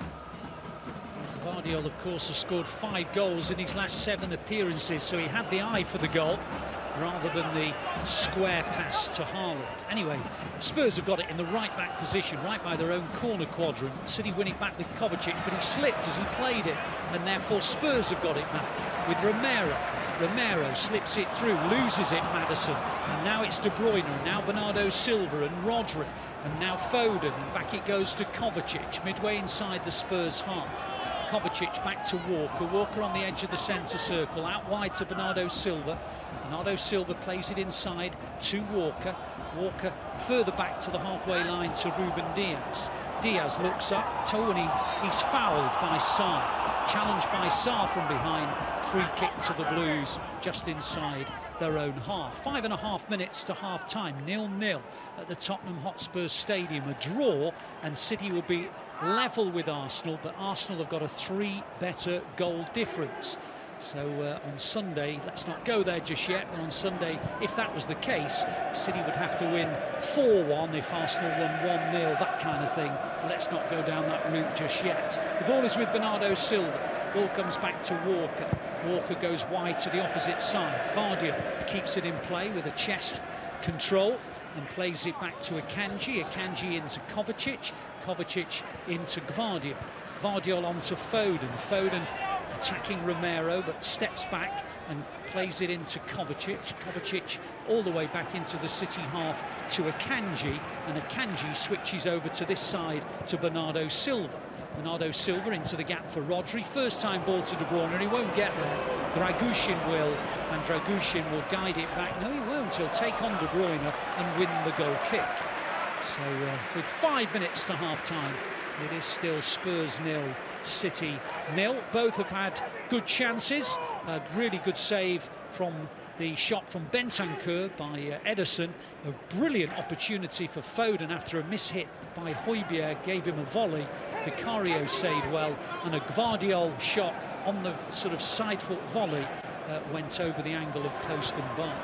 Gvardiol, of course, has scored 5 goals in his last 7 appearances, so he had the eye for the goal rather than the square pass to Haaland. Anyway, Spurs have got it in the right-back position, right by their own corner quadrant. City win it back with Kovacic, but he slipped as he played it, and therefore Spurs have got it back with Romero. Romero slips it through, loses it, Maddison, and now it's De Bruyne, and now Bernardo Silva and Rodri, and now Foden, and back it goes to Kovacic, midway inside the Spurs half. Kovacic back to Walker, Walker on the edge of the centre circle, out wide to Bernardo Silva. Bernardo Silva plays it inside to Walker. Walker further back to the halfway line to Ruben Diaz. Diaz looks up, and he's fouled by Sarr. Challenged by Sarr from behind. Free kick to the Blues just inside their own half. 5.5 minutes to half-time, 0-0 at the Tottenham Hotspur Stadium. A draw, and City will be level with Arsenal, but Arsenal have got a 3 better goal difference. So on Sunday, let's not go there just yet, but on Sunday, if that was the case, City would have to win 4-1 if Arsenal won 1-0, that kind of thing. Let's not go down that route just yet. The ball is with Bernardo Silva. Ball comes back to Walker. Walker goes wide to the opposite side. Gvardiol keeps it in play with a chest control and plays it back to Akanji. Akanji into Kovacic. Kovacic into Gvardiol. Gvardiol onto Foden. Foden attacking Romero, but steps back and plays it into Kovacic. Kovacic all the way back into the City half to Akanji, and Akanji switches over to this side to Bernardo Silva. Bernardo Silva into the gap for Rodri. First time ball to De Bruyne, and he won't get there. Dragushin will, and Dragushin will guide it back. No, he won't. He'll take on De Bruyne and win the goal kick. So with 5 minutes to half-time, it is still Spurs 0, City 0. Both have had good chances. A really good save from the shot from Bentancur by Ederson. A brilliant opportunity for Foden after a miss-hit by Højbjerg gave him a volley. Vicario saved well, and a Gvardiol shot on the sort of side foot volley went over the angle of post and bar.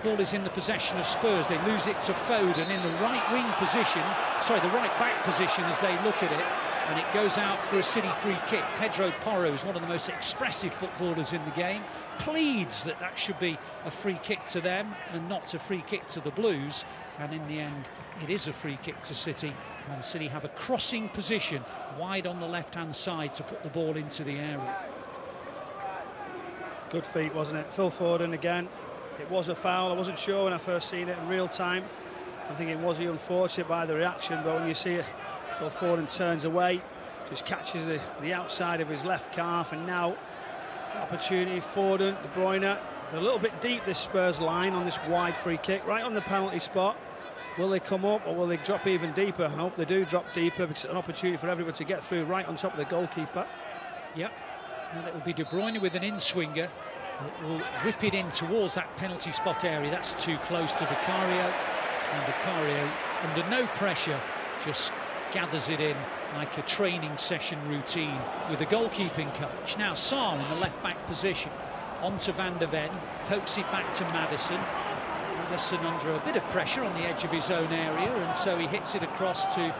Ball is in the possession of Spurs. They lose it to Foden in the right wing position, sorry, the right back position as they look at it, and it goes out for a City free kick. Pedro Porro is one of the most expressive footballers in the game, pleads that should be a free kick to them and not a free kick to the Blues, and in the end it is a free kick to City, and City have a crossing position wide on the left hand side to put the ball into the area. Good feet, wasn't it? Phil Foden again. It was a foul. I wasn't sure when I first seen it in real time. I think it was unfortunate by the reaction, but when you see it, Phil Foden turns away, just catches the outside of his left calf, and now opportunity. Foden, De Bruyne, they're a little bit deep, this Spurs line, on this wide free kick, right on the penalty spot. Will they come up, or will they drop even deeper? I hope they do drop deeper, because it's an opportunity for everyone to get through right on top of the goalkeeper. Yep, and it will be De Bruyne with an in-swinger. It will whip it in towards that penalty spot area. That's too close to Vicario, and Vicario, under no pressure, just gathers it in like a training session routine with the goalkeeping coach. Now Sarr in the left-back position, onto Van der Ven, pokes it back to Maddison. Maddison under a bit of pressure on the edge of his own area, and so he hits it across to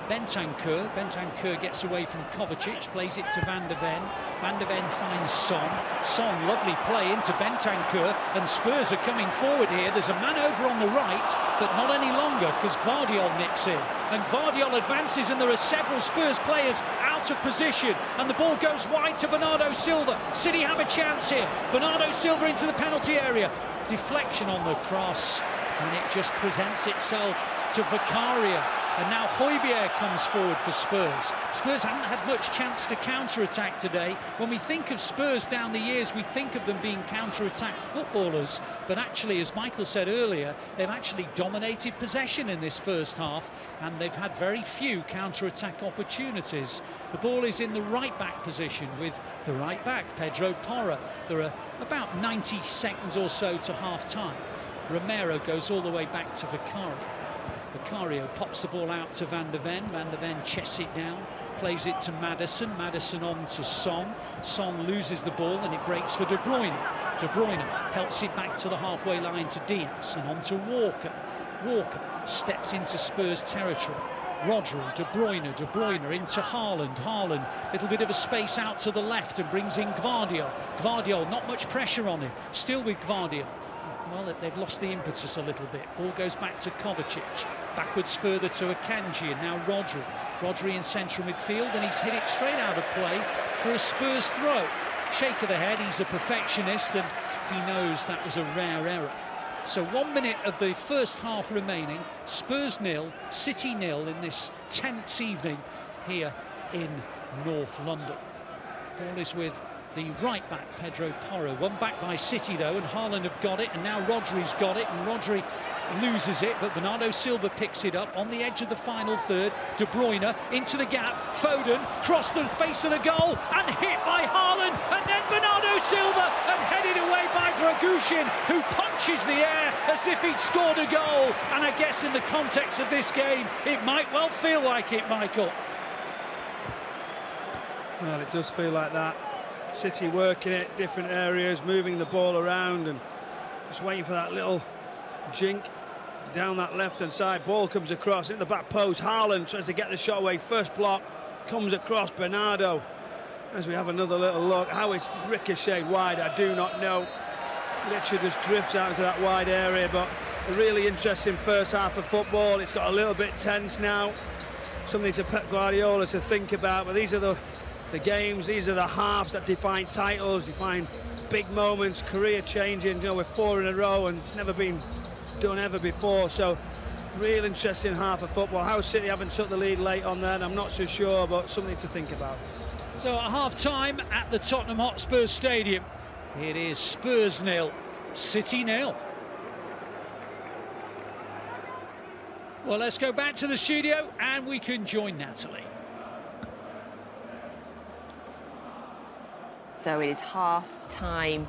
Bentancur. Bentancur gets away from Kovacic, plays it to Van der Ven. Van der Ven finds Son. Son, lovely play into Bentancur, and Spurs are coming forward here. There's a man over on the right, but not any longer, because Gvardiol nips in. And Gvardiol advances, and there are several Spurs players out of position, and the ball goes wide to Bernardo Silva. City have a chance here. Bernardo Silva into the penalty area. Deflection on the cross, and it just presents itself to Vicario. And now Højbjerg comes forward for Spurs. Spurs haven't had much chance to counter-attack today. When we think of Spurs down the years, we think of them being counter-attack footballers. But actually, as Michael said earlier, they've actually dominated possession in this first half, and they've had very few counter-attack opportunities. The ball is in the right-back position with the right-back, Pedro Porro. There are about 90 seconds or so to half-time. Romero goes all the way back to Vicario pops the ball out to Van der Ven. Van der Ven chests it down, plays it to Maddison. Maddison on to Song. Song loses the ball and it breaks for De Bruyne. De Bruyne helps it back to the halfway line to Diaz and on to Walker. Walker steps into Spurs territory. Rodri, De Bruyne into Haaland. Haaland, little bit of a space out to the left and brings in Gvardiol. Gvardiol, not much pressure on him. Still with Gvardiol. Well, they've lost the impetus a little bit. Ball goes back to Kovacic. Backwards further to Akanji, and now Rodri. Rodri in central midfield, and he's hit it straight out of play for a Spurs throw. Shake of the head, he's a perfectionist, and he knows that was a rare error. So 1 minute of the first half remaining. Spurs 0, City 0 in this tense evening here in North London. Ball is with the right-back, Pedro Porro. One back by City, though, and Haaland have got it, and now Rodri's got it, and Rodri loses it, but Bernardo Silva picks it up on the edge of the final third. De Bruyne into the gap, Foden, crossed the face of the goal, and hit by Haaland, and then Bernardo Silva, and headed away by Dragushin, who punches the air as if he'd scored a goal. And I guess in the context of this game, it might well feel like it, Michael. Well, it does feel like that. City working it, different areas, moving the ball around and just waiting for that little jink down that left-hand side. Ball comes across in the back post. Haaland tries to get the shot away. First block comes across Bernardo. As we have another little look, how it's ricocheted wide, I do not know. Literally just drifts out into that wide area, but a really interesting first half of football. It's got a little bit tense now. Something to Pep Guardiola to think about, but these are the games, these are the halves that define titles, define big moments, career changing. You know, we're 4 in a row and it's never been done ever before. So real interesting half of football. How City haven't took the lead late on that, I'm not so sure, but something to think about. So at half-time at the Tottenham Hotspur Stadium, it is Spurs 0, City 0. Well, let's go back to the studio and we can join Natalie. So it is half-time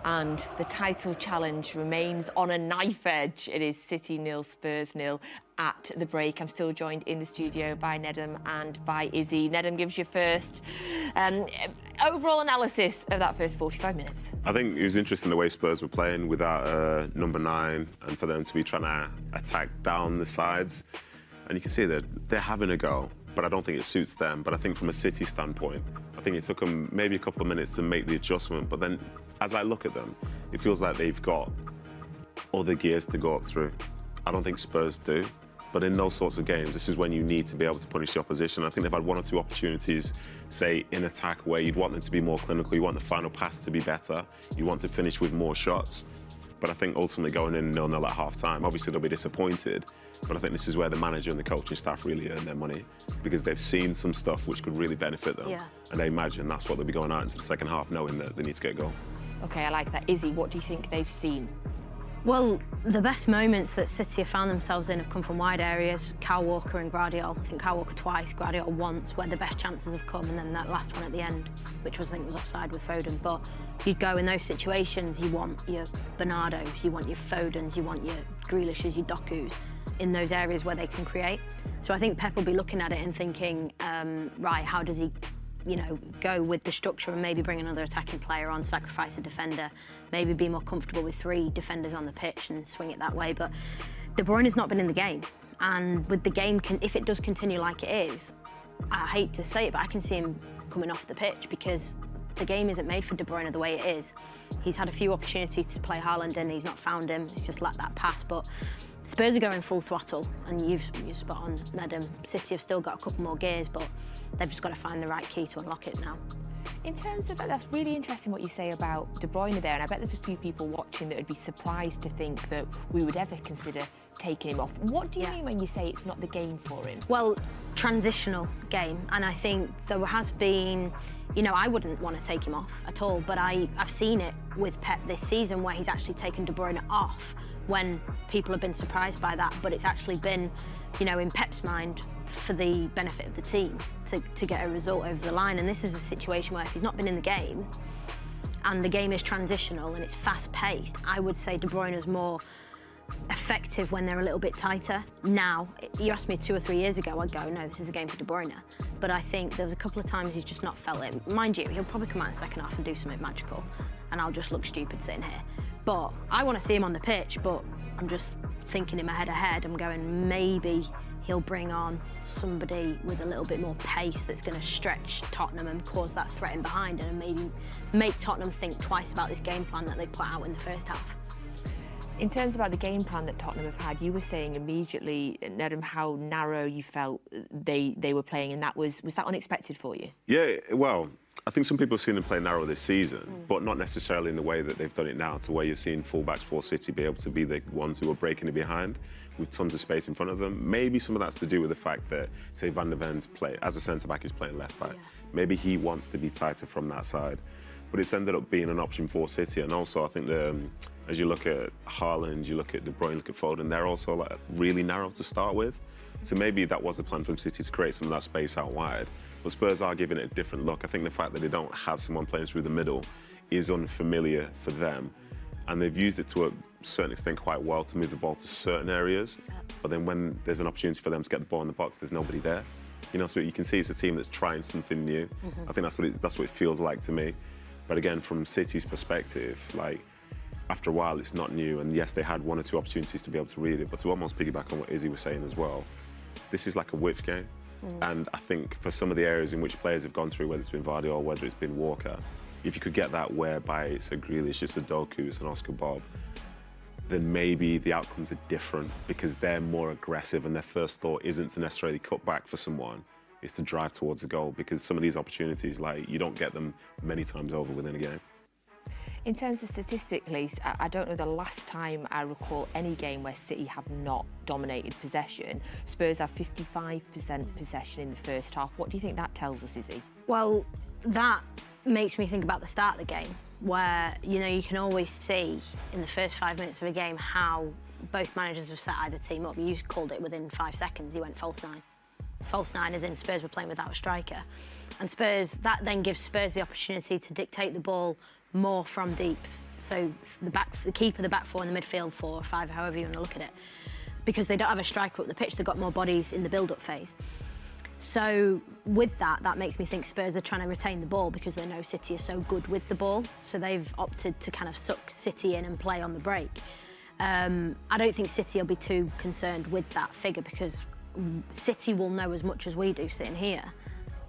and the title challenge remains on a knife edge. It is City 0, Spurs 0 at the break. I'm still joined in the studio by Nedum and by Izzy. Nedum gives you first overall analysis of that first 45 minutes. I think it was interesting the way Spurs were playing without number 9 and for them to be trying to attack down the sides. And you can see that they're having a go, but I don't think it suits them. But I think from a City standpoint, I think it took them maybe a couple of minutes to make the adjustment. But then as I look at them, it feels like they've got other gears to go up through. I don't think Spurs do. But in those sorts of games, this is when you need to be able to punish the opposition. I think they've had 1 or 2 opportunities, say, in attack where you'd want them to be more clinical, you want the final pass to be better, you want to finish with more shots. But I think ultimately going in 0-0 at half-time, obviously they'll be disappointed, but I think this is where the manager and the coaching staff really earn their money because they've seen some stuff which could really benefit them. Yeah. And they imagine that's what they'll be going out into the second half, knowing that they need to get a goal. OK, I like that. Izzy, what do you think they've seen? Well, the best moments that City have found themselves in have come from wide areas. Kyle Walker and Gvardiol. I think Kyle Walker twice, Gvardiol once, where the best chances have come, and then that last one at the end, which was, I think, was offside with Foden. But you'd go in those situations, you want your Bernardos, you want your Fodens, you want your Grealishes, your Dokus, in those areas where they can create. So I think Pep will be looking at it and thinking, right, how does he, you know, go with the structure and maybe bring another attacking player on, sacrifice a defender, maybe be more comfortable with 3 defenders on the pitch and swing it that way. But De Bruyne has not been in the game, and with the game, if it does continue like it is, I hate to say it, but I can see him coming off the pitch because the game isn't made for De Bruyne the way it is. He's had a few opportunities to play Haaland and he's not found him. He's just let that pass. But Spurs are going full throttle, and you've spot on, Nedum. City have still got a couple more gears, but they've just got to find the right key to unlock it now. In terms of that, that's really interesting what you say about De Bruyne there, and I bet there's a few people watching that would be surprised to think that we would ever consider taking him off. What do you mean when you say it's not the game for him? Well, transitional game, and I think there has been, you know, I wouldn't want to take him off at all, but I've seen it with Pep this season where he's actually taken De Bruyne off when people have been surprised by that, but it's actually been, you know, in Pep's mind, for the benefit of the team to get a result over the line. And this is a situation where if he's not been in the game and the game is transitional and it's fast-paced, I would say De Bruyne is more effective when they're a little bit tighter. Now, you asked me 2 or 3 years ago, I'd go, no, this is a game for De Bruyne. But I think there was a couple of times he's just not felt it. Mind you, he'll probably come out in the second half and do something magical, and I'll just look stupid sitting here. But I want to see him on the pitch, but I'm just thinking in my head ahead, I'm going, maybe he'll bring on somebody with a little bit more pace that's going to stretch Tottenham and cause that threat in behind and maybe make Tottenham think twice about this game plan that they put out in the first half. In terms about the game plan that Tottenham have had, you were saying immediately, Nedum, how narrow you felt they were playing, and that was that unexpected for you? Yeah, well, I think some people have seen them play narrow this season, but not necessarily in the way that they've done it now, to where you're seeing fullbacks for City be able to be the ones who are breaking it behind with tons of space in front of them. Maybe some of that's to do with the fact that, say, Van der Ven's play as a centre-back is playing left-back. Yeah. Maybe he wants to be tighter from that side. But it's ended up being an option for City. And also, I think as you look at Haaland, you look at De Bruyne, look at Foden, they're also like really narrow to start with. So maybe that was the plan from City, to create some of that space out wide. But Spurs are giving it a different look. I think the fact that they don't have someone playing through the middle is unfamiliar for them. And they've used it to a certain extent quite well to move the ball to certain areas. But then when there's an opportunity for them to get the ball in the box, there's nobody there. You know, so you can see it's a team that's trying something new. I think that's what it feels like to me. But again, from City's perspective, like, after a while, it's not new. And yes, they had 1 or 2 opportunities to be able to read it. But to almost piggyback on what Izzy was saying as well, this is like a width game. And I think for some of the areas in which players have gone through, whether it's been Guardiola, whether it's been Walker, if you could get that whereby it's a Grealish, it's a Doku, it's an Oscar Bob, then maybe the outcomes are different because they're more aggressive and their first thought isn't to necessarily cut back for someone, it's to drive towards a goal, because some of these opportunities, like, you don't get them many times over within a game. In terms of statistically, I don't know the last time I recall any game where City have not dominated possession. Spurs have 55% possession in the first half. What do you think that tells us, Izzy? Well, that makes me think about the start of the game, where, you know, you can always see in the first 5 minutes of a game how both managers have set either team up. You called it within 5 seconds, you went false 9. False 9 as in Spurs were playing without a striker. And Spurs, that then gives Spurs the opportunity to dictate the ball more from deep. So the keeper, the back 4 and the midfield 4 or 5, however you want to look at it. Because they don't have a striker up the pitch, they've got more bodies in the build-up phase. So with that makes me think Spurs are trying to retain the ball because they know City are so good with the ball. So they've opted to kind of suck City in and play on the break. I don't think City will be too concerned with that figure because City will know as much as we do sitting here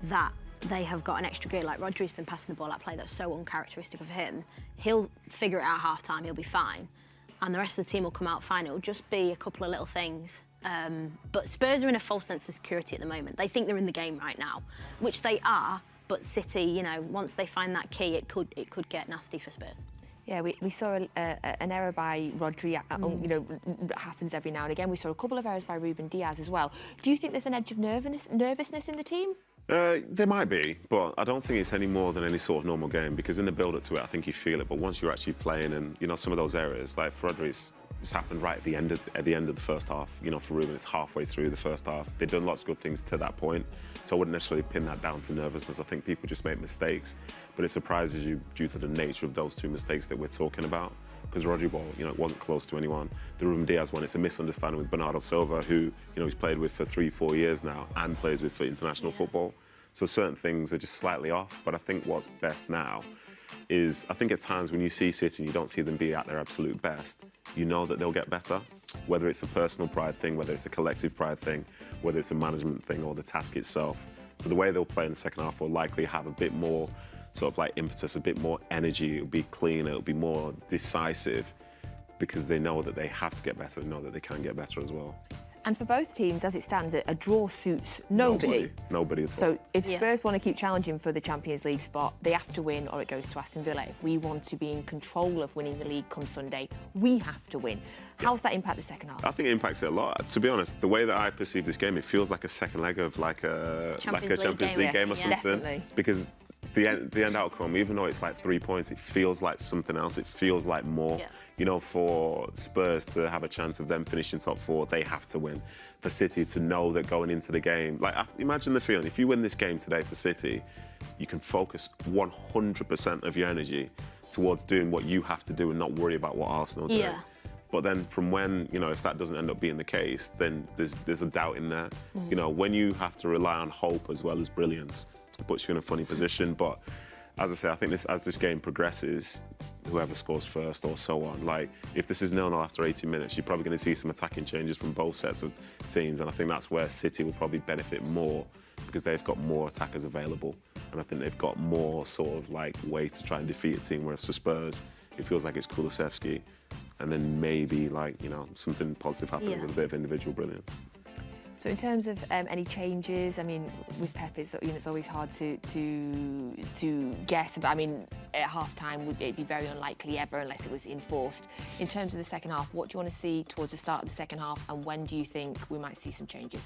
that they have got an extra gear. Like Rodri's been passing the ball, that play that's so uncharacteristic of him. He'll figure it out half-time, he'll be fine. And the rest of the team will come out fine. It'll just be a couple of little things. But Spurs are in a false sense of security at the moment. They think they're in the game right now, which they are. But City, you know, once they find that key, it could get nasty for Spurs. Yeah, we saw an error by Rodri, you know, happens every now and again. We saw a couple of errors by Ruben Diaz as well. Do you think there's an edge of nervousness in the team? There might be, but I don't think it's any more than any sort of normal game, because in the build-up to it, I think you feel it. But once you're actually playing, and you know, some of those errors, like for Rodri, it's happened right at the end of the first half. You know, for Ruben, it's halfway through the first half. They've done lots of good things to that point, so I wouldn't necessarily pin that down to nervousness. I think people just make mistakes, but it surprises you due to the nature of those 2 mistakes that we're talking about. Because Rodri ball, you know, it wasn't close to anyone. The Ruben Diaz one, it's a misunderstanding with Bernardo Silva, who, you know, he's played with for 3-4 years now and plays with for international football. So certain things are just slightly off. But I think what's best now is, I think at times when you see City and you don't see them be at their absolute best, you know that they'll get better. Whether it's a personal pride thing, whether it's a collective pride thing, whether it's a management thing or the task itself. So the way they'll play in the second half will likely have a bit more sort of like impetus, a bit more energy. It'll be cleaner, it'll be more decisive, because they know that they have to get better and know that they can get better as well. And for both teams, as it stands, a draw suits nobody. Nobody at all. So if Spurs want to keep challenging for the Champions League spot, they have to win or it goes to Aston Villa. If we want to be in control of winning the league come Sunday, we have to win. How's that impact the second half? I think it impacts it a lot. To be honest, the way that I perceive this game, it feels like a second leg of like a Champions League game or something. Definitely. Because the end outcome, even though it's like 3 points, it feels like something else. It feels like more. Yeah. You know, for Spurs to have a chance of them finishing top 4, they have to win. For City to know that going into the game, like imagine the feeling. If you win this game today for City, you can focus 100% of your energy towards doing what you have to do and not worry about what Arsenal do. Yeah. But then from when, you know, if that doesn't end up being the case, then there's a doubt in there. You know, when you have to rely on hope as well as brilliance, it puts you in a funny position. But as I say, I think as this game progresses, whoever scores first or so on, like if this is 0-0 after 80 minutes, you're probably going to see some attacking changes from both sets of teams. And I think that's where City will probably benefit more because they've got more attackers available. And I think they've got more sort of like way to try and defeat a team. Whereas for Spurs, it feels like it's Kulusevski. And then maybe like, you know, something positive happening with a bit of individual brilliance. So in terms of any changes, I mean, with Pep, it's always hard to guess. But I mean, at half-time, it'd be very unlikely ever unless it was enforced. In terms of the second half, what do you want to see towards the start of the second half, and when do you think we might see some changes?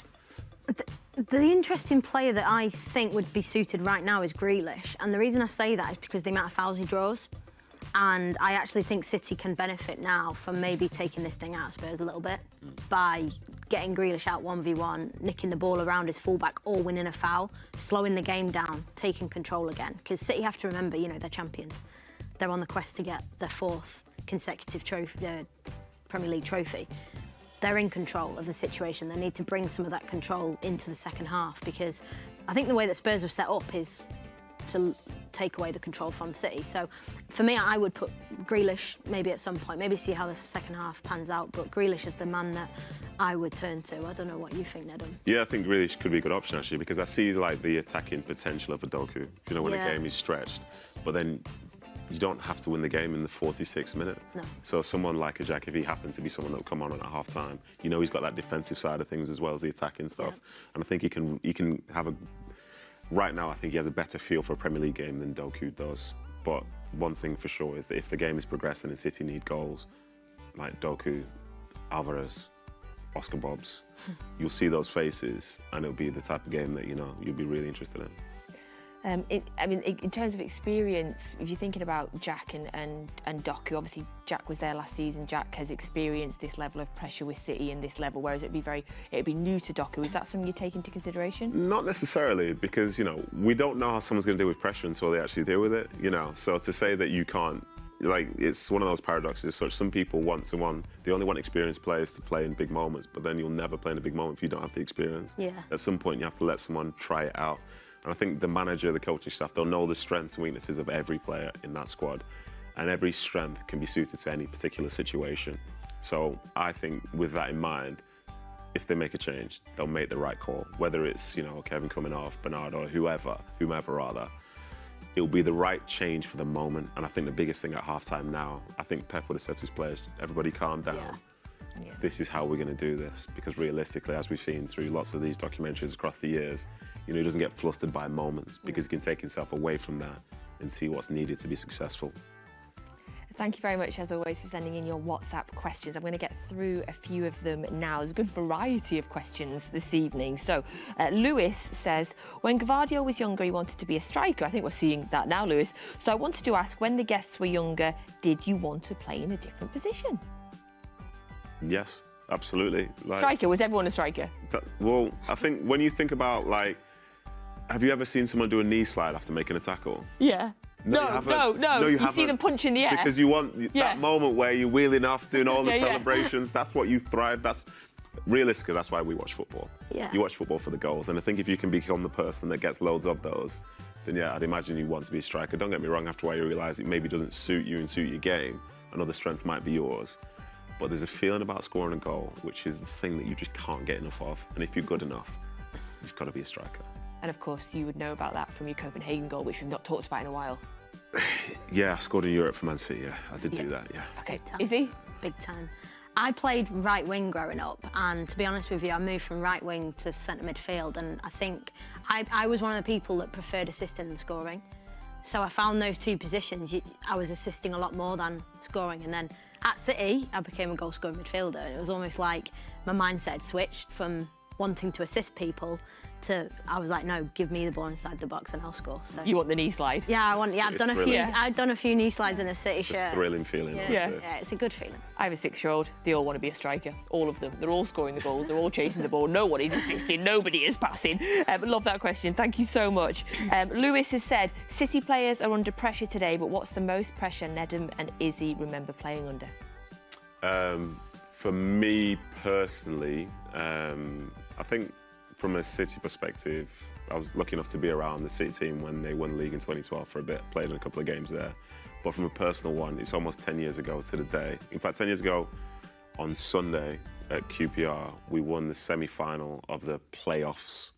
The interesting player that I think would be suited right now is Grealish, and the reason I say that is because the amount of fouls he draws. And I actually think City can benefit now from maybe taking this thing out of Spurs a little bit by getting Grealish out 1v1, nicking the ball around his fullback or winning a foul, slowing the game down, taking control again. Because City have to remember, you know, they're champions. They're on the quest to get their 4th consecutive Premier League trophy. They're in control of the situation. They need to bring some of that control into the second half because I think the way that Spurs have set up is to take away the control from City. So for me, I would put Grealish maybe at some point, maybe see how the second half pans out, but Grealish is the man that I would turn to. I don't know what you think, Nedum. Yeah, I think Grealish could be a good option actually because I see like the attacking potential of a Doku, you know, when a game is stretched, but then you don't have to win the game in the 46th minute. No. So someone like a Jack, if he happens to be someone that will come on at half-time, you know he's got that defensive side of things as well as the attacking stuff. And I think he can have a... Right now, I think he has a better feel for a Premier League game than Doku does. But one thing for sure is that if the game is progressing and City need goals, like Doku, Alvarez, Oscar Bobs, you'll see those faces and it'll be the type of game that, you know, you'll be really interested in. In terms of experience, if you're thinking about Jack and Doku, obviously Jack was there last season. Jack has experienced this level of pressure with City and this level, whereas it'd be new to Doku. Is that something you take into consideration? Not necessarily, because, you know, we don't know how someone's going to deal with pressure until they actually deal with it, you know. So to say that you can't, like, it's one of those paradoxes. So some people they only want experienced players to play in big moments, but then you'll never play in a big moment if you don't have the experience. Yeah. At some point, you have to let someone try it out. And I think the manager, the coaching staff, they'll know the strengths and weaknesses of every player in that squad. And every strength can be suited to any particular situation. So I think with that in mind, if they make a change, they'll make the right call. Whether it's, you know, Kevin coming off, Bernardo, whomever rather, it'll be the right change for the moment. And I think the biggest thing at halftime now, I think Pep would have said to his players, everybody calm down. Yeah. This is how we're going to do this. Because realistically, as we've seen through lots of these documentaries across the years, you know, he doesn't get flustered by moments because he can take himself away from that and see what's needed to be successful. Thank you very much, as always, for sending in your WhatsApp questions. I'm going to get through a few of them now. There's a good variety of questions this evening. So, Lewis says, when Guardiola was younger, he wanted to be a striker. I think we're seeing that now, Lewis. So I wanted to ask, when the guests were younger, did you want to play in a different position? Yes, absolutely. Striker? Was everyone a striker? Well, I think when you think about, like, have you ever seen someone do a knee slide after making a tackle? Yeah. No, you see them punch in the air. Because you want that moment where you're wheeling off, doing all the celebrations. That's what you thrive. That's realistically, that's why we watch football. Yeah. You watch football for the goals. And I think if you can become the person that gets loads of those, then yeah, I'd imagine you want to be a striker. Don't get me wrong, after a while you realise it maybe doesn't suit you and suit your game, and other strengths might be yours. But there's a feeling about scoring a goal, which is the thing that you just can't get enough of. And if you're good enough, you've got to be a striker. And of course, you would know about that from your Copenhagen goal, which we've not talked about in a while. Yeah, I scored in Europe for Man City, yeah. I did do that, yeah. Okay, is he? Big time. I played right wing growing up, and to be honest with you, I moved from right wing to centre midfield, and I think I was one of the people that preferred assisting than scoring. So I found those two positions, I was assisting a lot more than scoring. And then at City, I became a goal-scoring midfielder. And it was almost like my mindset had switched from wanting to assist people to, I was like, no, give me the ball inside the box and I'll score. So you want the knee slide? Yeah, I've done a few knee slides in a City shirt. Thrilling feeling. Yeah, it's a good feeling. I have a 6-year-old. They all want to be a striker. All of them. They're all scoring the goals. They're all chasing the ball. Nobody's assisting. Nobody is passing. Love that question. Thank you so much. Lewis has said, City players are under pressure today, but what's the most pressure Nedum and Izzy remember playing under? For me personally, I think from a City perspective, I was lucky enough to be around the City team when they won the league in 2012 for a bit, played in a couple of games there. But from a personal one, it's almost 10 years ago to the day. In fact, 10 years ago on Sunday at QPR, we won the semi-final of the playoffs.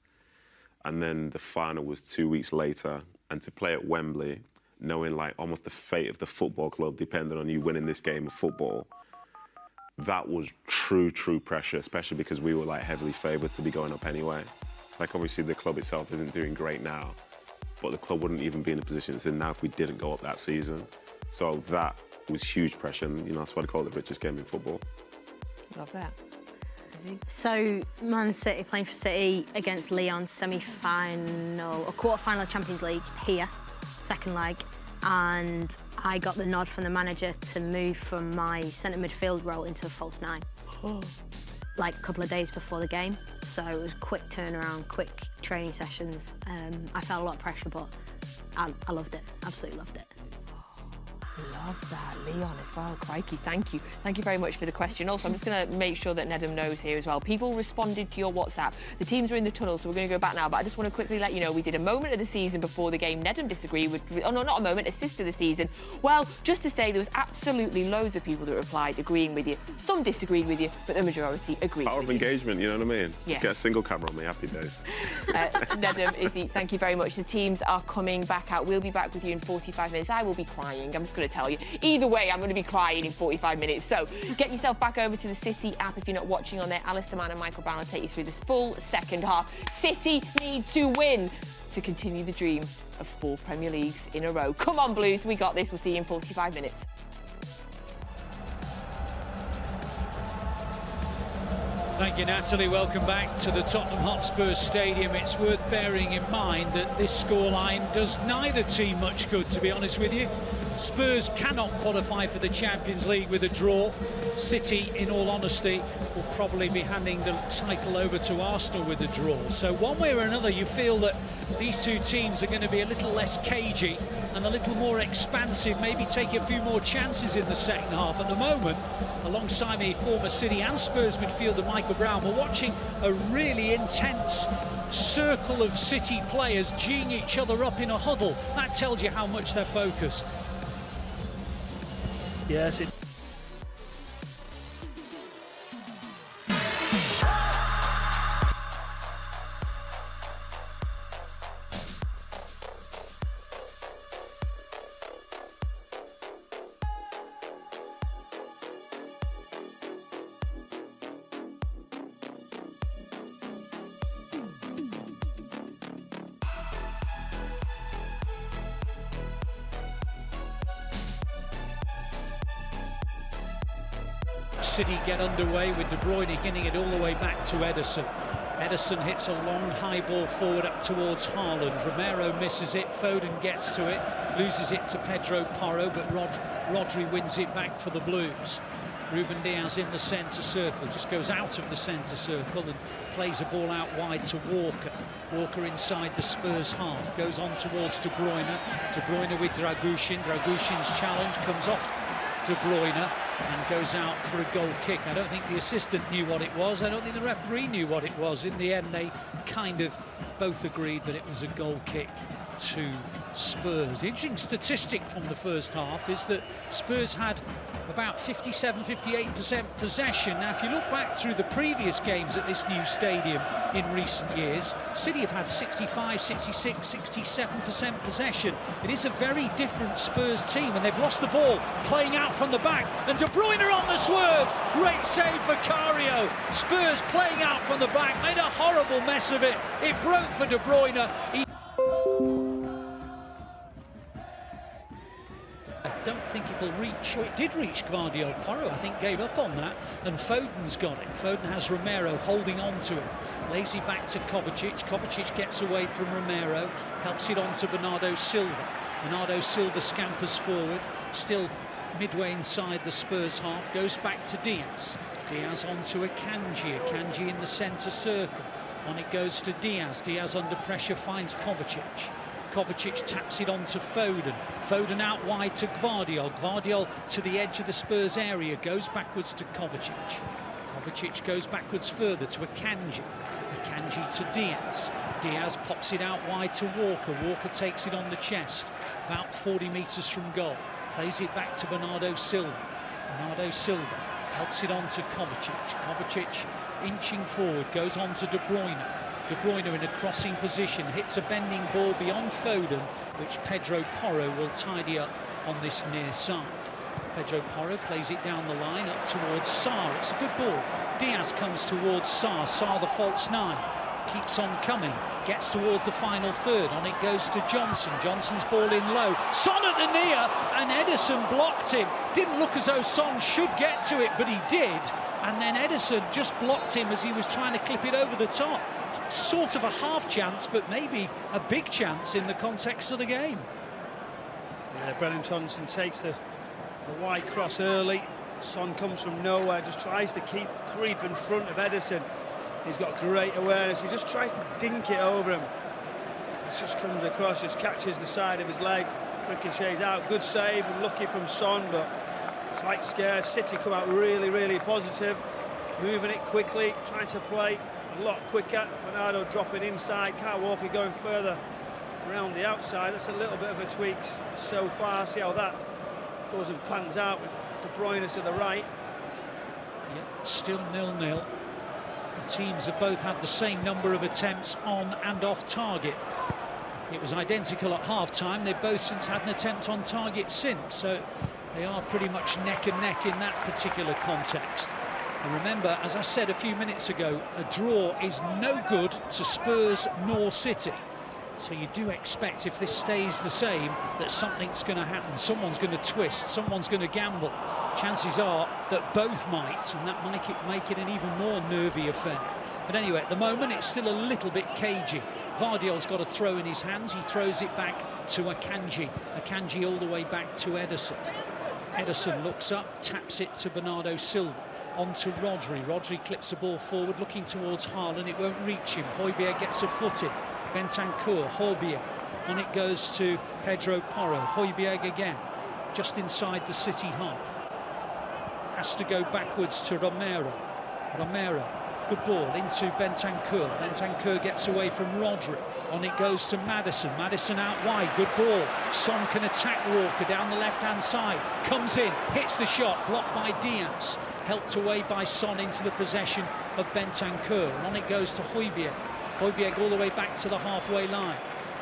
And then the final was 2 weeks later. And to play at Wembley, knowing like almost the fate of the football club depended on you winning this game of football, that was true pressure, especially because we were like heavily favoured to be going up anyway. Like obviously the club itself isn't doing great now, but the club wouldn't even be in a position it's in now if we didn't go up that season. So that was huge pressure, and you know, that's why they call it the richest game in football. Love that. So Man City playing for City against Lyon, semi-final or quarter-final of Champions League here, second leg. And I got the nod from the manager to move from my centre midfield role into a false 9. Like a couple of days before the game. So it was quick turnaround, quick training sessions. I felt a lot of pressure, but I loved it, absolutely loved it. Love that. Leon as well. Crikey, thank you. Thank you very much for the question. Also, I'm just going to make sure that Nedum knows here as well. People responded to your WhatsApp. The teams are in the tunnel, so we're going to go back now. But I just want to quickly let you know we did a moment of the season before the game. Nedum disagreed with... Oh, no, not a moment. Assist of the season. Well, just to say there was absolutely loads of people that replied agreeing with you. Some disagreed with you, but the majority agreed Power of engagement, you know what I mean? Yeah. Get a single camera on me. Happy days. Nedum, Izzy, thank you very much. The teams are coming back out. We'll be back with you in 45 minutes. I will be crying. I'm just going to tell you. Either way, I'm going to be crying in 45 minutes. So get yourself back over to the City app if you're not watching on there. Alistair Mann and Michael Brown will take you through this full second half. City need to win to continue the dream of 4 Premier Leagues in a row. Come on, Blues. We got this. We'll see you in 45 minutes. Thank you, Natalie. Welcome back to the Tottenham Hotspur Stadium. It's worth bearing in mind that this scoreline does neither team much good, to be honest with you. Spurs cannot qualify for the Champions League with a draw. City, in all honesty, will probably be handing the title over to Arsenal with a draw. So one way or another, you feel that these two teams are going to be a little less cagey and a little more expansive, maybe take a few more chances in the second half. At the moment, alongside me, former City and Spurs midfielder Michael Brown, we're watching a really intense circle of City players geeing each other up in a huddle. That tells you how much they're focused. Yes, City get underway with De Bruyne getting it all the way back to Ederson. Ederson hits a long high ball forward up towards Haaland. Romero misses it, Foden gets to it, loses it to Pedro Porro, but Rodri wins it back for the Blues. Ruben Diaz in the centre circle, just goes out of the centre circle and plays a ball out wide to Walker. Walker inside the Spurs half, goes on towards De Bruyne. De Bruyne with Dragushin. Dragushin's challenge comes off De Bruyne and goes out for a goal kick. I don't think the assistant knew what it was. I don't think the referee knew what it was. In the end, they kind of both agreed that it was a goal kick to Spurs. The interesting statistic from the first half is that Spurs had about 57-58% possession. Now, if you look back through the previous games at this new stadium in recent years, City have had 65, 66, 67% possession. It is a very different Spurs team, and they've lost the ball, playing out from the back, and De Bruyne on the swerve. Great save for Cario. Spurs playing out from the back, made a horrible mess of it. It broke for De Bruyne. I don't think it'll reach, or it did reach Gvardiol. Porro, I think, gave up on that, and Foden's got it. Foden has Romero holding on to him. Lays it back to Kovacic. Kovacic gets away from Romero, helps it on to Bernardo Silva. Bernardo Silva scampers forward, still midway inside the Spurs half, goes back to Diaz. Diaz on to Akanji. Akanji in the centre circle. On it goes to Diaz. Diaz under pressure finds Kovacic. Kovacic taps it on to Foden. Foden out wide to Gvardiol. Gvardiol to the edge of the Spurs area, goes backwards to Kovacic. Kovacic goes backwards further to Akanji. Akanji to Diaz. Diaz pops it out wide to Walker. Walker takes it on the chest, about 40 metres from goal. Plays it back to Bernardo Silva. Bernardo Silva helps it on to Kovacic. Kovacic inching forward, goes on to De Bruyne. De Bruyne in a crossing position, hits a bending ball beyond Foden, which Pedro Porro will tidy up on this near side. Pedro Porro plays it down the line up towards Sarr. It's a good ball. Diaz comes towards Sarr. Sarr, the false nine, keeps on coming, gets towards the final third. On it goes to Johnson. Johnson's ball in low. Son at the near, and Ederson blocked him. Didn't look as though Son should get to it, but he did. And then Ederson just blocked him as he was trying to clip it over the top. Sort of a half chance, but maybe a big chance in the context of the game. Yeah, Brennan Johnson takes the wide cross early. Son comes from nowhere, just tries to creep in front of Ederson. He's got great awareness. He just tries to dink it over him. It just comes across, just catches the side of his leg. Ricochets out. Good save and lucky from Son, but slight scare. City come out really, really positive, moving it quickly, trying to play a lot quicker. Bernardo dropping inside. Kyle Walker going further around the outside. That's a little bit of a tweak so far. See how that goes and pans out with De Bruyne to the right. Yep, still 0-0. The teams have both had the same number of attempts on and off target. It was identical at half-time. They've both since had an attempt on target since, so they are pretty much neck and neck in that particular context. And remember, as I said a few minutes ago, a draw is no good to Spurs nor City. So you do expect, if this stays the same, that something's going to happen. Someone's going to twist, someone's going to gamble. Chances are that both might, and that might make it an even more nervy affair. But anyway, at the moment, it's still a little bit cagey. Gvardiol's got a throw in his hands. He throws it back to Akanji. Akanji all the way back to Ederson. Ederson looks up, taps it to Bernardo Silva. On to Rodri. Rodri clips the ball forward, looking towards Haaland. It won't reach him. Højbjerg gets a foot in. Bentancur, Højbjerg. On it goes to Pedro Porro. Højbjerg again, just inside the City half. Has to go backwards to Romero. Romero, good ball into Bentancur. Bentancur gets away from Rodri. On it goes to Maddison. Maddison out wide, good ball. Son can attack Walker down the left-hand side. Comes in, hits the shot, blocked by Diaz. Helped away by Son into the possession of Bentancur. And on it goes to Højbjerg. Højbjerg all the way back to the halfway line.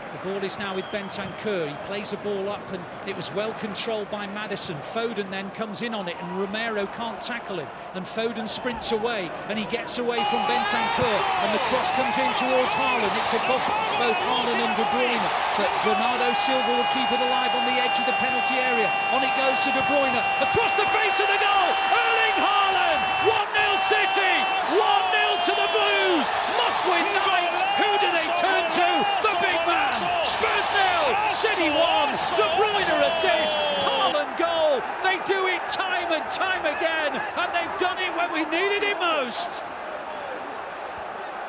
The ball is now with Bentancur. He plays the ball up, and it was well controlled by Maddison. Foden then comes in on it, and Romero can't tackle him. And Foden sprints away, and he gets away from Bentancur. And the cross comes in towards Haaland. It's above both Haaland and De Bruyne. But Bernardo Silva will keep it alive on the edge of the penalty area. On it goes to De Bruyne. Across the face of the goal! Erling Haaland! 1-0 City! 1-0 to the Blues! Must-win night! Who do they turn to? The big man! Spurs 0, City 1, De Bruyne assist, Haaland goal. They do it time and time again, and they've done it when we needed it most.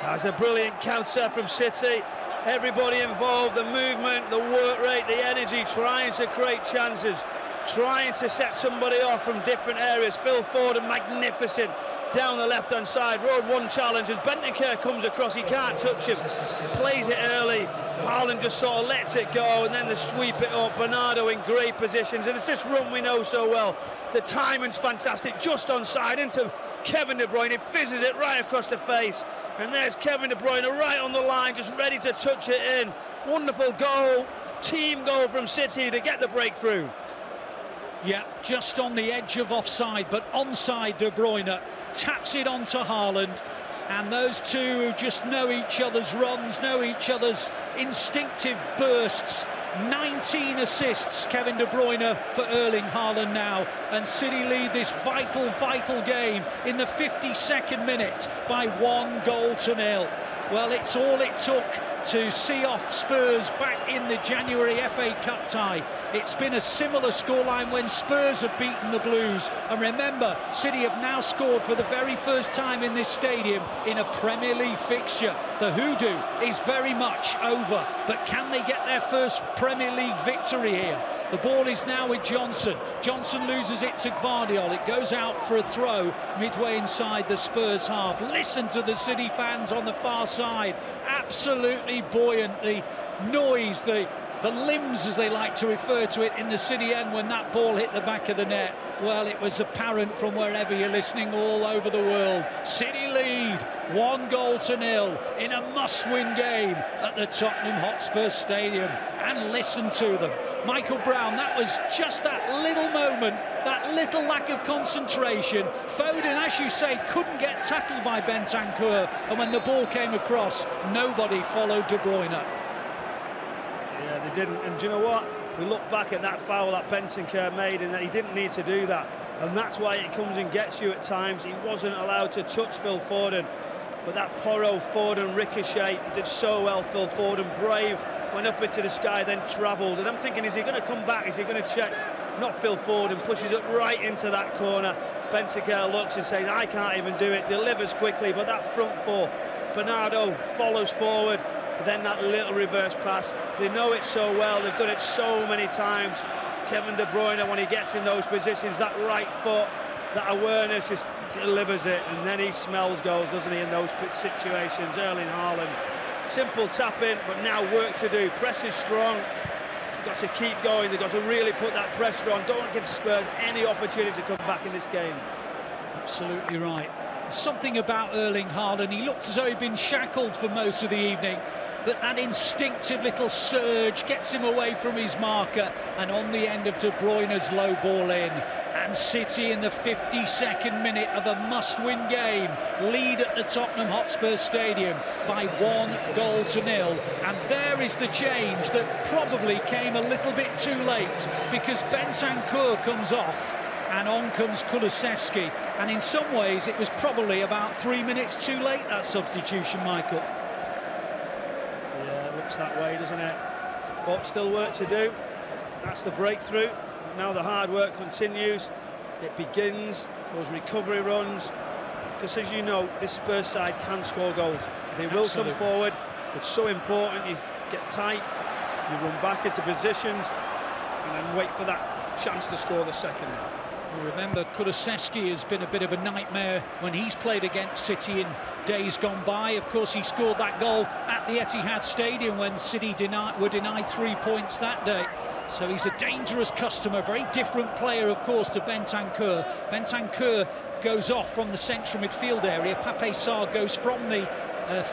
That's a brilliant counter from City. Everybody involved, the movement, the work rate, the energy, trying to create chances, trying to set somebody off from different areas. Phil Foden, magnificent. down the left-hand side. Road one challenge as Bentancur comes across. He can't touch him. Plays it early. Haaland just sort of lets it go, and then they sweep it up. Bernardo in great positions, and it's this run we know so well. The timing's fantastic. Just onside into Kevin De Bruyne. He fizzes it right across the face, and there's Kevin De Bruyne right on the line, just ready to touch it in. Wonderful goal, team goal from City to get the breakthrough. Yeah, just on the edge of offside, but onside. De Bruyne taps it onto Haaland, and those two who just know each other's runs, know each other's instinctive bursts. 19 assists, Kevin De Bruyne for Erling Haaland now, and City lead this vital game in the 52nd minute by 1-0. Well, it's all it took to see off Spurs back in the January FA Cup tie. It's been a similar scoreline when Spurs have beaten the Blues. And remember, City have now scored for the very first time in this stadium in a Premier League fixture. The hoodoo is very much over, but can they get their first Premier League victory here? The ball is now with Johnson. Johnson loses it to Guardiola. It goes out for a throw midway inside the Spurs half. Listen to the City fans on the far side. Absolutely buoyant. The noise, the limbs, as they like to refer to it, in the City end when that ball hit the back of the net. Well, it was apparent from wherever you're listening all over the world. City lead 1-0 in a must-win game at the Tottenham Hotspur Stadium. And listen to them. Michael Brown, that was just that little moment, that little lack of concentration. Foden, as you say, couldn't get tackled by Bentancur, and when the ball came across, nobody followed De Bruyne. Yeah, they didn't, and do you know what? We look back at that foul that Bentancur made, and that he didn't need to do that, and that's why it comes and gets you at times. He wasn't allowed to touch Phil Foden, but that Porro-Foden ricochet did so well. Phil Foden, brave, went up into the sky, then travelled, and I'm thinking, is he going to come back? Is he going to check? Not Phil Foden, pushes it right into that corner. Bentancur looks and says, I can't even do it, delivers quickly, but that front four, Bernardo follows forward, then that little reverse pass. They know it so well, they've done it so many times. Kevin De Bruyne, when he gets in those positions, that right foot, that awareness, just delivers it, and then he smells goals, doesn't he, in those situations. Erling Haaland, simple tap in, but now work to do. Press is strong. They've got to keep going. They've got to really put that pressure on. Don't give Spurs any opportunity to come back in this game. Absolutely right. Something about Erling Haaland. He looked as though he'd been shackled for most of the evening, but that instinctive little surge gets him away from his marker, and on the end of De Bruyne's low ball in. And City in the 52nd minute of a must-win game lead at the Tottenham Hotspur Stadium by 1-0. And there is the change that probably came a little bit too late, because Bentancur comes off and on comes Kulusevski, and in some ways it was probably about 3 minutes too late, that substitution, Michael. Yeah, it looks that way, doesn't it? But still work to do. That's the breakthrough. Now the hard work continues. It begins, those recovery runs, because as you know, this Spurs side can score goals. They will come forward. It's so important. You get tight, you run back into positions, and then wait for that chance to score the second. Remember, Kulusevski has been a bit of a nightmare when he's played against City in days gone by. Of course, he scored that goal at the Etihad Stadium when City were denied 3 points that day. So he's a dangerous customer, very different player, of course, to Bentancur. Bentancur goes off from the central midfield area. Pape Sarr goes from the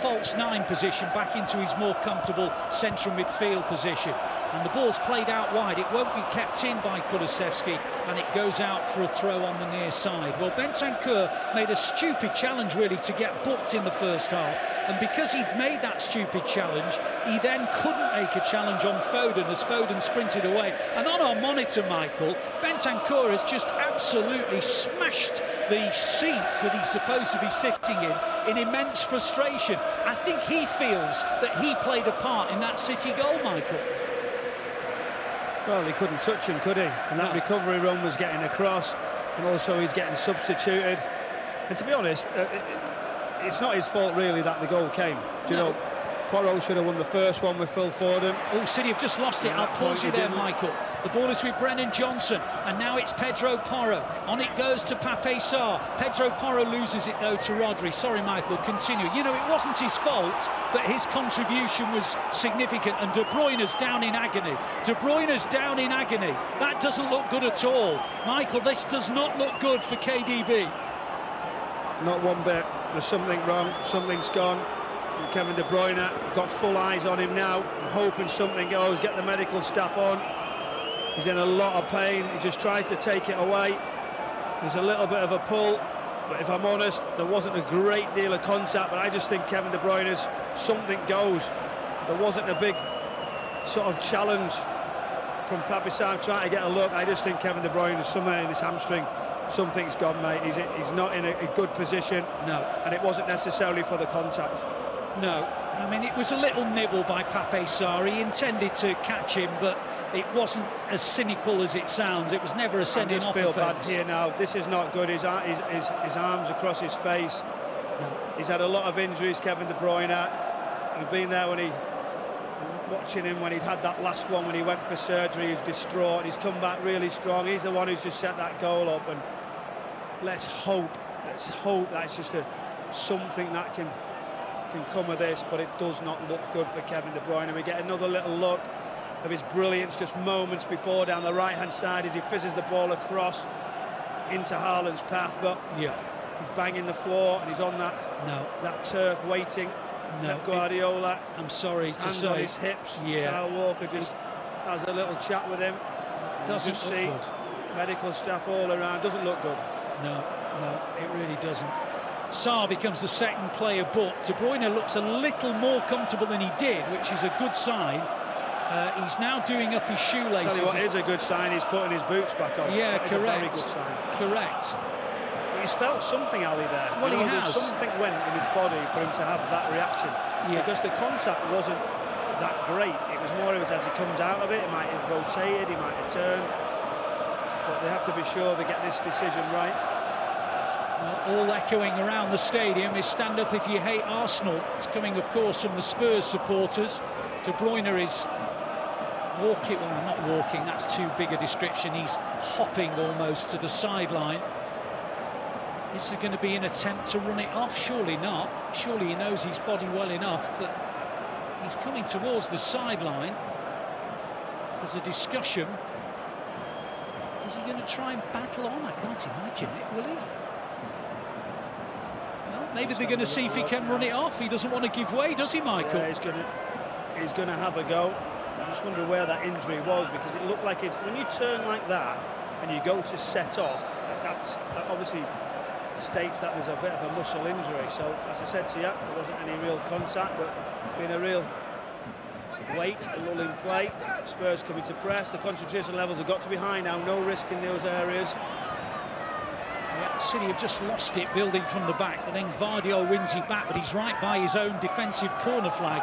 false nine position back into his more comfortable central midfield position. And the ball's played out wide. It won't be kept in by Kulusevski, and it goes out for a throw on the near side. Well, Bentancur made a stupid challenge, really, to get booked in the first half. And because he'd made that stupid challenge, he then couldn't make a challenge on Foden as Foden sprinted away. And on our monitor, Michael, Bentancur has just absolutely smashed the seat that he's supposed to be sitting in immense frustration. I think he feels that he played a part in that City goal, Michael. Well, he couldn't touch him, could he? And that recovery run was getting across, and also he's getting substituted. And to be honest, it's not his fault really that the goal came. Do you know, Porro should have won the first one with Phil Foden. Oh, City have just lost it. I'll pause you there, Michael. The ball is with Brennan Johnson, and now it's Pedro Porro. On it goes to Pape Sarr. Pedro Porro loses it though to Rodri. Sorry, Michael, continue. You know, it wasn't his fault, but his contribution was significant, and De Bruyne's down in agony. De Bruyne's down in agony. That doesn't look good at all. Michael, this does not look good for KDB. Not one bit. There's something wrong, something's gone. And Kevin De Bruyne, I've got full eyes on him now. I'm hoping something goes, get the medical staff on. He's in a lot of pain, he just tries to take it away. There's a little bit of a pull, but if I'm honest, there wasn't a great deal of contact, but I just think Kevin De Bruyne's something goes. There wasn't a big sort of challenge from Pape Sarr trying to get a look. I just think Kevin De Bruyne is somewhere in his hamstring. Something's gone, mate. He's not in a good position. No. And it wasn't necessarily for the contact. No. I mean, it was a little nibble by Pape Sarr. He intended to catch him, but it wasn't as cynical as it sounds. It was never a sending off offence. I just feel bad here now. This is not good. His arms across his face. No. He's had a lot of injuries, Kevin De Bruyne. He'd been there when watching him when he'd had that last one when he went for surgery. He was distraught. He's come back really strong. He's the one who's just set that goal up, and let's hope that it's just something that can come of this, but it does not look good for Kevin De Bruyne. We get another little look of his brilliance just moments before down the right hand side as he fizzes the ball across into Haaland's path, but yeah, he's banging the floor and he's on that turf waiting. No, Pep Guardiola, I'm sorry to say, on his hips. Yeah. Kyle Walker just has a little chat with him. Doesn't just look see good. Medical staff all around. Doesn't look good. No, it really doesn't. Sarr becomes the second player, but De Bruyne looks a little more comfortable than he did, which is a good sign. He's now doing up his shoelaces. Tell you what is a good sign, he's putting his boots back on. Yeah, that correct. Is a very good sign. Correct. He's felt something, Ali, there. Well, he has. Something went in his body for him to have that reaction. Yeah. Because the contact wasn't that great. It was more as he comes out of it, he might have rotated, he might have turned. But they have to be sure they get this decision right. Well, all echoing around the stadium is "Stand Up If You Hate Arsenal." It's coming, of course, from the Spurs supporters. De Bruyne is walking, well, not walking, that's too big a description. He's hopping almost to the sideline. Is there going to be an attempt to run it off? Surely not. Surely he knows his body well enough, but he's coming towards the sideline. There's a discussion. Is he going to try and battle on? I can't imagine it, will he? Well, maybe they're going to see if he can run it off. He doesn't want to give way, does he, Michael? Yeah, he's going to have a go. I just wonder where that injury was, because it looked like when you turn like that and you go to set off, that obviously states that there's a bit of a muscle injury. So, as I said to you, there wasn't any real contact, but being a real wait, a lull in play. Spurs coming to press. The concentration levels have got to be high now. No risk in those areas. Yeah, City have just lost it, building from the back, and then Vardio wins it back, but he's right by his own defensive corner flag,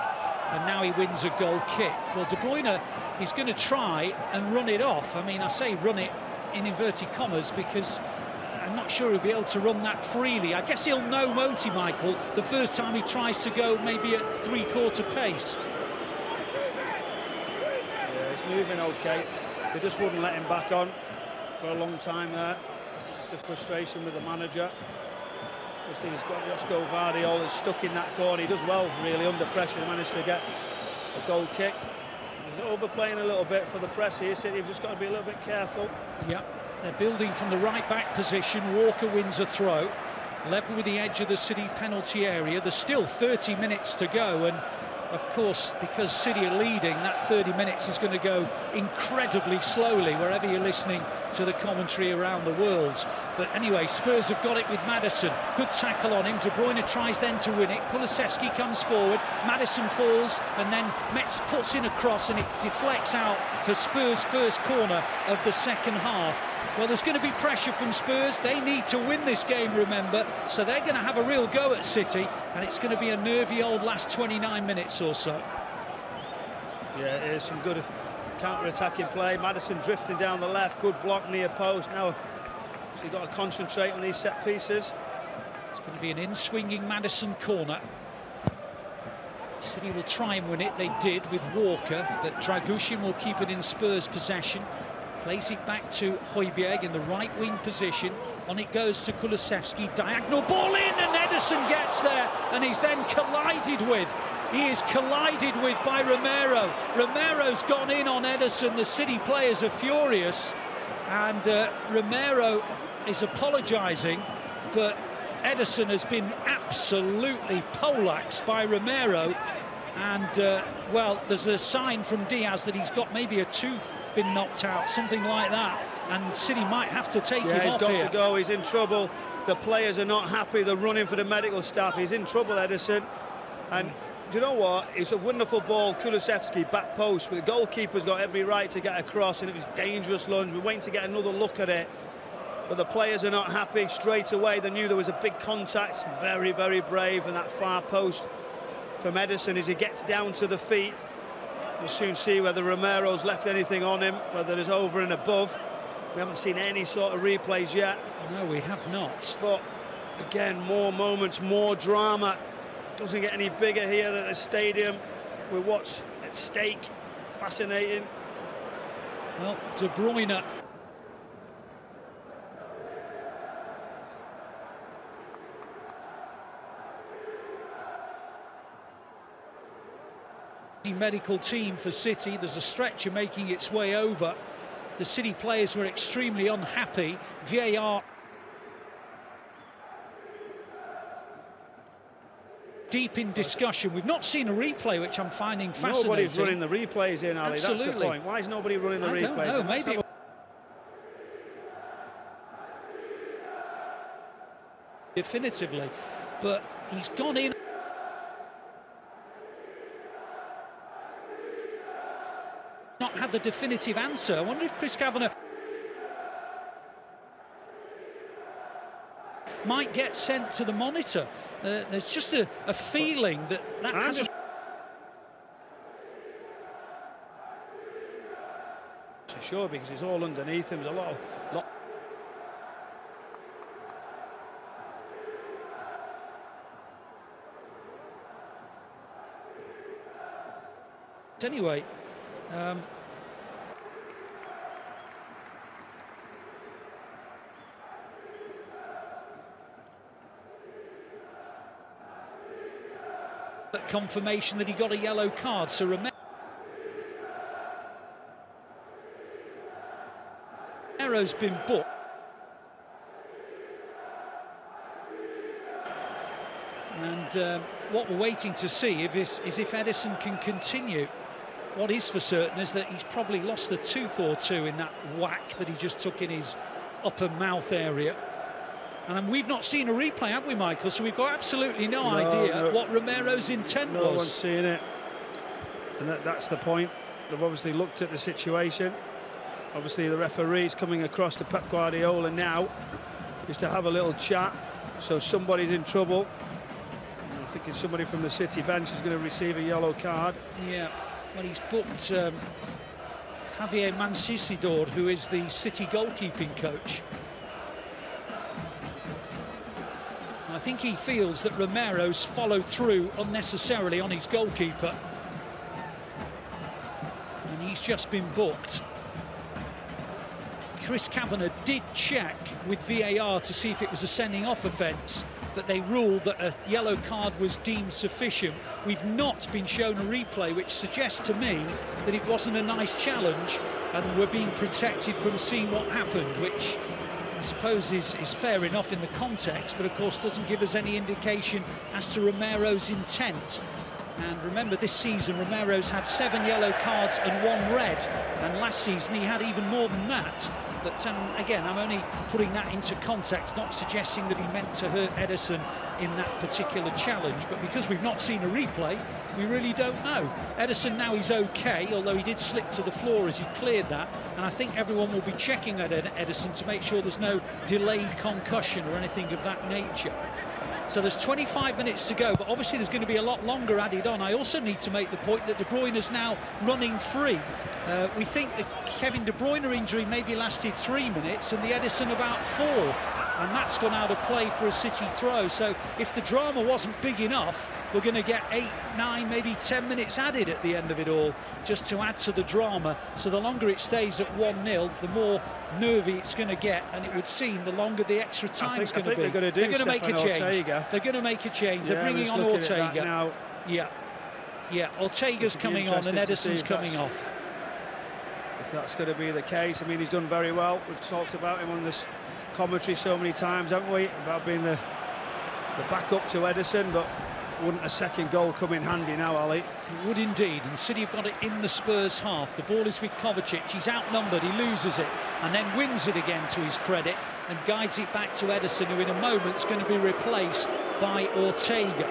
and now he wins a goal kick. Well, De Bruyne is going to try and run it off. I mean, I say run it in inverted commas because I'm not sure he'll be able to run that freely. I guess he'll know, won't he, Michael, the first time he tries to go maybe at three-quarter pace. Yeah, he's moving okay. They just wouldn't let him back on for a long time there. It's the frustration with the manager. You see, he's got Josko Vardiol is stuck in that corner. He does well, really, under pressure. He managed to get a goal kick. He's overplaying a little bit for the press here. City have just got to be a little bit careful. Yeah. They're building from the right-back position. Walker wins a throw. Level with the edge of the City penalty area. There's still 30 minutes to go. And, of course, because City are leading, that 30 minutes is going to go incredibly slowly wherever you're listening to the commentary around the world. But anyway, Spurs have got it with Maddison. Good tackle on him. De Bruyne tries then to win it. Kulusevski comes forward. Maddison falls. And then Metz puts in a cross and it deflects out for Spurs' first corner of the second half. Well, there's going to be pressure from Spurs. They need to win this game, remember, so they're going to have a real go at City, and it's going to be a nervy old last 29 minutes or so. Yeah, it is some good counter-attacking play. Maddison drifting down the left, good block near post. Now, so you've got to concentrate on these set pieces. It's going to be an in-swinging Maddison corner. City will try and win it. They did with Walker, but Dragushin will keep it in Spurs' possession. Plays it back to Højbjerg in the right wing position. On it goes to Kulusevski. Diagonal ball in, and Ederson gets there, and he's then collided with. He is collided with by Romero. Romero's gone in on Ederson. The City players are furious, and Romero is apologising, but Ederson has been absolutely poleaxed by Romero. And, well, there's a sign from Diaz that he's got maybe a tooth been knocked out, something like that. And City might have to take him off here. He's got to go, he's in trouble. The players are not happy, they're running for the medical staff. He's in trouble, Ederson. And do you know what? It's a wonderful ball, Kulusevski, back post, but the goalkeeper's got every right to get across, and it was dangerous lunge. We're waiting to get another look at it. But the players are not happy straight away. They knew there was a big contact. Very, very brave, and that far post from Ederson as he gets down to the feet. We'll soon see whether Romero's left anything on him, whether it's over and above. We haven't seen any sort of replays yet. No, we have not. But again, more moments, more drama. Doesn't get any bigger here at the stadium with what's at stake. Fascinating. Well, De Bruyne. Medical team for City. There's a stretcher making its way over. The City players were extremely unhappy. VAR deep in discussion. We've not seen a replay, which I'm finding fascinating. Nobody's running the replays in, Ali. Absolutely. That's the point. Why is nobody running the replays? I don't know, maybe. Definitively, but he's gone in. Not had the definitive answer. I wonder if Chris Kavanagh might get sent to the monitor. There's just a feeling that hasn't. Sure, because it's all underneath him. There's a lot. Anyway. Confirmation that he got a yellow card, so Romero's been booked. And what we're waiting to see is if Ederson can continue. What is for certain is that he's probably lost a tooth or two in that whack that he just took in his upper mouth area. And we've not seen a replay, have we, Michael? So we've got absolutely no idea what Romero's intent was. No one's seeing it. And that's the point. They've obviously looked at the situation. Obviously, the referee's coming across to Pep Guardiola now just to have a little chat. So somebody's in trouble. I'm thinking somebody from the City bench is going to receive a yellow card. Yeah. Well, he's booked Javier Mancisidor, who is the City goalkeeping coach. I think he feels that Romero's followed through unnecessarily on his goalkeeper. And he's just been booked. Chris Kavanagh did check with VAR to see if it was a sending off offence, but they ruled that a yellow card was deemed sufficient. We've not been shown a replay, which suggests to me that it wasn't a nice challenge and we're being protected from seeing what happened, which I suppose is fair enough in the context, but of course doesn't give us any indication as to Romero's intent. And remember, this season Romero's had 7 yellow cards and 1 red, and last season he had even more than that. But again, I'm only putting that into context, not suggesting that he meant to hurt Ederson in that particular challenge. But because we've not seen a replay, we really don't know. Ederson now is okay, although he did slip to the floor as he cleared that. And I think everyone will be checking at Ederson to make sure there's no delayed concussion or anything of that nature. So there's 25 minutes to go, but obviously there's going to be a lot longer added on. I also need to make the point that De Bruyne is now running free. We think the Kevin De Bruyne injury maybe lasted 3 minutes and the Ederson about 4. And that's gone out of play for a City throw. So if the drama wasn't big enough, we're going to get 8, 9, maybe 10 minutes added at the end of it all, just to add to the drama. So the longer it stays at 1-0, the more nervy it's going to get, and it would seem the longer the extra time's going to be. They're going to make a change. Ortega. They're going to make a change. Yeah, They're bringing on Ortega now. Yeah, Ortega's coming on and Ederson's coming off. If that's going to be the case, I mean, he's done very well. We've talked about him on this commentary so many times, haven't we? About being the backup to Ederson, but wouldn't a second goal come in handy now, Ali? It would indeed, and City have got it in the Spurs half. The ball is with Kovacic, he's outnumbered, he loses it, and then wins it again to his credit, and guides it back to Ederson, who in a moment is going to be replaced by Ortega.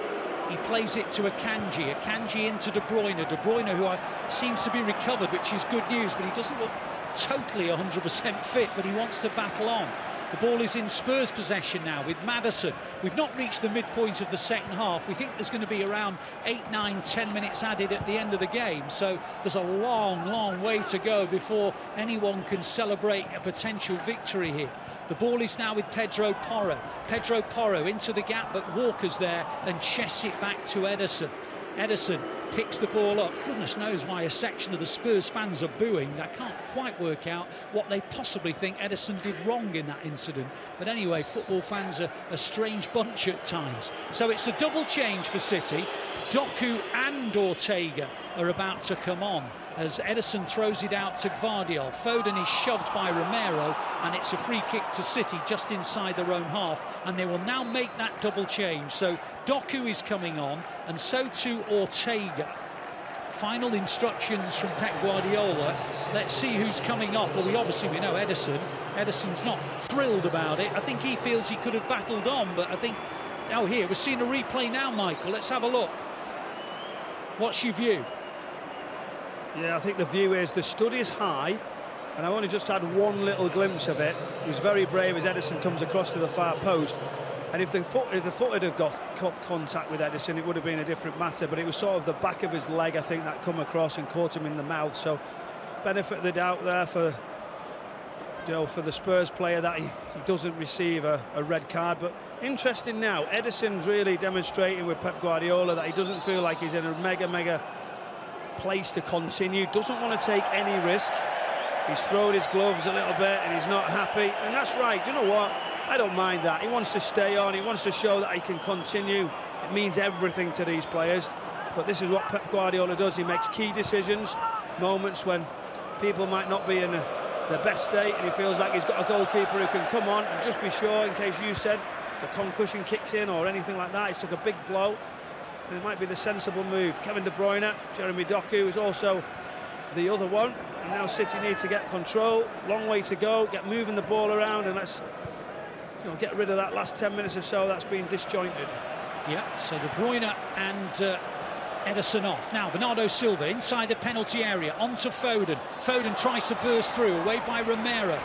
He plays it to Akanji into De Bruyne, who seems to be recovered, which is good news, but he doesn't look totally 100% fit, but he wants to battle on. The ball is in Spurs possession now with Maddison. We've not reached the midpoint of the second half. We think there's going to be around 8, 9, 10 minutes added at the end of the game. So there's a long, long way to go before anyone can celebrate a potential victory here. The ball is now with Pedro Porro. Pedro Porro into the gap, but Walker's there and chests it back to Ederson. Ederson picks the ball up. Goodness knows why a section of the Spurs fans are booing. I can't quite work out what they possibly think Ederson did wrong in that incident. But anyway, football fans are a strange bunch at times. So it's a double change for City. Doku and Ortega are about to come on as Ederson throws it out to Gvardiol. Foden is shoved by Romero, and it's a free kick to City just inside their own half, and they will now make that double change. So Doku is coming on, and so too Ortega. Final instructions from Pep Guardiola. Let's see who's coming off. Well, we know Ederson. Ederson's not thrilled about it. I think he feels he could have battled on, but I think... Oh, here, we're seeing a replay now, Michael. Let's have a look. What's your view? Yeah, I think the view is the stud is high, and I only just had one little glimpse of it. He was very brave as Ederson comes across to the far post, and if the foot had got contact with Ederson, it would have been a different matter, but it was sort of the back of his leg, I think, that come across and caught him in the mouth. So benefit of the doubt there for the Spurs player that he doesn't receive a red card. But interesting now, Ederson's really demonstrating with Pep Guardiola that he doesn't feel like he's in a mega place to continue, doesn't want to take any risk. He's thrown his gloves a little bit and he's not happy, and that's right. You know what, I don't mind that. He wants to stay on, he wants to show that he can continue. It means everything to these players, but this is what Pep Guardiola does. He makes key decisions, moments when people might not be in the best state, and he feels like he's got a goalkeeper who can come on and just be sure, in case you said the concussion kicks in or anything like that. He's took a big blow, and it might be the sensible move. Kevin De Bruyne, Jeremy Doku is also the other one, and now City need to get control. Long way to go, get moving the ball around, and let's get rid of that last 10 minutes or so that's been disjointed. Yeah, so De Bruyne and Ederson off. Now Bernardo Silva inside the penalty area, onto Foden. Foden tries to burst through, away by Romero.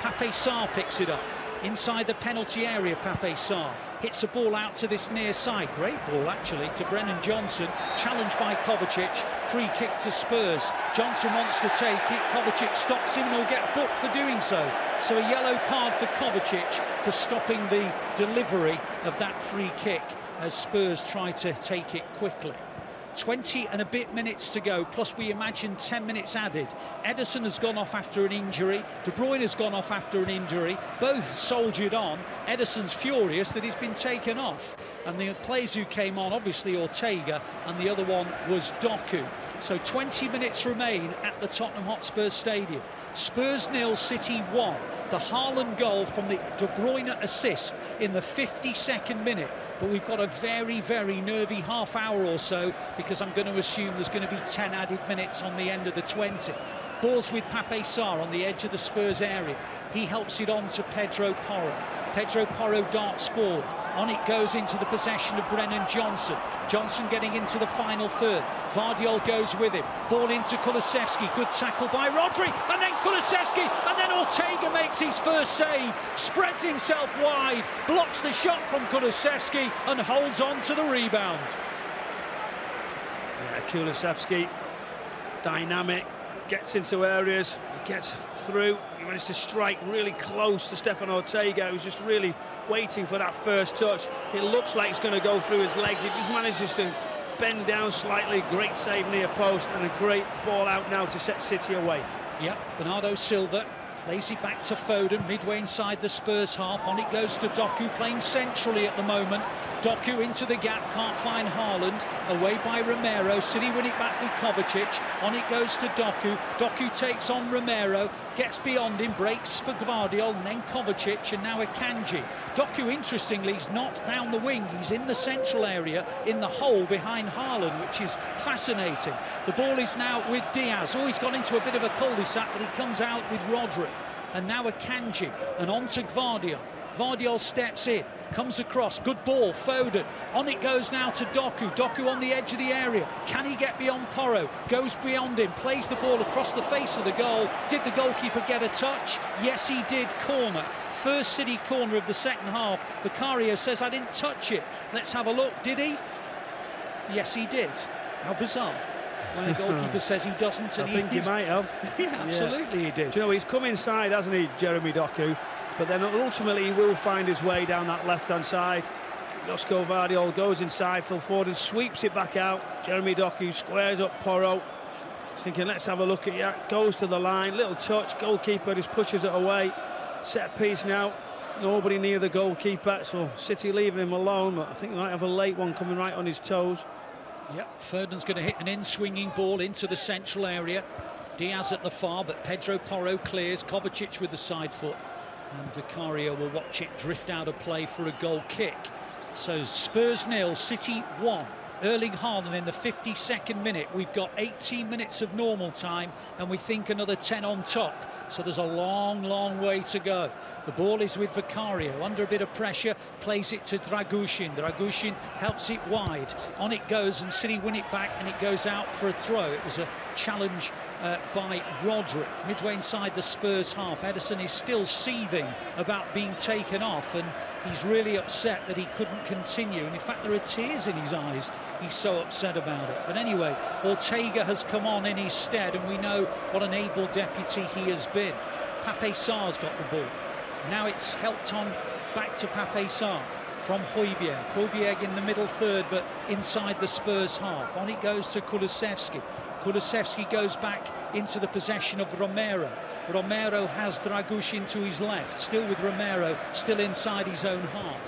Pape Sarr picks it up. Inside the penalty area, Pape Sarr hits a ball out to this near side. Great ball, actually, to Brennan Johnson. Challenged by Kovacic. Free kick to Spurs. Johnson wants to take it. Kovacic stops him and will get booked for doing so. So a yellow card for Kovacic for stopping the delivery of that free kick as Spurs try to take it quickly. 20 and a bit minutes to go, plus we imagine 10 minutes added. Ederson has gone off after an injury. De Bruyne has gone off after an injury. Both soldiered on. Ederson's furious that he's been taken off. And the players who came on, obviously Ortega, and the other one was Doku. So 20 minutes remain at the Tottenham Hotspur Stadium. Spurs 0, City 1. The Haaland goal from the De Bruyne assist in the 52nd minute. But we've got a very, very nervy half hour or so, because I'm going to assume there's going to be 10 added minutes on the end of the 20. Ball's with Pape Sarr on the edge of the Spurs area. He helps it on to Pedro Porro. Pedro Porro darts forward. On it goes into the possession of Brennan Johnson. Johnson getting into the final third. Gvardiol goes with him. Ball into Kulusevski. Good tackle by Rodri. And then Kulusevski. And then Ortega makes his first save. Spreads himself wide. Blocks the shot from Kulusevski and holds on to the rebound. Yeah, Kulusevski, dynamic, gets into areas, he gets through, he managed to strike really close to Stefan Ortega, who's just really waiting for that first touch. It looks like it's going to go through his legs, it just manages to bend down slightly. Great save near post and a great ball out now to set City away. Yep, Bernardo Silva plays it back to Foden, midway inside the Spurs half. On it goes to Doku, playing centrally at the moment. Doku into the gap, can't find Haaland. Away by Romero. City win it back with Kovacic. On it goes to Doku. Doku takes on Romero, gets beyond him, breaks for Gvardiol, and then Kovacic, and now Akanji. Doku, interestingly, is not down the wing. He's in the central area, in the hole behind Haaland, which is fascinating. The ball is now with Diaz. Oh, he's gone into a bit of a cul-de-sac, but he comes out with Rodri. And now Akanji, and on to Gvardiol. Gvardiol steps in, comes across, good ball, Foden. On it goes now to Doku. Doku on the edge of the area. Can he get beyond Porro? Goes beyond him, plays the ball across the face of the goal. Did the goalkeeper get a touch? Yes, he did. Corner. First City corner of the second half. Vicario says, I didn't touch it. Let's have a look. Did he? Yes, he did. How bizarre. When the goalkeeper says he doesn't. I think he might have. Yeah, absolutely he did. Do you know, he's come inside, hasn't he, Jeremy Doku? But then ultimately he will find his way down that left-hand side. Josko Gvardiol goes inside, Phil Foden sweeps it back out. Jeremy Doku squares up Porro. Thinking, let's have a look at that. Goes to the line, little touch, goalkeeper just pushes it away. Set piece now, nobody near the goalkeeper, so City leaving him alone, but I think they might have a late one coming right on his toes. Yep, Foden's going to hit an in-swinging ball into the central area. Diaz at the far, but Pedro Porro clears. Kovacic with the side foot. And Vicario will watch it drift out of play for a goal kick. So Spurs 0, City 1. Erling Haaland in the 52nd minute. We've got 18 minutes of normal time, and we think another 10 on top. So there's a long, long way to go. The ball is with Vicario, under a bit of pressure, plays it to Dragushin. Dragushin helps it wide. On it goes, and City win it back, and it goes out for a throw. It was a challenge by Rodri, midway inside the Spurs half. Ederson is still seething about being taken off, and he's really upset that he couldn't continue. And in fact, there are tears in his eyes. He's so upset about it. But anyway, Ortega has come on in his stead, and we know what an able deputy he has been. Pape Sarr's got the ball. Now it's helped on back to Pape Sarr from Højbjerg. Højbjerg in the middle third, but inside the Spurs half. On it goes to Kulusevski. Kulusevski goes back into the possession of Romero. Romero has Dragushin to his left, still with Romero, still inside his own half.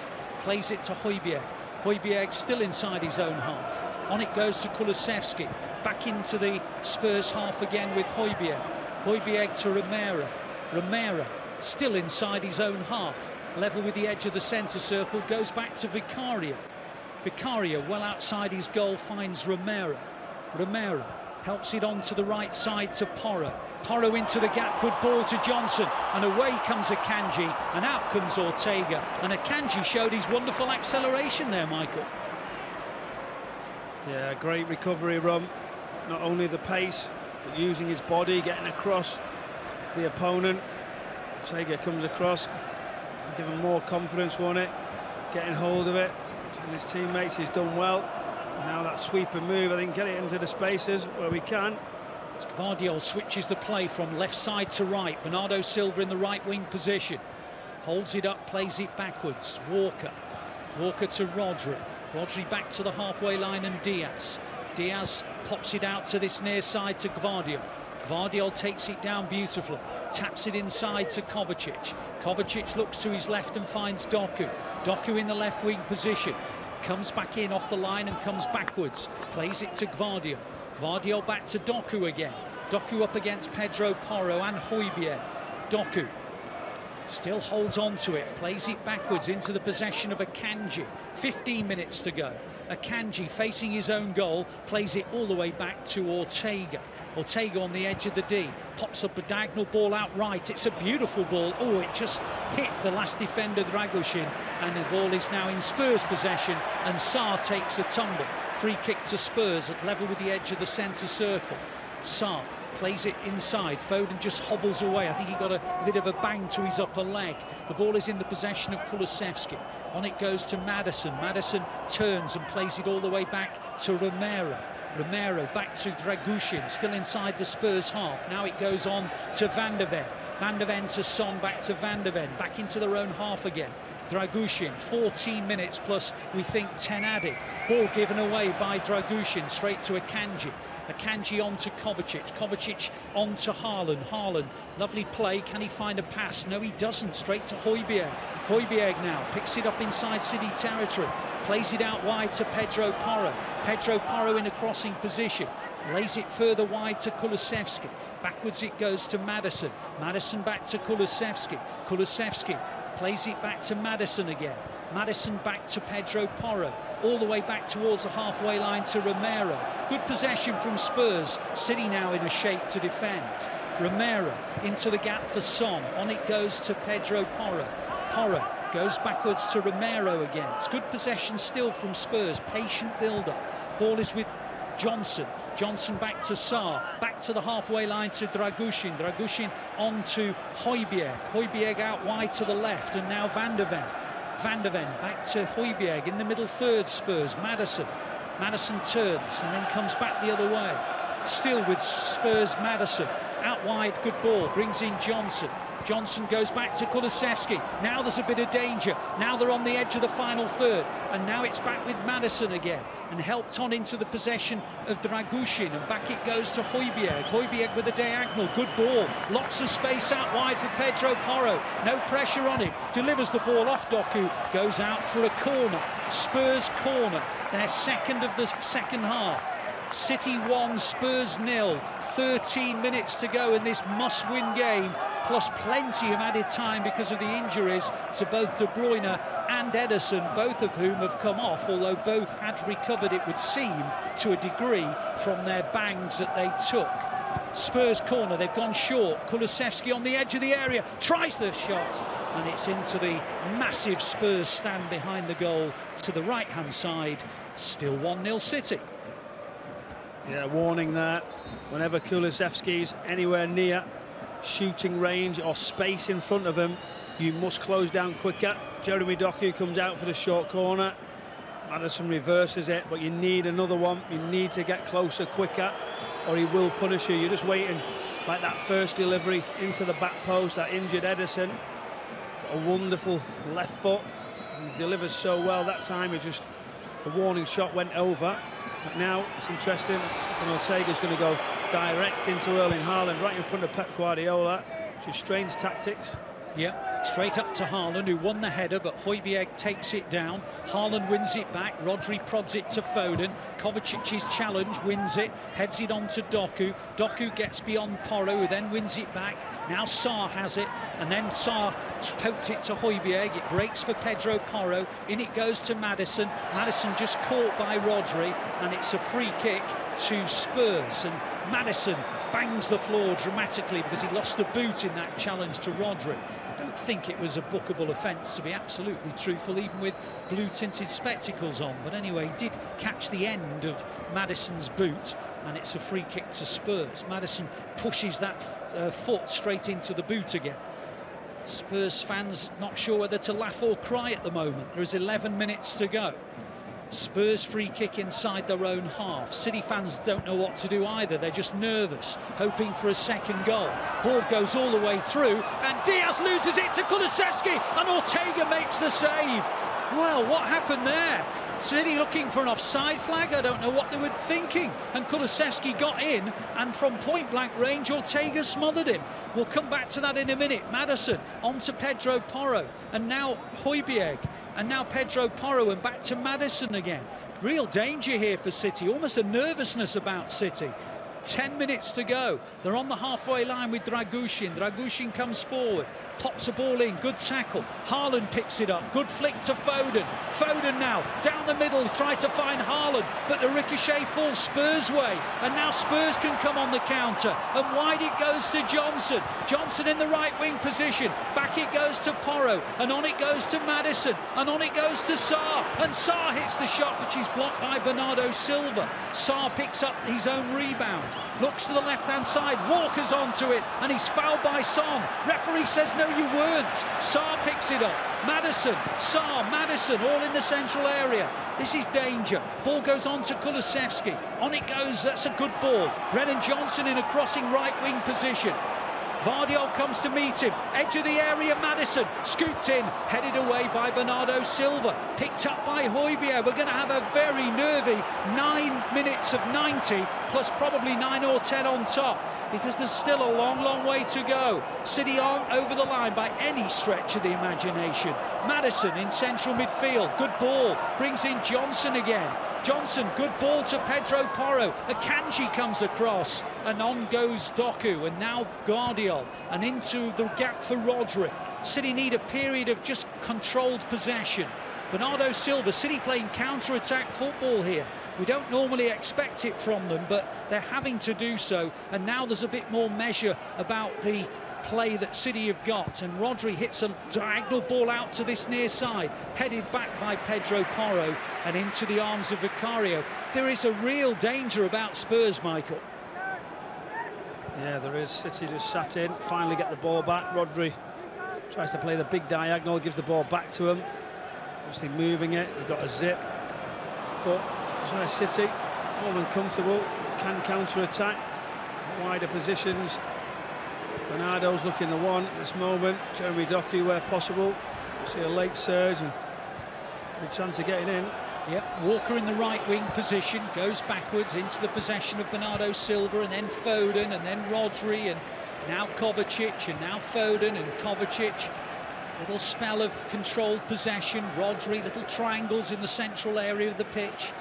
Plays it to Højbjerg. Højbjerg still inside his own half. On it goes to Kulusevski. Back into the Spurs half again with Højbjerg. Højbjerg to Romero. Romero still inside his own half. Level with the edge of the centre circle, goes back to Vicario. Vicario well outside his goal, finds Romero. Romero helps it on to the right side to Porro. Porro into the gap, good ball to Johnson, and away comes Akanji, and out comes Ortega. And Akanji showed his wonderful acceleration there, Michael. Yeah, great recovery run. Not only the pace, but using his body, getting across the opponent. Ortega comes across, give him more confidence, won't it? Getting hold of it. And his teammates, he's done well. Now that sweep and move, I think, get it into the spaces where we can. Gvardiol switches the play from left side to right. Bernardo Silva in the right wing position. Holds it up, plays it backwards. Walker. Walker to Rodri. Rodri back to the halfway line and Diaz. Diaz pops it out to this near side to Gvardiol. Gvardiol takes it down beautifully. Taps it inside to Kovacic. Kovacic looks to his left and finds Doku. Doku in the left wing position. Comes back in off the line and comes backwards. Plays it to Gvardiol. Gvardiol back to Doku again. Doku up against Pedro Porro and Højbjerg. Doku still holds on to it. Plays it backwards into the possession of Akanji. 15 minutes to go. Akanji facing his own goal. Plays it all the way back to Ortega. Ortega on the edge of the D. Pops up a diagonal ball out right. It's a beautiful ball. Oh, it just hit the last defender, Dragushin. And the ball is now in Spurs possession. And Sarr takes a tumble. Free kick to Spurs at level with the edge of the centre circle. Sarr plays it inside. Foden just hobbles away. I think he got a bit of a bang to his upper leg. The ball is in the possession of Kulusevski. On it goes to Maddison. Maddison turns and plays it all the way back to Romero. Romero back to Dragushin, still inside the Spurs half. Now it goes on to Van de Ven. Van de Ven to Son, back to Van de Ven, back into their own half again. Dragushin, 14 minutes plus, we think, 10 added. Ball given away by Dragushin, straight to Akanji. Akanji on to Kovacic. Kovacic on to Haaland. Haaland, lovely play. Can he find a pass? No, he doesn't. Straight to Højbjerg. Højbjerg now picks it up inside City territory. Plays it out wide to Pedro Porro. Pedro Porro in a crossing position. Lays it further wide to Kulusevski. Backwards it goes to Maddison. Maddison back to Kulusevski. Kulusevski plays it back to Maddison again. Maddison back to Pedro Porro. All the way back towards the halfway line to Romero. Good possession from Spurs. City now in a shape to defend. Romero into the gap for Son. On it goes to Pedro Porro. Porro goes backwards to Romero again. It's good possession still from Spurs. Patient build-up. Ball is with Johnson. Johnson back to Sarr. Back to the halfway line to Dragushin. Dragushin on to Højbjerg. Højbjerg out wide to the left. And now Van de Ven. Van de Ven back to Højbjerg in the middle third. Spurs. Maddison. Maddison turns and then comes back the other way. Still with Spurs. Maddison out wide, good ball, brings in Johnson. Johnson goes back to Kulusevski. Now there's a bit of danger. Now they're on the edge of the final third. And now it's back with Maddison again. And helped on into the possession of Dragushin. And back it goes to Højbjerg. Højbjerg with a diagonal. Good ball. Lots of space out wide for Pedro Porro. No pressure on him. Delivers the ball off Doku. Goes out for a corner. Spurs corner. Their second of the second half. City 1, Spurs 0. 13 minutes to go in this must-win game, plus plenty of added time because of the injuries to both De Bruyne and Ederson, both of whom have come off, although both had recovered, it would seem, to a degree from their bangs that they took. Spurs corner, they've gone short. Kulusevski on the edge of the area, tries the shot, and it's into the massive Spurs stand behind the goal to the right-hand side. Still 1-0 City. Yeah, warning there. Whenever Kulusevski's anywhere near shooting range or space in front of him, you must close down quicker. Jeremy Doku comes out for the short corner. Maddison reverses it, but you need another one. You need to get closer quicker, or he will punish you. You're just waiting, like that first delivery into the back post, that injured Ederson. A wonderful left foot. He delivers so well that time. The warning shot went over. But now it's interesting. Stefan Ortega's going to go direct into Erling Haaland, right in front of Pep Guardiola, which is strange tactics. Yeah, straight up to Haaland, who won the header, but Højbjerg takes it down. Haaland wins it back. Rodri prods it to Foden. Kovacic's challenge, wins it, heads it on to Doku. Doku gets beyond Porro, who then wins it back. Now Sarr has it, and then Sarr poked it to Højbjerg. It breaks for Pedro Porro. In it goes to Maddison. Maddison just caught by Rodri, and it's a free kick to Spurs. And Maddison bangs the floor dramatically because he lost the boot in that challenge to Rodri. I don't think it was a bookable offence, to be absolutely truthful, even with blue-tinted spectacles on. But anyway, he did catch the end of Maddison's boot, and it's a free kick to Spurs. Maddison pushes that foot straight into the boot again. Spurs fans not sure whether to laugh or cry at the moment. There is 11 minutes to go. Spurs free kick inside their own half. City fans don't know what to do either. They're just nervous, hoping for a second goal. Ball goes all the way through, and Diaz loses it to Kulusevski, and Ortega makes the save. Well, what happened there? City looking for an offside flag. I don't know what they were thinking. And Kulusevski got in, and from point-blank range, Ortega smothered him. We'll come back to that in a minute. Maddison on to Pedro Porro, and now Højbjerg. And now Pedro Porro, and back to Maddison again. Real danger here for City, almost a nervousness about City. 10 minutes to go. They're on the halfway line with Dragushin. Dragushin comes forward, pops a ball in, good tackle. Haaland picks it up, good flick to Foden. Foden now, down the middle, try to find Haaland, but the ricochet falls Spurs' way. And now Spurs can come on the counter, and wide it goes to Johnson. Johnson in the right wing position, back it goes to Porro, and on it goes to Maddison, and on it goes to Sarr, and Sarr hits the shot, which is blocked by Bernardo Silva. Sarr picks up his own rebound, looks to the left-hand side, Walker's onto it, and he's fouled by Son. Referee says no No, you weren't. Sarr picks it up. Maddison, Sarr, Maddison, all in the central area. This is danger. Ball goes on to Kulusevski. On it goes. That's a good ball. Brennan Johnson in a crossing right-wing position. Guardiola comes to meet him. Edge of the area, Maddison. Scooped in, headed away by Bernardo Silva. Picked up by Højbjerg. We're going to have a very nervy 9 minutes of 90, plus probably 9 or 10 on top, because there's still a long, long way to go. City aren't over the line by any stretch of the imagination. Maddison in central midfield. Good ball. Brings in Johnson again. Johnson, good ball to Pedro Porro. Akanji comes across, and on goes Doku, and now Guardiola, and into the gap for Rodri. City need a period of just controlled possession. Bernardo Silva, City playing counter-attack football here. We don't normally expect it from them, but they're having to do so, and now there's a bit more measure about the play that City have got, and Rodri hits a diagonal ball out to this near side, headed back by Pedro Porro and into the arms of Vicario. There is a real danger about Spurs, Michael. Yeah, there is. City just sat in, finally get the ball back. Rodri tries to play the big diagonal, gives the ball back to him. Obviously moving it, they've got a zip, but as well as City, more than comfortable, can counter-attack, wider positions. Bernardo's looking the one at this moment. Jeremy Doku where possible. See a late surge and big chance of getting in. Yep, Walker in the right wing position, goes backwards into the possession of Bernardo Silva, and then Foden, and then Rodri, and now Kovacic, and now Foden and Kovacic. Little spell of controlled possession. Rodri, little triangles in the central area of the pitch.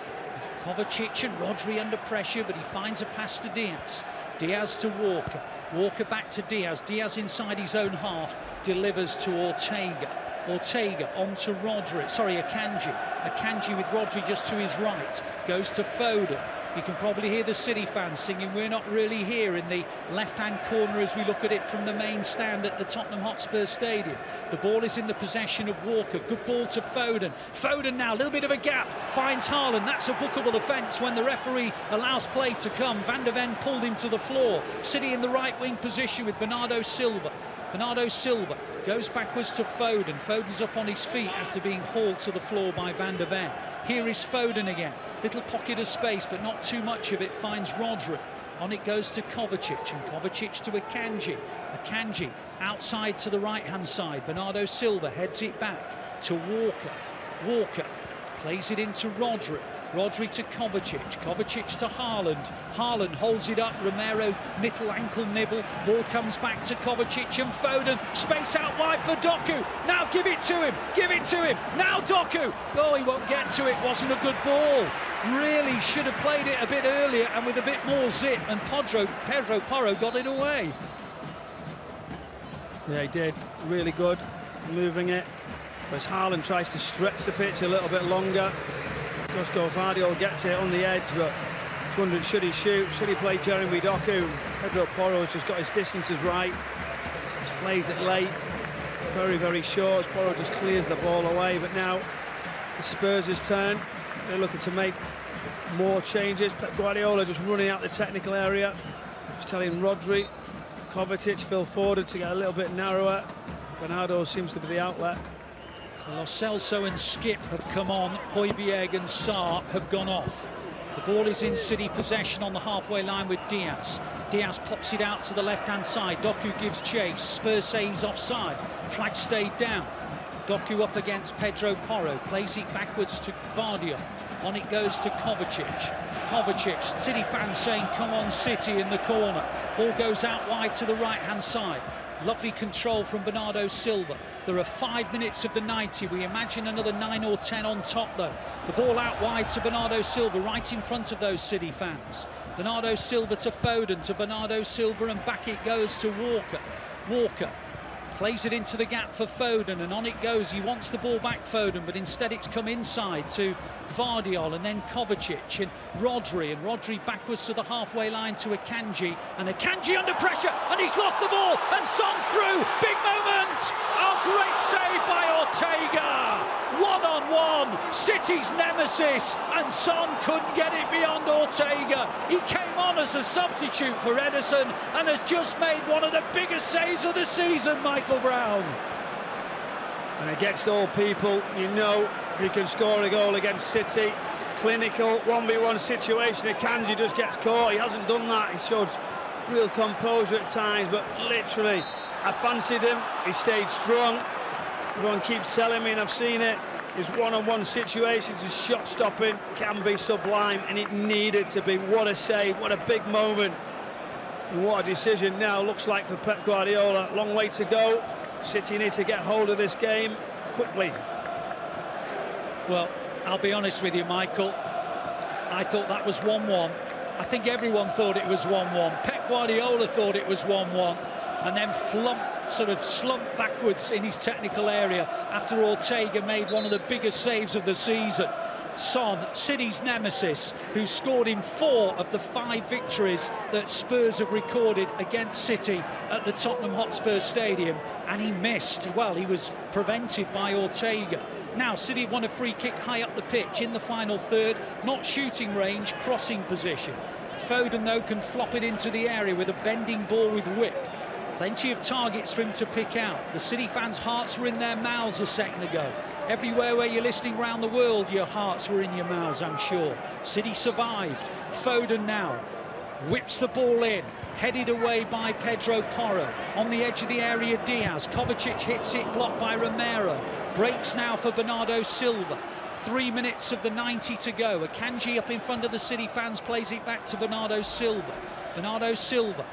Kovacic and Rodri under pressure, but he finds a pass to Diaz. Diaz to Walker. Walker back to Diaz. Diaz inside his own half. Delivers to Ortega. Ortega onto Rodri. Sorry, Akanji. Akanji with Rodri just to his right. Goes to Foden. You can probably hear the City fans singing "We're Not Really Here" in the left-hand corner as we look at it from the main stand at the Tottenham Hotspur Stadium. The ball is in the possession of Walker. Good ball to Foden. Foden now, a little bit of a gap. Finds Haaland. That's a bookable offence when the referee allows play to come. Van der Ven pulled him to the floor. City in the right-wing position with Bernardo Silva. Bernardo Silva goes backwards to Foden. Foden's up on his feet after being hauled to the floor by Van der Ven. Here is Foden again. Little pocket of space, but not too much of it. Finds Rodri. On it goes to Kovacic, and Kovacic to Akanji. Akanji outside to the right-hand side. Bernardo Silva heads it back to Walker. Walker plays it into Rodri. Rodri to Kovacic. Kovacic to Haaland. Haaland holds it up. Romero, little ankle nibble. Ball comes back to Kovacic and Foden. Space out wide for Doku. Now give it to him. Give it to him. Now Doku. Oh, he won't get to it. Wasn't a good ball. Really should have played it a bit earlier and with a bit more zip. And Pedro Porro got it away. Yeah, he did. Really good. Moving it. Whereas Haaland tries to stretch the pitch a little bit longer. Guardiola gets it on the edge, but he's wondering, should he shoot? Should he play Jeremy Doku? Pedro Porro has just got his distances right. Just plays it late. Very, very short. Porro just clears the ball away, but now the Spurs' turn. They're looking to make more changes. Pep Guardiola just running out the technical area. Just telling Rodri, Kovacic, Phil Foden to get a little bit narrower. Bernardo seems to be the outlet. Lo Celso and Skip have come on. Højbjerg and Sarr have gone off. The ball is in City possession on the halfway line with Diaz. Diaz pops it out to the left-hand side. Doku gives chase. Spurs say he's offside. Flag stayed down. Doku up against Pedro Porro. Plays it backwards to Guardiola. On it goes to Kovacic. Kovacic, City fans saying, "Come on, City," in the corner. Ball goes out wide to the right-hand side. Lovely control from Bernardo Silva. There are 5 minutes of the 90. We imagine another 9 or 10 on top, though. The ball out wide to Bernardo Silva, right in front of those City fans. Bernardo Silva to Foden, to Bernardo Silva, and back it goes to Walker. Walker plays it into the gap for Foden, and on it goes. He wants the ball back, Foden, but instead it's come inside to Guardiola, and then Kovacic and Rodri backwards to the halfway line to Akanji, and Akanji under pressure, and he's lost the ball, and Son's through. Big moment! Oh, great save by Ortega! One-on-one, City's nemesis, and Son couldn't get it beyond Ortega. He came on as a substitute for Ederson and has just made one of the biggest saves of the season, Michael Brown. And against all people, you know he can score a goal against City. Clinical 1v1 situation. Akanji just gets caught. He hasn't done that. He showed real composure at times, but literally, I fancied him. He stayed strong. Everyone keeps telling me, and I've seen it, his one-on-one situations, his shot stopping can be sublime, and it needed to be. What a save, what a big moment, and what a decision now looks like for Pep Guardiola. Long way to go. City need to get hold of this game quickly. Well, I'll be honest with you, Michael. I thought that was 1-1. I think everyone thought it was 1-1. Pep Guardiola thought it was 1-1, and then slumped backwards in his technical area after Ortega made one of the biggest saves of the season. Son, City's nemesis, who scored in 4 of the 5 victories that Spurs have recorded against City at the Tottenham Hotspur Stadium, and he missed. Well, he was prevented by Ortega. Now City won a free kick high up the pitch in the final third, not shooting range, crossing position. Foden, though, can flop it into the area with a bending ball with whip. Plenty of targets for him to pick out. The City fans' hearts were in their mouths a second ago. Everywhere where you're listening around the world, your hearts were in your mouths, I'm sure. City survived. Foden now whips the ball in, headed away by Pedro Porro. On the edge of the area, Diaz. Kovacic hits it, blocked by Romero. Breaks now for Bernardo Silva. 3 minutes of the 90 to go. Akanji up in front of the City fans, plays it back to Bernardo Silva. Bernardo Silva,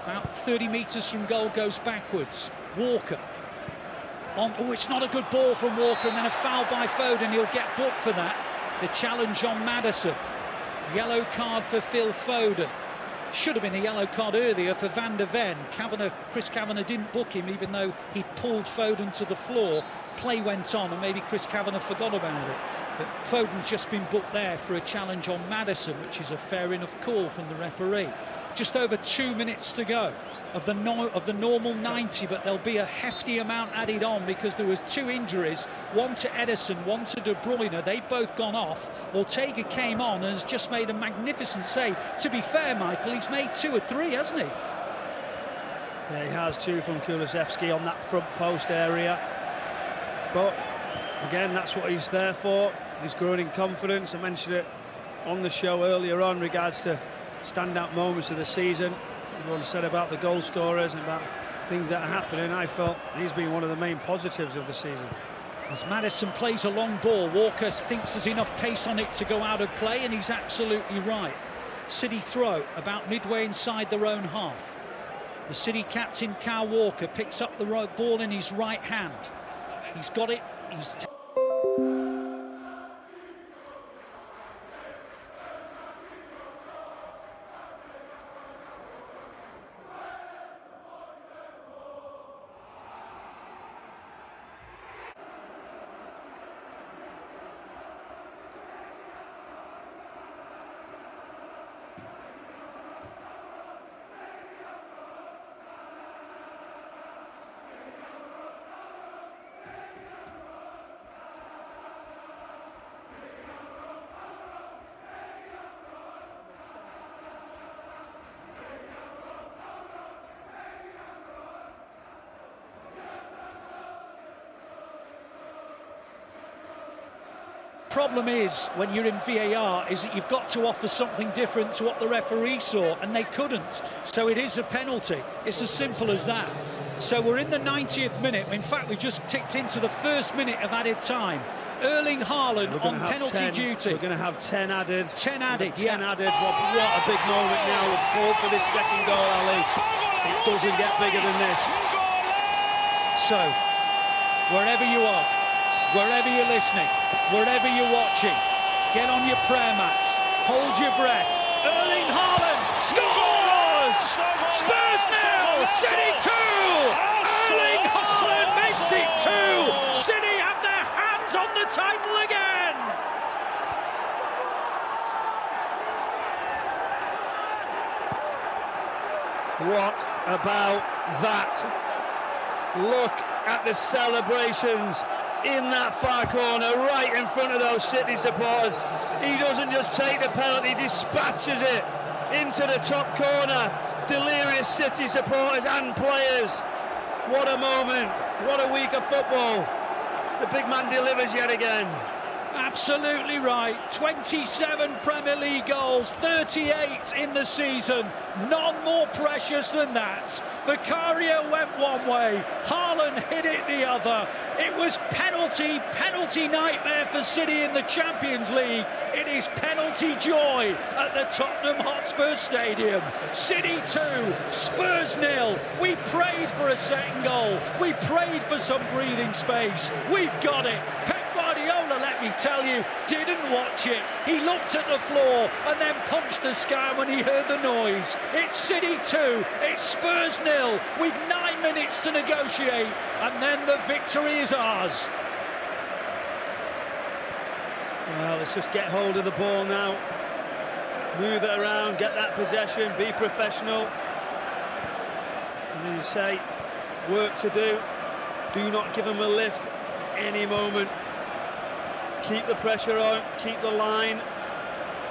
about 30 metres from goal, goes backwards. Walker. Oh, it's not a good ball from Walker, and then a foul by Foden. He'll get booked for that. The challenge on Maddison. Yellow card for Phil Foden. Should have been a yellow card earlier for Van der Ven. Chris Kavanagh didn't book him, even though he pulled Foden to the floor. Play went on, and maybe Chris Kavanagh forgot about it. But Foden's just been booked there for a challenge on Maddison, which is a fair enough call from the referee. Just over 2 minutes to go of the normal 90, but there'll be a hefty amount added on because there was 2 injuries, one to Ederson, one to De Bruyne. They've both gone off. Ortega came on and has just made a magnificent save. To be fair, Michael, he's made 2 or 3, hasn't he? Yeah, he has 2 from Kulusevski on that front post area. But again, that's what he's there for. He's growing in confidence. I mentioned it on the show earlier on in regards to standout moments of the season. Everyone said about the goal scorers and about things that are happening. I felt he's been one of the main positives of the season. As Maddison plays a long ball, Walker thinks there's enough pace on it to go out of play, and he's absolutely right. City throw about midway inside their own half. The City captain, Kyle Walker, picks up the ball in his right hand. He's got it. Problem is, when you're in VAR, is that you've got to offer something different to what the referee saw, and they couldn't. So it is a penalty. It's as simple as that. So we're in the 90th minute. In fact, we've just ticked into the first minute of added time. Erling Haaland on penalty duty. We're going to have 10 added. 10 added, 10 added. What a big moment now. We've called for this second goal, Ali. It doesn't get bigger than this. So, wherever you are, wherever you're listening, wherever you're watching, get on your prayer mats, hold your breath. Erling Haaland scores! Spurs 0, City 2! Erling Haaland makes it 2! City have their hands on the title again! What about that? Look at the celebrations in that far corner, right in front of those City supporters. He doesn't just take the penalty, he dispatches it into the top corner. Delirious City supporters and players. What a moment. What a week of football. The big man delivers yet again. Absolutely right. 27 Premier League goals, 38 in the season. None more precious than that. Vicario went one way, Haaland hit it the other. It was penalty nightmare for City in the Champions League. It is penalty joy at the Tottenham Hotspur Stadium. City 2, Spurs 0. We prayed for a second goal. We prayed for some breathing space. We've got it. Pep Guardiola, let me tell you, didn't watch it. He looked at the floor and then punched the sky when he heard the noise. It's City 2, it's Spurs 0. We've 9 minutes to negotiate, and then the victory is ours. Well, let's just get hold of the ball now. Move it around, get that possession, be professional. And then you say, work to do. Do not give them a lift any moment. Keep the pressure on, keep the line. You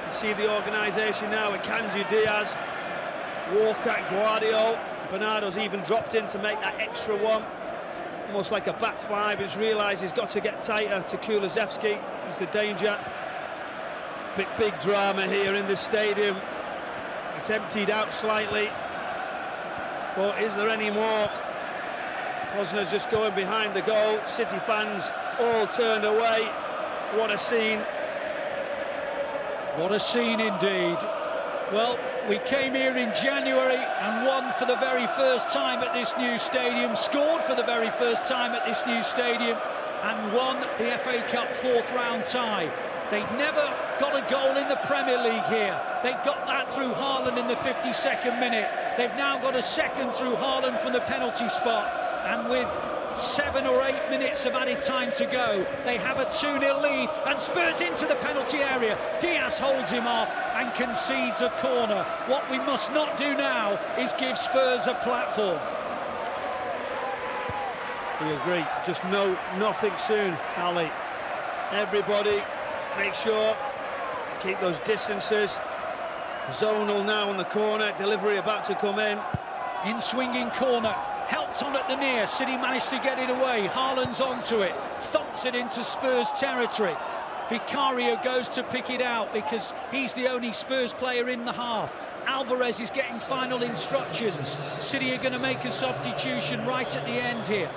can see the organisation now with Kanji Diaz, Walker, Guardiola. Bernardo's even dropped in to make that extra one. Almost like a back five. He's realised he's got to get tighter to Kulusevski. He's the danger. Big drama here in the stadium. It's emptied out slightly. But is there any more? Pozner's just going behind the goal. City fans all turned away. What a scene. What a scene indeed. Well, we came here in January and won for the very first time at this new stadium, scored for the very first time at this new stadium, and won the FA Cup 4th round tie. They'd never got a goal in the Premier League here. They got that through Haaland in the 52nd minute. They've now got a second through Haaland from the penalty spot, and with 7 or 8 minutes of added time to go, they have a 2-0 lead, and Spurs into the penalty area. Diaz holds him off and concedes a corner. What we must not do now is give Spurs a platform. We agree. Just nothing soon, Ali. Everybody, make sure, keep those distances. Zonal now on the corner, delivery about to come in. In swinging corner. Helped on at the near, City managed to get it away. Haaland's onto it, thumps it into Spurs territory. Vicario goes to pick it out because he's the only Spurs player in the half. Alvarez is getting final instructions. City are going to make a substitution right at the end here.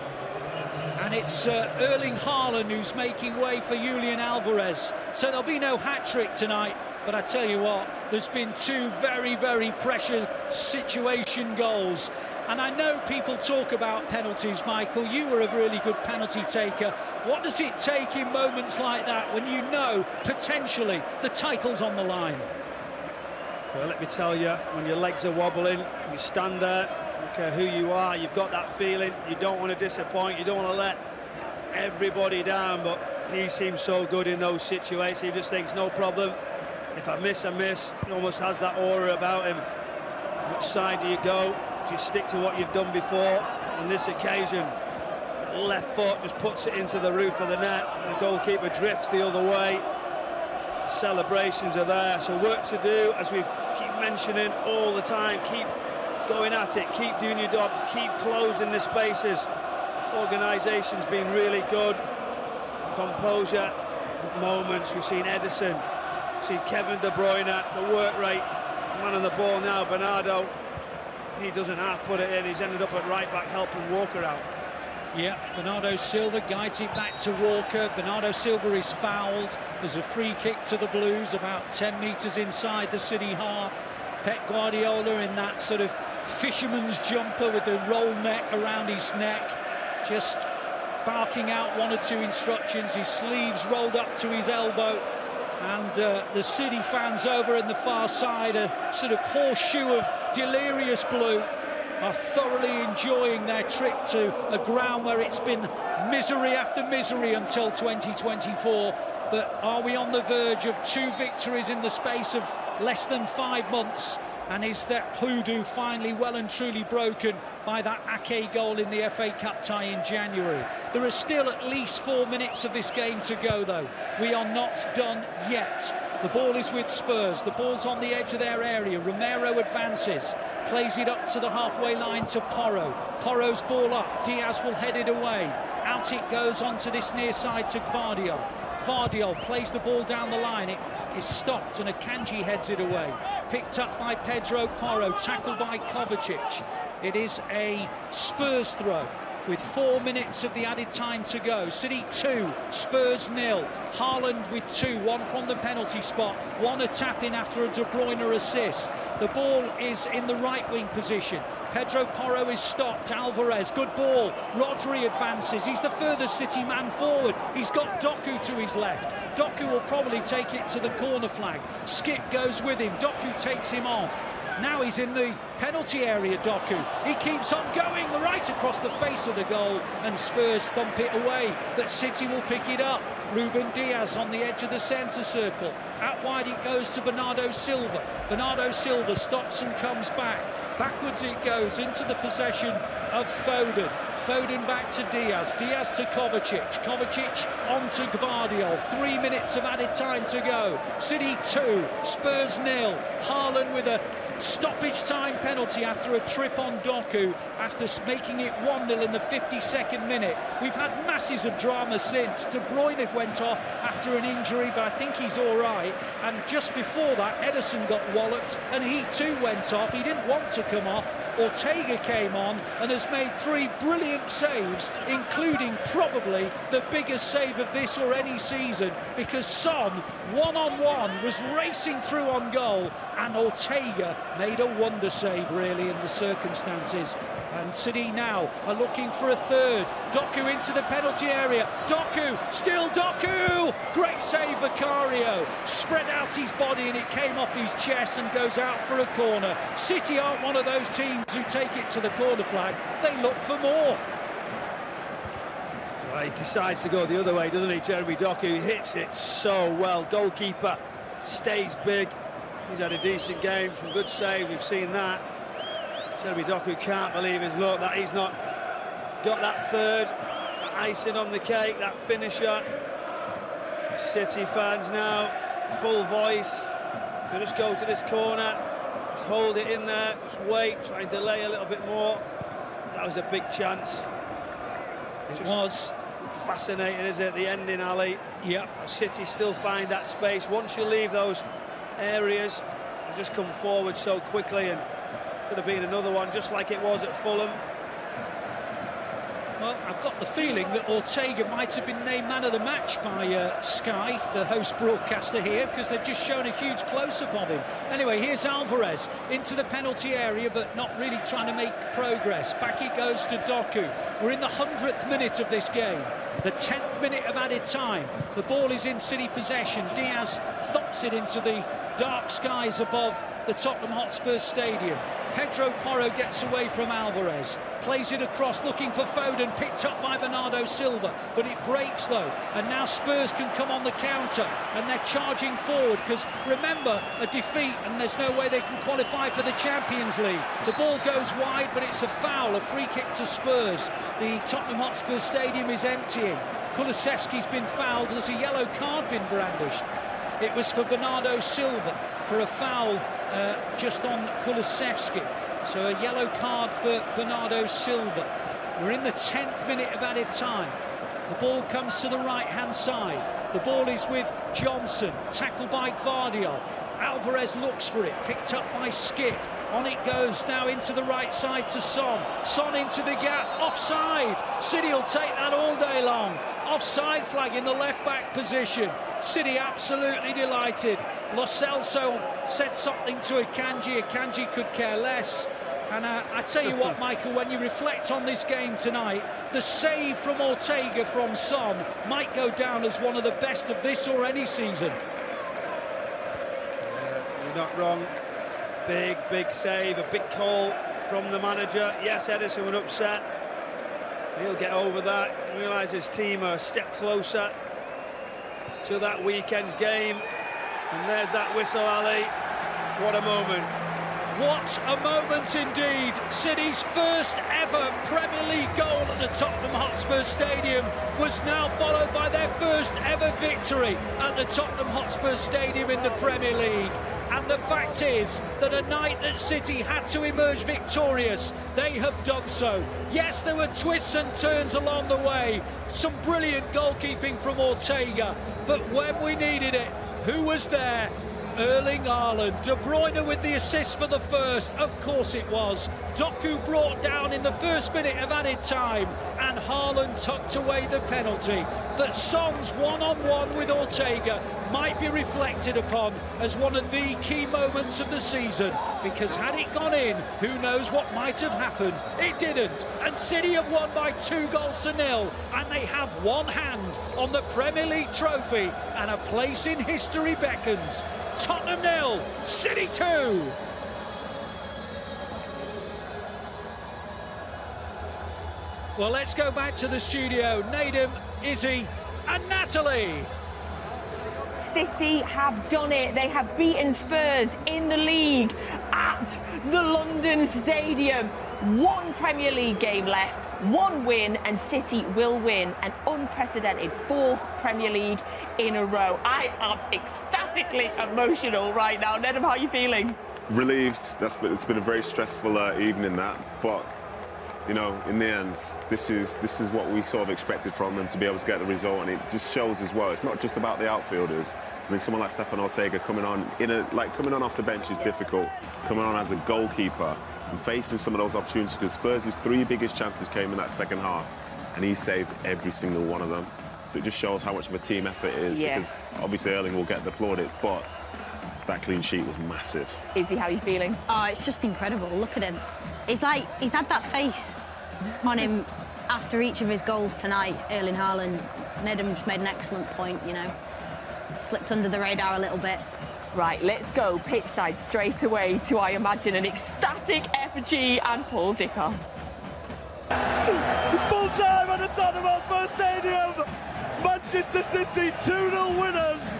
And it's Erling Haaland who's making way for Julian Alvarez. So there'll be no hat-trick tonight. But I tell you what, there's been 2 very, very precious situation goals. And I know people talk about penalties, Michael. You were a really good penalty taker. What does it take in moments like that when you know potentially the title's on the line? Well, let me tell you, when your legs are wobbling, you stand there, I don't care who you are, you've got that feeling. You don't want to disappoint, you don't want to let everybody down, but he seems so good in those situations. He just thinks, no problem. If I miss, I miss. He almost has that aura about him. Which side do you go? Do you stick to what you've done before? On this occasion, left foot just puts it into the roof of the net. The goalkeeper drifts the other way. Celebrations are there, so work to do, as we keep mentioning all the time. Keep going at it, keep doing your job, keep closing the spaces. Organisation's been really good. Composure moments. We've seen Edison, we've seen Kevin De Bruyne, the work rate. Man on the ball now, Bernardo. He doesn't half put it in. He's ended up at right back helping Walker out. Yeah, Bernardo Silva guides it back to Walker. Bernardo Silva is fouled. There's a free kick to the Blues about 10 metres inside the City half. Pep Guardiola in that sort of fisherman's jumper with the roll neck around his neck, just barking out 1 or 2 instructions, his sleeves rolled up to his elbow. And the City fans over in the far side, a sort of horseshoe of delirious blue, are thoroughly enjoying their trip to a ground where it's been misery after misery until 2024. But are we on the verge of 2 victories in the space of less than 5 months? And is that hoodoo finally well and truly broken by that Ake goal in the FA Cup tie in January? There are still at least 4 minutes of this game to go, though. We are not done yet. The ball is with Spurs. The ball's on the edge of their area. Romero advances, plays it up to the halfway line to Porro. Porro's ball up. Diaz will head it away. Out it goes onto this near side to Gvardiol. Gvardiol plays the ball down the line. It is stopped and Akanji heads it away. Picked up by Pedro Porro, tackled by Kovacic. It is a Spurs throw with 4 minutes of the added time to go. City 2, Spurs 0. Haaland with 2, one from the penalty spot, one a tap in after a De Bruyne assist. The ball is in the right wing position. Pedro Porro is stopped. Alvarez, good ball. Rodri advances. He's the furthest City man forward. He's got Doku to his left. Doku will probably take it to the corner flag. Skip goes with him. Doku takes him on. Now he's in the penalty area, Doku. He keeps on going right across the face of the goal, and Spurs thump it away, but City will pick it up. Ruben Diaz on the edge of the centre circle. Out wide it goes to Bernardo Silva. Bernardo Silva stops and comes back. Backwards it goes into the possession of Foden. Foden back to Diaz. Diaz to Kovacic. Kovacic on to Gvardiol. 3 minutes of added time to go. City 2, Spurs 0. Haaland with a stoppage time penalty after a trip on Doku, after making it 1-0 in the 52nd minute. We've had masses of drama since. De Bruyne went off after an injury, but I think he's all right. And just before that, Ederson got walloped and he too went off. He didn't want to come off. Ortega came on and has made 3 brilliant saves, including probably the biggest save of this or any season, because Son, one-on-one, was racing through on goal, and Ortega made a wonder save, really, in the circumstances. And City now are looking for a third. Doku into the penalty area. Doku, still Doku! Great save, Vicario. Spread out his body and it came off his chest and goes out for a corner. City aren't one of those teams who take it to the corner flag. They look for more. Well, he decides to go the other way, doesn't he, Jeremy Doku? He hits it so well. Goalkeeper stays big. He's had a decent game, some good saves, we've seen that. Jeremy Doku can't believe his luck that he's not got that third, that icing on the cake, that finisher. City fans now, full voice. They just go to this corner, just hold it in there, just wait, try and delay a little bit more. That was a big chance. It was. Fascinating, isn't it, the ending, Ali? Yep. City still find that space. Once you leave those areas, you just come forward so quickly, and could have been another one just like it was at Fulham. Well, I've got the feeling that Ortega might have been named man of the match by Sky, the host broadcaster here, because they've just shown a huge close-up of him. Anyway, here's Alvarez into the penalty area, but not really trying to make progress. Back it goes to Doku. We're in the 100th minute of this game, the 10th minute of added time. The ball is in City possession. Diaz thumps it into the dark skies above the Tottenham Hotspur Stadium. Pedro Porro gets away from Alvarez, plays it across looking for Foden, picked up by Bernardo Silva, but it breaks though, and now Spurs can come on the counter, and they're charging forward, because remember, a defeat and there's no way they can qualify for the Champions League. The ball goes wide, but it's a foul, a free kick to Spurs. The Tottenham Hotspur Stadium is emptying. Kulusevski's been fouled. There's a yellow card been brandished. It was for Bernardo Silva for a foul just on Kulusevski. So a yellow card for Bernardo Silva. We're in the 10th minute of added time. The ball comes to the right-hand side. The ball is with Johnson, tackled by Gvardiol. Alvarez looks for it, picked up by Skip. On it goes now into the right side to Son. Son into the gap, offside. City will take that all day long. Offside flag in the left-back position. City absolutely delighted. Lo Celso said something to Akanji. Akanji could care less. And I tell you what, Michael, when you reflect on this game tonight, the save from Ortega from Son might go down as one of the best of this or any season. You're not wrong. Big save, a big call from the manager. Yes, Ederson was upset. He'll get over that and realise his team are a step closer to that weekend's game. And there's that whistle, Ali. What a moment. What a moment indeed. City's first ever Premier League goal at the Tottenham Hotspur Stadium was now followed by their first ever victory at the Tottenham Hotspur Stadium in the Premier League. And the fact is that a night that City had to emerge victorious, they have done so. Yes, there were twists and turns along the way, some brilliant goalkeeping from Ortega, but when we needed it, who was there? Erling Haaland. De Bruyne with the assist for the first, of course it was. Doku brought down in the first minute of added time, and Haaland tucked away the penalty. But Son's one-on-one with Ortega might be reflected upon as one of the key moments of the season, because had it gone in, who knows what might have happened. It didn't, and City have won by 2-0, and they have one hand on the Premier League trophy, and a place in history beckons. Tottenham 0, City 2. Well, let's go back to the studio. Nadim, Izzy and Natalie. City have done it. They have beaten Spurs in the league at the London Stadium. One Premier League game left, one win, and City will win an unprecedented 4th Premier League in a row. I am ecstatically emotional right now. Nedham, how are you feeling? Relieved. It's been a very stressful evening, but you know, in the end, this is what we sort of expected from them, to be able to get the result, and it just shows as well. It's not just about the outfielders. I think someone like Stefan Ortega coming on off the bench is difficult. Coming on as a goalkeeper and facing some of those opportunities, because Spurs' 3 biggest chances came in that second half, and he saved every single one of them. So it just shows how much of a team effort it is. Yeah. Because obviously Erling will get the plaudits, but that clean sheet was massive. Izzy, how are you feeling? Oh, it's just incredible. Look at him. It's like he's had that face on him after each of his goals tonight, Erling Haaland. Nedham's made an excellent point, you know. Slipped under the radar a little bit. Right, let's go pitchside straight away to, I imagine, an ecstatic FG and Paul Dickoff. Full time at the Tottenham Hotspur Stadium. Manchester City 2-0 winners.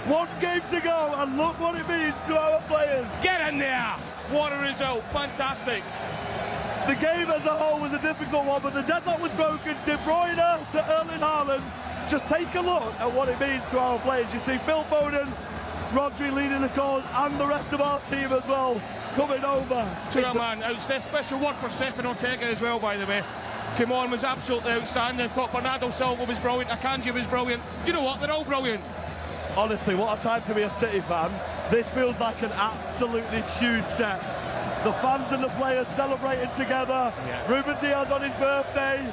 1 game to go, and look what it means to our players. Get in there! What a result, fantastic. The game as a whole was a difficult one, but the deadlock was broken. De Bruyne to Erling Haaland. Just take a look at what it means to our players. You see Phil Foden, Rodri leading the cause, and the rest of our team as well coming over. Man, it's a special word for Stefan Ortega as well, by the way. Came on, was absolutely outstanding. Thought Bernardo Silva was brilliant, Akanji was brilliant. You know what, they're all brilliant. Honestly, what a time to be a City fan. This feels like an absolutely huge step. The fans and the players celebrating together. Yeah. Ruben Diaz on his birthday.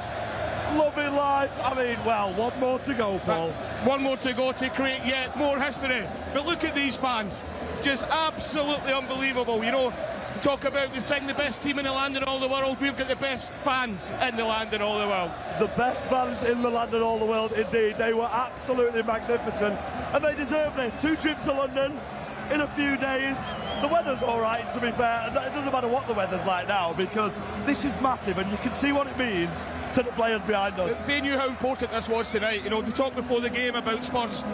Loving life. I mean, well, 1 more to go, Paul. 1 more to go to create yet more history. But look at these fans. Just absolutely unbelievable. You know, talk about the best team in the land and all the world. We've got the best fans in the land and all the world. The best fans in the land and all the world, indeed. They were absolutely magnificent. And they deserve this. 2 trips to London in a few days. The weather's all right, to be fair. It doesn't matter what the weather's like now, because this is massive, and you can see what it means to the players behind us. They knew how important this was tonight. You know, they talked before the game about Spurs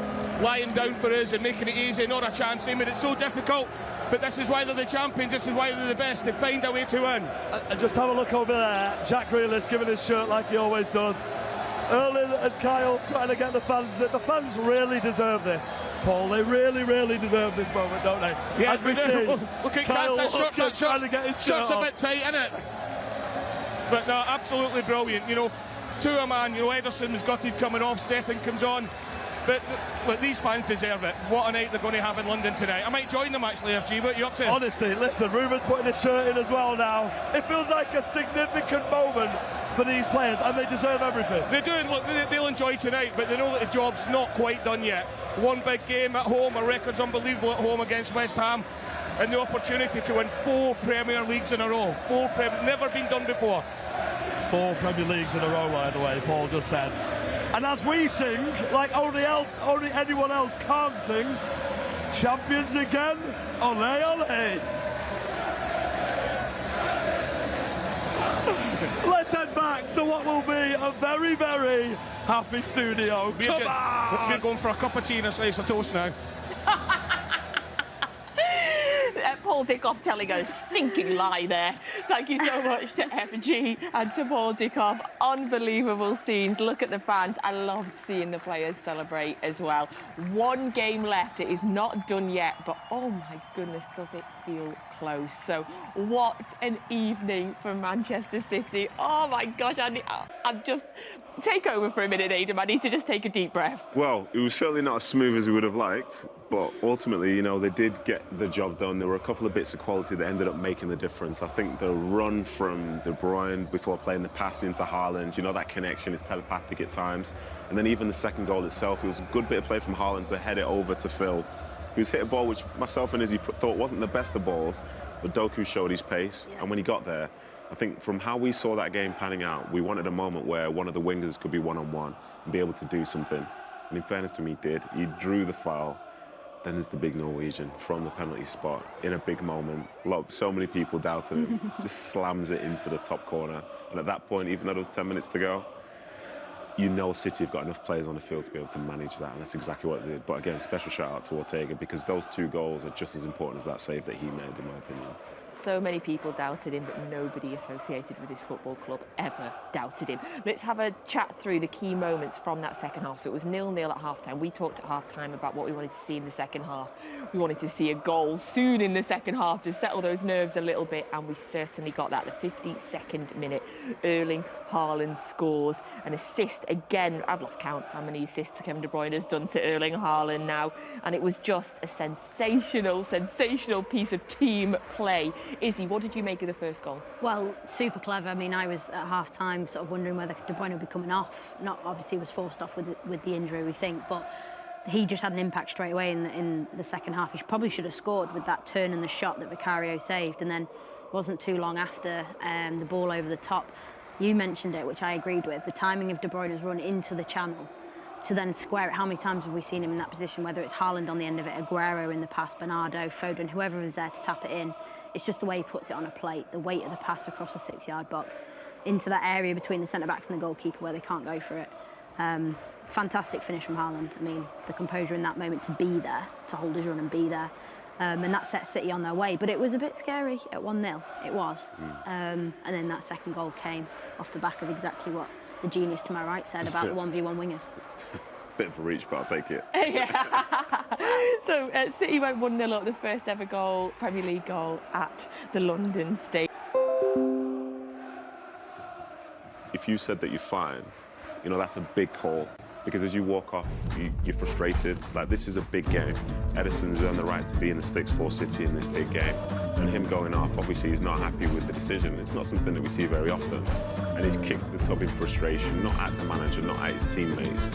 lying down for us and making it easy, not a chance. They made it so difficult, but this is why they're the champions, this is why they're the best. They find a way to win. And just have a look over there. Jack Grealish giving his shirt like he always does. Erling and Kyle trying to get the fans. The fans really deserve this, Paul. They really, really deserve this moment, don't they? Yes, as we see. Look at Kyle that trying to get his shirt shirt's a off. bit tight, isn't it? But no, absolutely brilliant. You know, to a man, you know, Ederson was gutted coming off, Stefan comes on. But look, these fans deserve it. What a night they're going to have in London tonight. I might join them actually, FG. What are you up to? Honestly, listen, Ruben's putting his shirt in as well now. It feels like a significant moment for these players, and they deserve everything. They do, and look, they'll enjoy tonight, but they know that the job's not quite done yet. 1 big game at home, a record's unbelievable at home against West Ham, and the opportunity to win 4 Premier Leagues in a row. 4 never been done before. 4 Premier Leagues in a row, by the way, Paul just said. And as we sing, like only anyone else can't sing, champions again, ole ole. Let's head back to what will be a very, very happy studio. We're going for a cup of tea and a slice of toast now. Paul Paul Dickoff telling a stinking lie there. Thank you so much to FG and to Paul Dickoff. Unbelievable scenes. Look at the fans. I loved seeing the players celebrate as well. One game left. It is not done yet, but oh my goodness, does it feel close. So what an evening for Manchester City. Oh my gosh, I'm just... Take over for a minute, Adam. I need to just take a deep breath. Well, it was certainly not as smooth as we would have liked, but ultimately, you know, they did get the job done. There were a couple of bits of quality that ended up making the difference. I think the run from De Bruyne before playing the pass into Haaland, you know, that connection is telepathic at times. And then even the second goal itself, it was a good bit of play from Haaland to head it over to Phil, who's hit a ball which myself and Izzy thought wasn't the best of balls, but Doku showed his pace, and when he got there, I think from how we saw that game panning out, we wanted a moment where one of the wingers could be one-on-one and be able to do something. And in fairness to me, he did. He drew the foul. Then there's the big Norwegian from the penalty spot in a big moment. So many people doubted him. Just slams it into the top corner. And at that point, even though there was 10 minutes to go, you know City have got enough players on the field to be able to manage that, and that's exactly what they did. But again, special shout out to Ortega, because those 2 goals are just as important as that save that he made, in my opinion. So many people doubted him, but nobody associated with his football club ever doubted him. Let's have a chat through the key moments from that second half. So it was 0-0 at half-time. We talked at half-time about what we wanted to see in the second half. We wanted to see a goal soon in the second half to settle those nerves a little bit, and we certainly got that. The 52nd minute, Erling Haaland scores an assist again. I've lost count how many assists Kevin De Bruyne has done to Erling Haaland now, and it was just a sensational piece of team play. Izzy, what did you make of the first goal? Well, super clever. I mean, I was at half-time sort of wondering whether De Bruyne would be coming off. Not obviously was forced off with the injury, we think, but he just had an impact straight away in the second half. He probably should have scored with that turn and the shot that Vicario saved, and then it wasn't too long after the ball over the top. You mentioned it, which I agreed with, the timing of De Bruyne's run into the channel to then square it. How many times have we seen him in that position, whether it's Haaland on the end of it, Aguero in the pass, Bernardo, Foden, whoever is there to tap it in. It's just the way he puts it on a plate, the weight of the pass across the 6-yard box into that area between the centre-backs and the goalkeeper where they can't go for it. Fantastic finish from Haaland. I mean, the composure in that moment to be there, to hold his run and be there. And that set City on their way. But it was a bit scary at 1-0, it was. And then that second goal came off the back of exactly what the genius to my right said about the 1v1 wingers. Bit of a reach, but I'll take it. So City went 1-0 up, the first ever goal, Premier League goal at the London Stadium. If you said that you're fine, you know, that's a big call. Because as you walk off, you're frustrated. Like, this is a big game. Edison's earned the right to be in the sticks for City in this big game. And him going off, obviously he's not happy with the decision. It's not something that we see very often. And he's kicked the tub in frustration, not at the manager, not at his teammates.